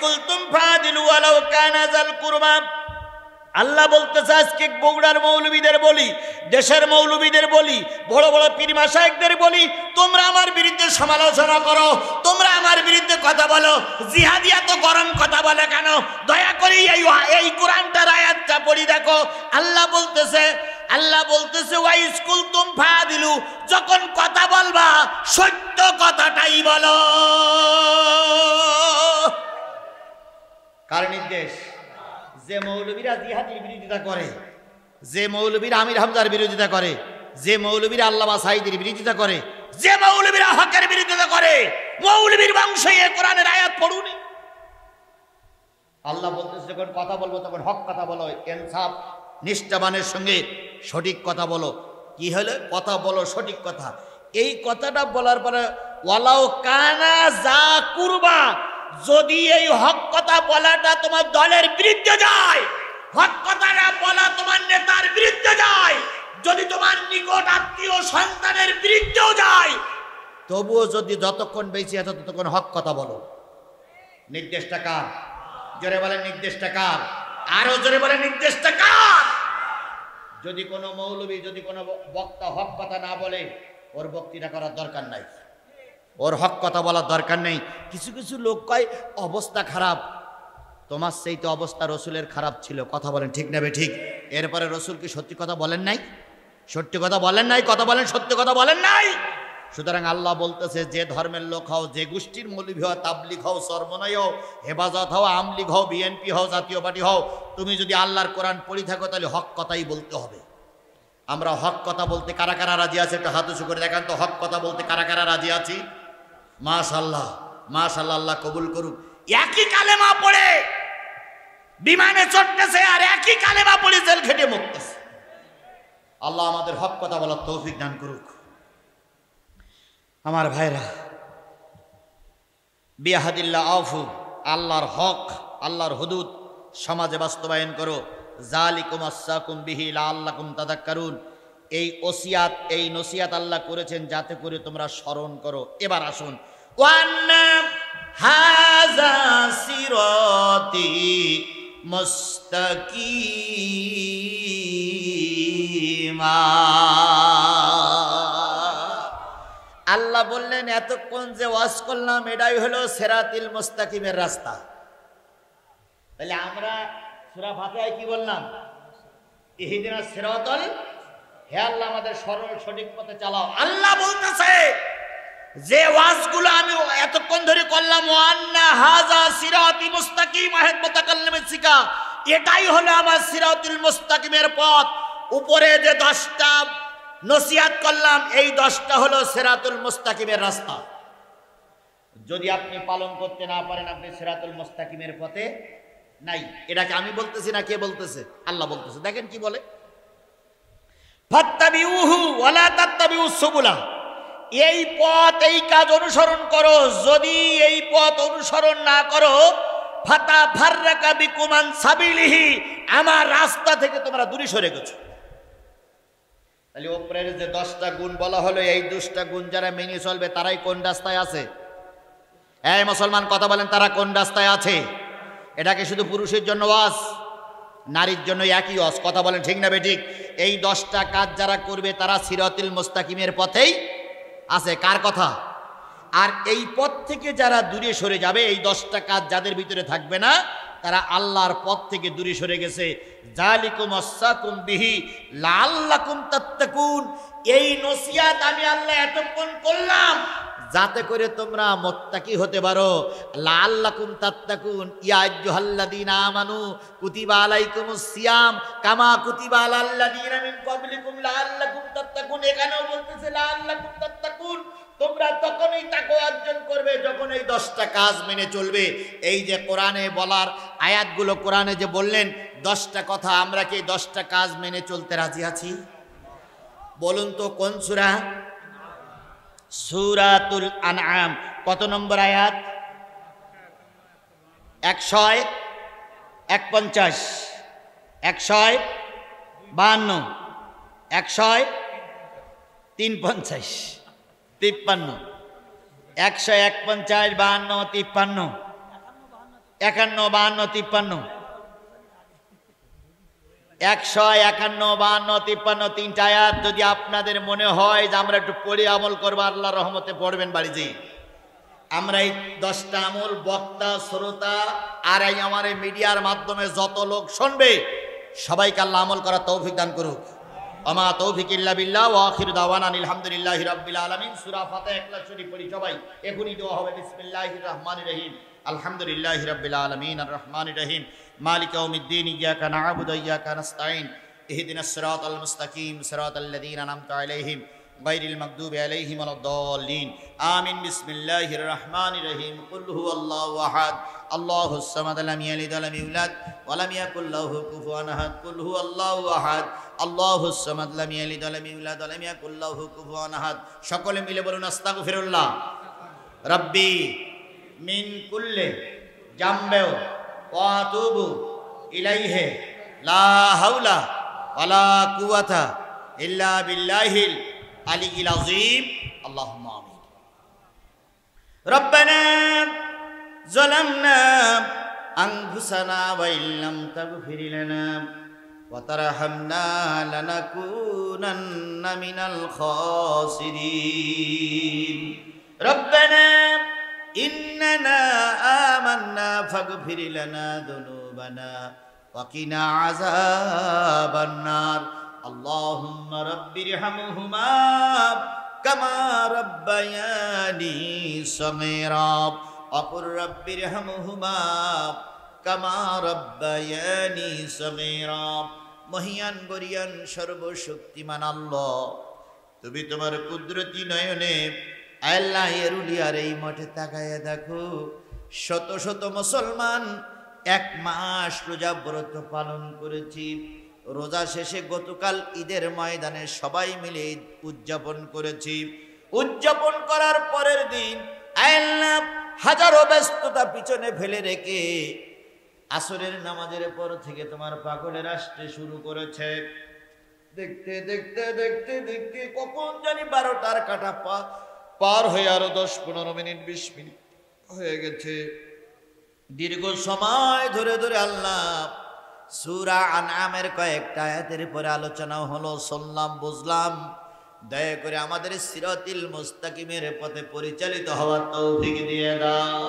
কুলতুম ফাদিলু ওয়ালাউ কানা যাল কুরবা। আল্লাহ বলতেছে আজকে বগুড়ার মৌলবীদের বলি, দেশের মৌলবীদের বলি, বড় বড় পীর মাশায়েখদের বলি, তোমরা আমার বিরুদ্ধে সমালোচনা করো, তোমরা আমার বিরুদ্ধে কথা বলো, জিহাদিয়া তো গরম কথা বলে কেন? দয়া করে এই কোরআনটার আয়াতটা পড়ি দেখো। আল্লাহ বলতেছে ওয়াইস কুলতুম ফাদিলু, যখন কথা বলবা সত্য কথাটাই বলো। কার নির্দেশ? যে মৌলবীরা জিহাদির বিরোধিতা করে, যে মৌলবীরা আমির হামজার বিরোধিতা করে, যে মৌলবীরা আল্লামা সাঈদীর বিরোধিতা করে, যে মৌলবীরা হকের বিরোধিতা করে, মৌলবীর বংশে এই কোরআনের আয়াত পড়ুনি। আল্লাহ বলতেছে যখন কথা বলবো তখন হক কথা বলো, ইনসাফ নিষ্ঠাবানের সঙ্গে সঠিক কথা বলো। কি হলো? কথা বলো সঠিক কথা। এই কথাটা বলার পরে ওয়ালাউ কানা যা কুরবা, যদি এই হক কথা বলাটা তোমার দলের বিরুদ্ধে যায়, হক কথাটা বলা তোমার নেতার বিরুদ্ধে যায়, যদি তোমার নিকট আত্মীয় সন্তানের বিরুদ্ধেও যায়, তবুও যদি যতক্ষণ বেঁচে আছো ততক্ষণ হক কথা বলো। নির্দেশটা কার? জোরে বলেন নির্দেশটা কার? আরো জোরে বলেন নির্দেশটা কার? যদি কোনো মৌলবী, যদি কোনো বক্তা হক কথা না বলে, ওর বক্তৃতা করার দরকার নাই, ওর হক কথা বলার দরকার নেই। কিছু কিছু লোক কয় অবস্থা খারাপ, তোমার সেই তো অবস্থা রসুলের খারাপ ছিল। কথা বলেন ঠিক না ঠিক? এরপরে রসুল কি সত্যি কথা বলেন নাই? সত্যি কথা বলেন নাই? কথা বলেন সত্যি কথা বলেন নাই? সুতরাং আল্লাহ বলতেছে যে ধর্মের লোক হও, যে গোষ্ঠীর মৌলবী হও, তাবলিগ হও, সরমনাই হও, হেফাজত হও, আমলিগ হও, বিএনপি হও, জাতীয় পার্টি হও, তুমি যদি আল্লাহর কোরআন পড়ি থাকো তাহলে হক কথাই বলতে হবে। আমরা হক কথা বলতে কারা কারা রাজি আছে? একটা হাত উঁচু করে দেখান তো, হক কথা বলতে কারা কারা রাজি আছি? মাশাআল্লাহ, মাশাআল্লাহ, আল্লাহ কবুল করুক। একই কালেমা পড়ে বিমানে চড়তেছে আর একই কালেমা পড়ে জেল খেটে মুক্তেছে। আল্লাহ আমাদের হক কথা বলার তৌফিক দান করুক। আমার ভাইরা, বিয়াহাদিল্লাহ আফু, আল্লাহর হক, আল্লাহর হুদুদ সমাজে বাস্তবায়ন করো। জালিকুম আসসাকুম বিহি লাআল্লাকুম তাযাক্কারুন। এই ওসিয়াত, এই নসিহাত আল্লাহ করেছেন যাতে করে তোমরা স্মরণ করো। এবার আসুন, ওয়ান্না হাযা সিরাতি মুস্তাকিমা। আল্লাহ বললেন এতক্ষণ যে ওয়াজ করলাম এটাই হলো সিরাতিল মুস্তাকিমের রাস্তা। তাহলে আমরা সূরা ফাতিহায় কি বললাম? ইহদিনাস সিরাতাল, হে আল্লাহ আমাদের সরল সঠিক পথে চালাও। আল্লাহ বলতেছে যে ওয়াজগুলো আমি এতক্ষণ ধরে করলাম, ওয়ান্না হাযা সিরাতি মুস্তাকিম, আহেদ মুতাকাল্লিমের শিকা, এটাই হলো আমার সিরাতুল মুস্তাকিমের পথ। উপরে যে 10টা নসিহত করলাম, এই 10টা হলো সিরাতুল মুস্তাকিমের রাস্তা। যদি আপনি পালন করতে না পারেন, আপনি সিরাতুল মুস্তাকিমের পথে নাই। এটাকে আমি বলতেছি না, কে বলতেছে? আল্লাহ বলতেছে। দেখেন কি বলে, ফাত্তাবিউহু ওয়ালা তাত্তাবিউস সুবুলা। এই পথ, এই কাজ অনুসরণ করো। যদি এই পথ অনুসরণ না করো, ফাতাফাররাকা বিকুম আন সাবিলিহি, আমার রাস্তা থেকে তোমরা দূরে সরে গেছো। তাহলে উপরের যে 10টা গুণ বলা হলো, এই 10টা গুণ যারা মেনে চলবে তারাই কোন রাস্তায় আছে? এই মুসলমান কথা বলেন, তারা কোন রাস্তায় আছে? এটাকে শুধু পুরুষের জন্য ওয়াজ, নারীর জন্য একই ওয়াজ। কথা বলেন ঠিক না বেঠিক? এই 10টা কাজ যারা করবে তারা সিরাতুল মুস্তাকিমের পথেই আছে। কার কথা? আর এই পথ থেকে যারা দূরে সরে যাবে, এই 10টা কাজ যাদের ভিতরে থাকবে না, তারা আল্লাহর পথ থেকে দূরে সরে গেছে। জালিকুম আসসাকুম বিহি লাআল্লাকুম তাত্তাকুন। এই নসিহত আমি আল্লাহ এতক্ষণ করলাম যাতে করে তোমরা মুত্তাকি হতে পারো। লাআল্লাকুম তাত্তাকুন, ইয়া আইয়ুহাল্লাযীনা আমানু কুতিবা আলাইকুমুস সিয়াম কামা কুতিবা আলাল্লাযীনা মিন ক্বাবলিকুম লাআল্লাকুম তাত্তাকুন। তাত্তাকুন, এখানেও বলতেছে লাআল্লাকুম তাত্তাকুন, তোমরা তখনই তাকওয়া অর্জন করবে যখন এই 10টা কাজ মেনে চলবে। এই যে কোরআনে বলার আয়াতগুলো, কোরআনে যে বললেন 10টা কথা, আমরা কি 10টা কাজ মেনে চলতে রাজি আছি? বলুন তো কোন সূরা? সূরাতুল আনআম। কত নম্বর আয়াত? 151, 152, 153, 153, 53, 151, 52, 53, 51, 52, 53, 151, 52, 53, 3টা আয়াত যদি আপনাদের মনে হয় যে আমরা একটু পড়ে আমল করবো, আল্লাহর রহমতে পড়বেন বাড়ি যেয়ে। আমরা এই 10টা আমল বক্তা, শ্রোতা আর এই আমার এই মিডিয়ার মাধ্যমে যত লোক শুনবে সবাইকে আল্লাহ আমল করার তৌফিক দান করুক। আমা তৌফিক ইল্লা বিল্লাহ ওয়া আখিরু দাওয়ানা আলহামদুলিল্লাহি রাব্বিল আলামিন। সূরা ফাতিহা ইখলাস শরীফ পড়ি সবাই, এখনই দোয়া হবে। বিসমিল্লাহির রহমানির রহিম, আলহামদুলিল্লাহি রাব্বিল আলামিন আর রহমানির রহিম, মালিক ইয়াউমিদ্দিন, ইয়্যাকা না'বুদু ওয়া ইয়্যাকা নাস্তাঈন, ইহদিনাস সিরাতাল মুস্তাকিম, সিরাতাল লাযীনা আন'আমতা আলাইহিম গায়রিল মাগদুবি আলাইহিম ওয়ালাদ-দাল্লিন। আমিন। বিসমিল্লাহির রহমানির রহিম। কুল হুয়াল্লাহু আহাদ, আল্লাহুস সামাদ, লাম ইয়ালিদ ওয়া লাম ইউলাদ ওয়া লাম ইয়াকুল লাহু কুফুয়ান আহাদ। কুল হুয়াল্লাহু আহাদ, আল্লাহুস সামাদ, লাম ইয়ালিদ ওয়া লাম ইউলাদ ওয়া লাম ইয়াকুল লাহু কুফুয়ান আহাদ। সকলে মিলে বলুন আস্তাগফিরুল্লাহ রাব্বি মিন কুল্লি জামবে ওয়া আতুবু ইলাইহি, লা হাওলা ওয়ালা কুওয়াতা ইল্লা বিল্লাহিল আলিয়্যিল আযীম। আল্লাহুম্মা আমিন। রব্বানা যালামনা আনফুসানা ওয়া ইল্লাম তাগফির লানা ওয়া তারহামনা লানাকুনান্না মিনাল খাসিরিন। রব্বানা ইন্নানা আমান্না ফাগফির লানা যুনুবানা ওয়া কিনা আযাবান নার। আল্লাহুম্মা রাব্বিরহামহুমা কামা রাব্বায়ানি সগীরা অকুর রাব্বিরহামহুমা কামা রাব্বায়ানি সগীরা। মহিয়ান গরিয়ান সর্বশক্তিমান আল্লাহ, তুমি তোমার কুদরতি নয়নে আল্লাহ এরুলিয়ার এই মাঠে তাকায়া দেখো, শত শত মুসলমান 1 মাস রোজা ব্রত পালন করেছি। রোজা শেষে গতকাল ঈদের ময়দানে সবাই মিলে ঈদ উদযাপন করেছি। উদযাপন করার পরের দিন আল্লাহ হাজারো ব্যস্ততা পিছনে ফেলে রেখে আসরের নামাজের পর থেকে তোমার পাগলের আসতে শুরু করেছে। দেখতে দেখতে দেখতে দেখতে কখন জানি 12টার কাঁটা পার হয়ে আরো 10-15 মিনিট 20 মিনিট হয়ে গেছে। দীর্ঘ সময় ধরে ধরে আল্লাহ সূরা আনআমের কয়েকটা আয়াতের পরে আলোচনা হলো, শুনলাম, বুঝলাম। দয়া করে আমাদের সিরাতিল মুস্তাকিমের পথে পরিচালিত হওয়ার তৌফিক দিয়ে দাও।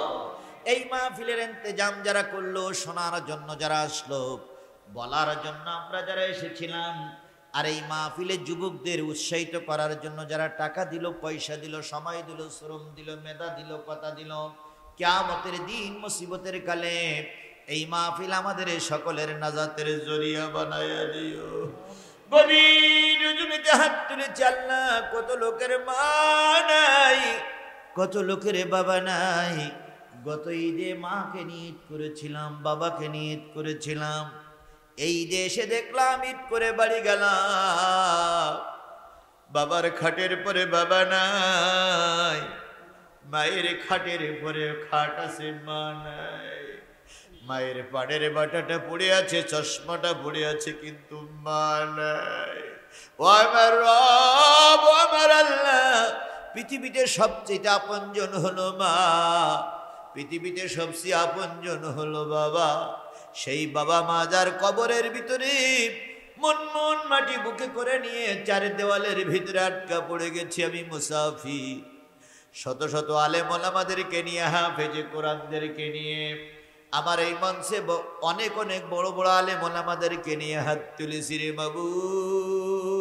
এই মাহফিলের ইন্তেজাম যারা করলো, শোনার জন্য যারা আসলো, বলার জন্য আমরা যারা এসেছিলাম, আর এই মাহফিলে যুবকদের উৎসাহিত করার জন্য যারা টাকা দিল, পয়সা দিল, সময় দিল, শ্রম দিল, মেধা দিল, কথা দিল, কিয়ামতের দিন মুসিবতের কালে এই মাহফিল আমাদের সকলের নাজাতের জরিয়া বানায়া দিও। গভীর রজনীতে হাত তুলেছি আল্লাহ, কত লোকের মা নাই, কত লোকের বাবা নাই। গত ঈদে মাকে নিয়ে ঈদ করেছিলাম, বাবাকে নিয়ে ঈদ করেছিলাম। এই দেশে দেখলাম ঈদ করে বাড়ি গেলাম, বাবার খাটের পরে বাবা নাই, মায়ের খাটের পরে খাট আছে, মা নাই। মায়ের পাড়ের বাটাটা পড়ে আছে, চশমাটা পড়ে আছে, কিন্তু মা নাই। ও আমার রব, ও আমার আল্লাহ, পৃথিবীতে সবচেয়ে আপনজন হলো মা, পৃথিবীতে সবচেয়ে আপনজন হলো বাবা। সেই বাবা মা যার কবরের ভিতরে মন মন মাটি বুকে করে নিয়ে 4 দেওয়ালের ভিতরে আটকা পড়ে গেছি আমি মুসাফির। শত শত আলেম ওলামাদেরকে নিয়ে, হাফেজে কোরআনদেরকে নিয়ে, আমার এই মঞ্চে অনেক অনেক বড় বড় আলেম ওলামাদেরকে নিয়ে হাত তুলেছি রে মাবুদ।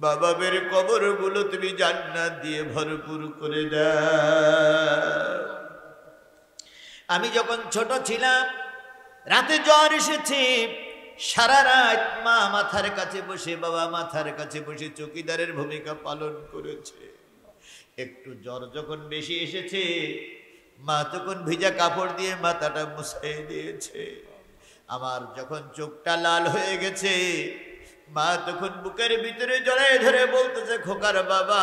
বাবাবের কবরগুলো তুমি জান্নাত দিয়ে ভরপুর করে দাও। আমি যখন ছোট ছিলাম, রাতে জ্বর এসেছে, সারা রাত মা মাথার কাছে বসে, বাবা মাথার কাছে বসে চৌকিদারের ভূমিকা পালন করেছে। একটু জ্বর যখন বেশি এসেছে, মা তখন ভিজা কাপড় দিয়ে মাথাটা মুছাই দিয়েছে। আমার যখন চোখটা লাল হয়ে গেছে, মা তখন বুকের ভিতরে জড়ায় ধরে বলতেছে, খোকার বাবা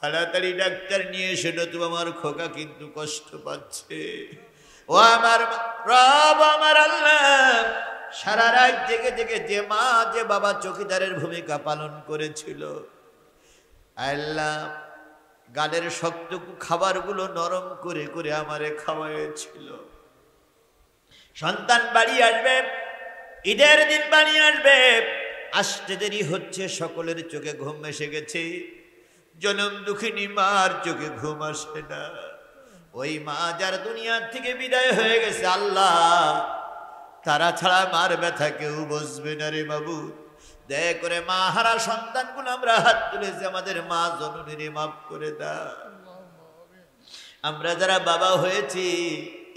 তাড়াতাড়ি ডাক্তার নিয়ে এসে, নতুবা আমার খোকা কিন্তু কষ্ট পাচ্ছে। ও আমার রব, আমার আল্লাহ, সারা রাত জেগে জেগে যে মা যে বাবা চৌকিদারের ভূমিকা পালন করেছিল, আল্লাহ গালের শক্ত খাবারগুলো নরম করে করে আমারে খাওয়াইছিল। সন্তান বাড়ি আসবে, ঈদের দিন বাড়ি আসবে, আসতে দেরি হচ্ছে, সকলের চোখে ঘুম এসে গেছে। জনম দুঃখিনী মার চোখে ঘুম আসে না। ওই মা যার দুনিয়ার থেকে বিদায় হয়ে গেছে, আল্লাহ তারা ছাড়া মার ব্যথা কেউ বুঝবে না রে মাবুদ। দয়া করে মা হারা সন্তানগুলো আমরা হাত তুলেছি, আমাদের মা জননীর মাফ করে দাও। আমরা যারা বাবা হয়েছি,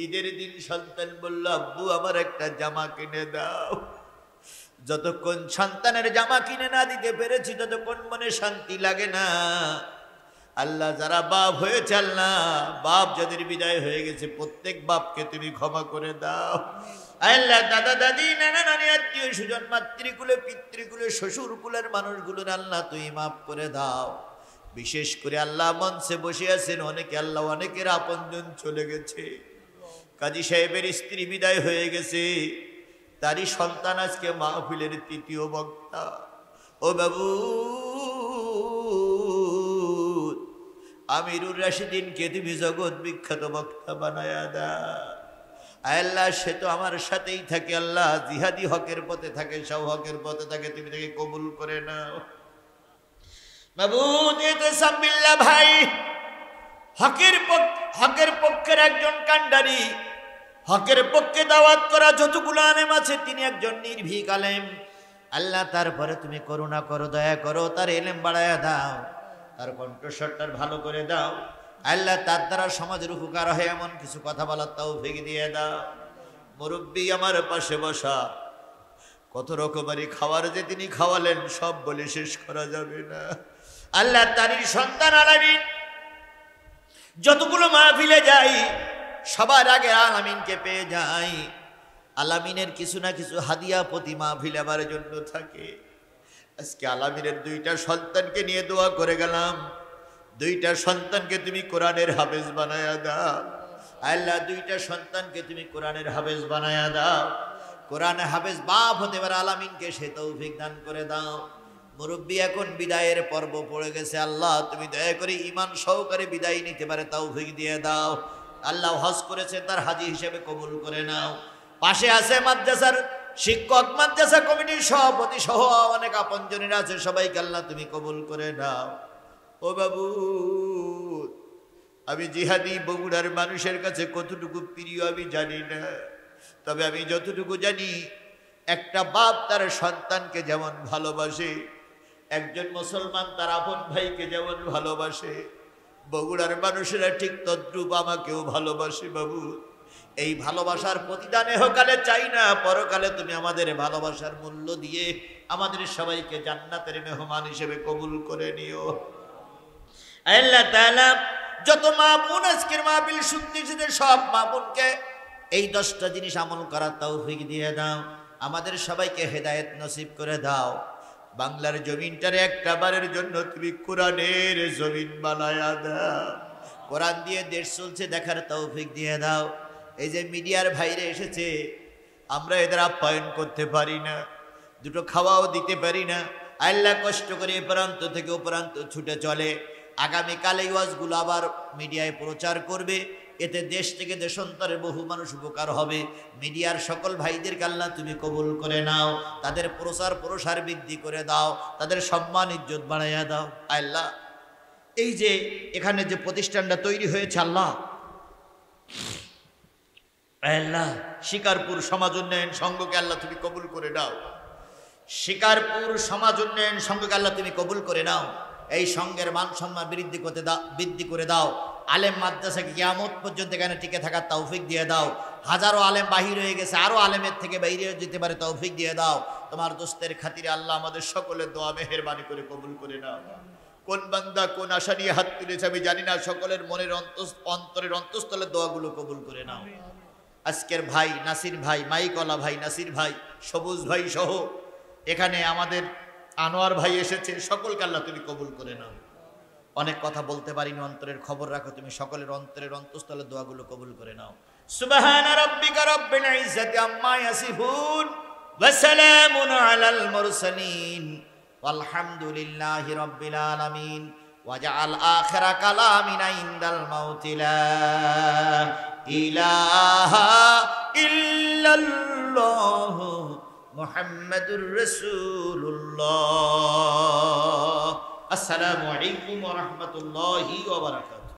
ঈদের দিন সন্তান বলল, আব্বু আমার একটা জামা কিনে দাও। যতক্ষণ সন্তানের জামা কিনে না দিতে পেরেছি, ততক্ষণ মনে শান্তি লাগে না। আল্লাহ যারা বাপ হয়েছে, আল্লাহ বাপ যাদের বিদায় হয়ে গেছে, প্রত্যেক বাপকে তুমি ক্ষমা করে দাও। আল্লাহ দাদা দাদি নানা নানি আত্মীয় স্বজন মাতৃকুলে পিতৃকুলে শ্বশুর কুলের মানুষগুলোর আল্লাহ তুমি মাফ করে দাও। বিশেষ করে আল্লাহ মঞ্চে বসে আছেন অনেকে, আল্লাহ অনেকের আপনজন চলে গেছে। কাজী সাহেবের স্ত্রী বিদায় হয়ে গেছে, তারই সন্তান আজকে মাহফিলের তৃতীয় বক্তা। ও বাবু আমিরুর রাশিদিনকে তুমি জগৎ বিখ্যাত বক্তা বানায়া দাও। আল্লাহ সে তো আমার সাথেই থাকে, আল্লাহ জিহাদি হকের পথে থাকে, সব হকের পথে থাকে, তুমি তাকে কবুল করে নাও। মাবুদ ইতসাবিল্লাহ ভাই হকের পক্ষের একজন কান্ডারি, হকের পক্ষে দাওয়াত করা যতগুলো আলেম আছে, তিনি একজন নির্ভীক আলেম। আল্লাহ তারপরে তুমি করুণা করো, দয়া করো, তার এলেম বাড়ায়া দাও, তার কণ্ঠস্বরটা ভালো করে দাও। আল্লাহ তার দ্বারা সমাজের উপকার হয় এমন কিছু কথা বলার তৌফিক দিয়ে দাও। মুরব্বী আমার পাশে বসা, কত রকমারি খাবার যে তিনি খাওয়ালেন, সব বলে শেষ করা যাবে না। আল্লাহ তারই সন্তান আলামিন যতগুলো মাহফিলে যাই, সবার আগে আলামিনকে পেয়ে যাই। আলামিনের কিছু না কিছু হাদিয়া প্রতি মাহফিল আমার জন্য থাকে। আজকে আলামিনের দুইটা সন্তানকে নিয়ে দোয়া করে গেলাম, দুইটা সন্তানকে তুমি কোরআনের হাফেজ বানায়া দাও। আল্লাহ দুইটা সন্তানকে তুমি কোরআনের হাফেজ বানায়া দাও। কোরআনে হাফেজ বাপ হতে পারে আলামিনকে সে তৌফিক দান করে দাও। মুরব্বী এখন বিদায়ের পর্ব পড়ে গেছে, আল্লাহ তুমি দয়া করে ঈমান সহকারে বিদায় নিতে পারে তৌফিক দিয়ে দাও। আল্লাহ হজ করেছে, তার হাজী হিসেবে কবুল করে নাও। পাশে আছে মাদ্রাসার শিক্ষক, মাদ্রাসা কমিটির সভাপতি সহ অনেক আপনজনেরা আছে, সবাইকে আল্লাহ তুমি কবুল করে নাও। ও বাবু আমি জিহাদি বগুড়ার মানুষের কাছে কতটুকু প্রিয় আমি জানি না, তবে আমি যতটুকু জানি, একটা বাপ তার সন্তানকে যেমন ভালোবাসে, একজন মুসলমান তার আপন ভাইকে যেমন ভালোবাসে, বগুড়ার মানুষেরা ঠিক তদ্রূপ আমাকেও ভালোবাসে। বাবু এই ভালোবাসার প্রতিদান এহকালে চাই না, পরকালে তুমি আমাদের ভালোবাসার মূল্য দিয়ে আমাদের সবাইকে জান্নাতের মেহমান হিসেবে কবুল করে নিও। আল্লাহ তাআলা যত মা বোন আজকের মাহফিল শুনতেছে, সব মা বোনকে এই 10টা জিনিস আমল করার তৌফিক দিয়ে দাও। আমাদের সবাইকে হেদায়েত নসিব করে দাও। বাংলার জমিনটারে একটা বারের জন্য তুমি কোরআনের জমিন বানায়া দাও। কোরআন দিয়ে দেশ চলছে দেখার তৌফিক দিয়ে দাও। এই যে মিডিয়ার ভাইরে এসেছে, আমরা এদের আপ্যায়ন করতে পারি না, দুটো খাওয়াও দিতে পারি না। আল্লাহ কষ্ট করে এ প্রান্ত থেকে ও প্রান্ত ছুটে চলে। আগামীকাল এই ওয়াজগুলো আবার মিডিয়ায় প্রচার করবে, এতে দেশ থেকে দেশান্তরে বহু মানুষ উপকার হবে। মিডিয়ার সকল ভাইদেরকে আল্লাহ তুমি কবুল করে নাও, তাদের প্রসার বৃদ্ধি করে দাও, তাদের সম্মান ইজ্জত বাড়াইয়া দাও। আল্লাহ এই যে এখানে যে প্রতিষ্ঠানটা তৈরি হয়েছে, আল্লাহ আল্লাহ শিকারপুর সমাজ উন্নয়ন সংঘকে আল্লাহ তুমি কবুল করে নাও। শিকারপুর সমাজ উন্নয়ন সংঘকে আল্লাহ তুমি কবুল করে নাও। এই সংঘের মান সম্মান বৃদ্ধি করে দাও। আলেম মাদ্রাসাকে কিয়ামত পর্যন্ত এখানে টিকে থাকার তৌফিক দিয়ে দাও। হাজারো আলেম বাহির হয়ে গেছে, আরো আলেমের থেকে বাইরে যেতে পারে, তৌফিক দিয়ে দাও। তোমার দোস্তের খাতিরে আল্লাহ আমাদের সকলের দোয়া মেহেরবানি করে কবুল করে নাও। কোন বান্দা কোন আশা নিয়ে হাত তুলেছে আমি জানি না, সকলের মনের অন্তরের অন্তঃস্থলের দোয়াগুলো কবুল করে নাও। আজকের ভাই নাসির ভাই, মাইকলা ভাই নাসির ভাই, সবুজ ভাই সহ এখানে আমাদের আনোয়ার ভাই এসেছে, সকলকে আল্লাহ তুমি কবুল করে নাও। অনেক কথা বলতে পারিনি, অন্তরের খবর রাখো তুমি, সকলের অন্তরের অন্তঃস্থলের দোয়াগুলো কবুল করে নাও। সুবহান রাব্বিকা রাব্বিল ইজ্জাতি আম্মা ইয়াসিফুন ওয়া সালামুন আলাল মুরসালিন ওয়ালহামদুলিল্লাহি রাব্বিল আলামিন। ওয়াজআল আখিরা কালামিনা ইনদাল মাউতি লা ইলাহা ইল্লাল্লাহ মুহাম্মাদুর রাসূলুল্লাহ। আসসালামু আলাইকুম ওয়া রাহমাতুল্লাহি ওয়া বারাকাতুহু।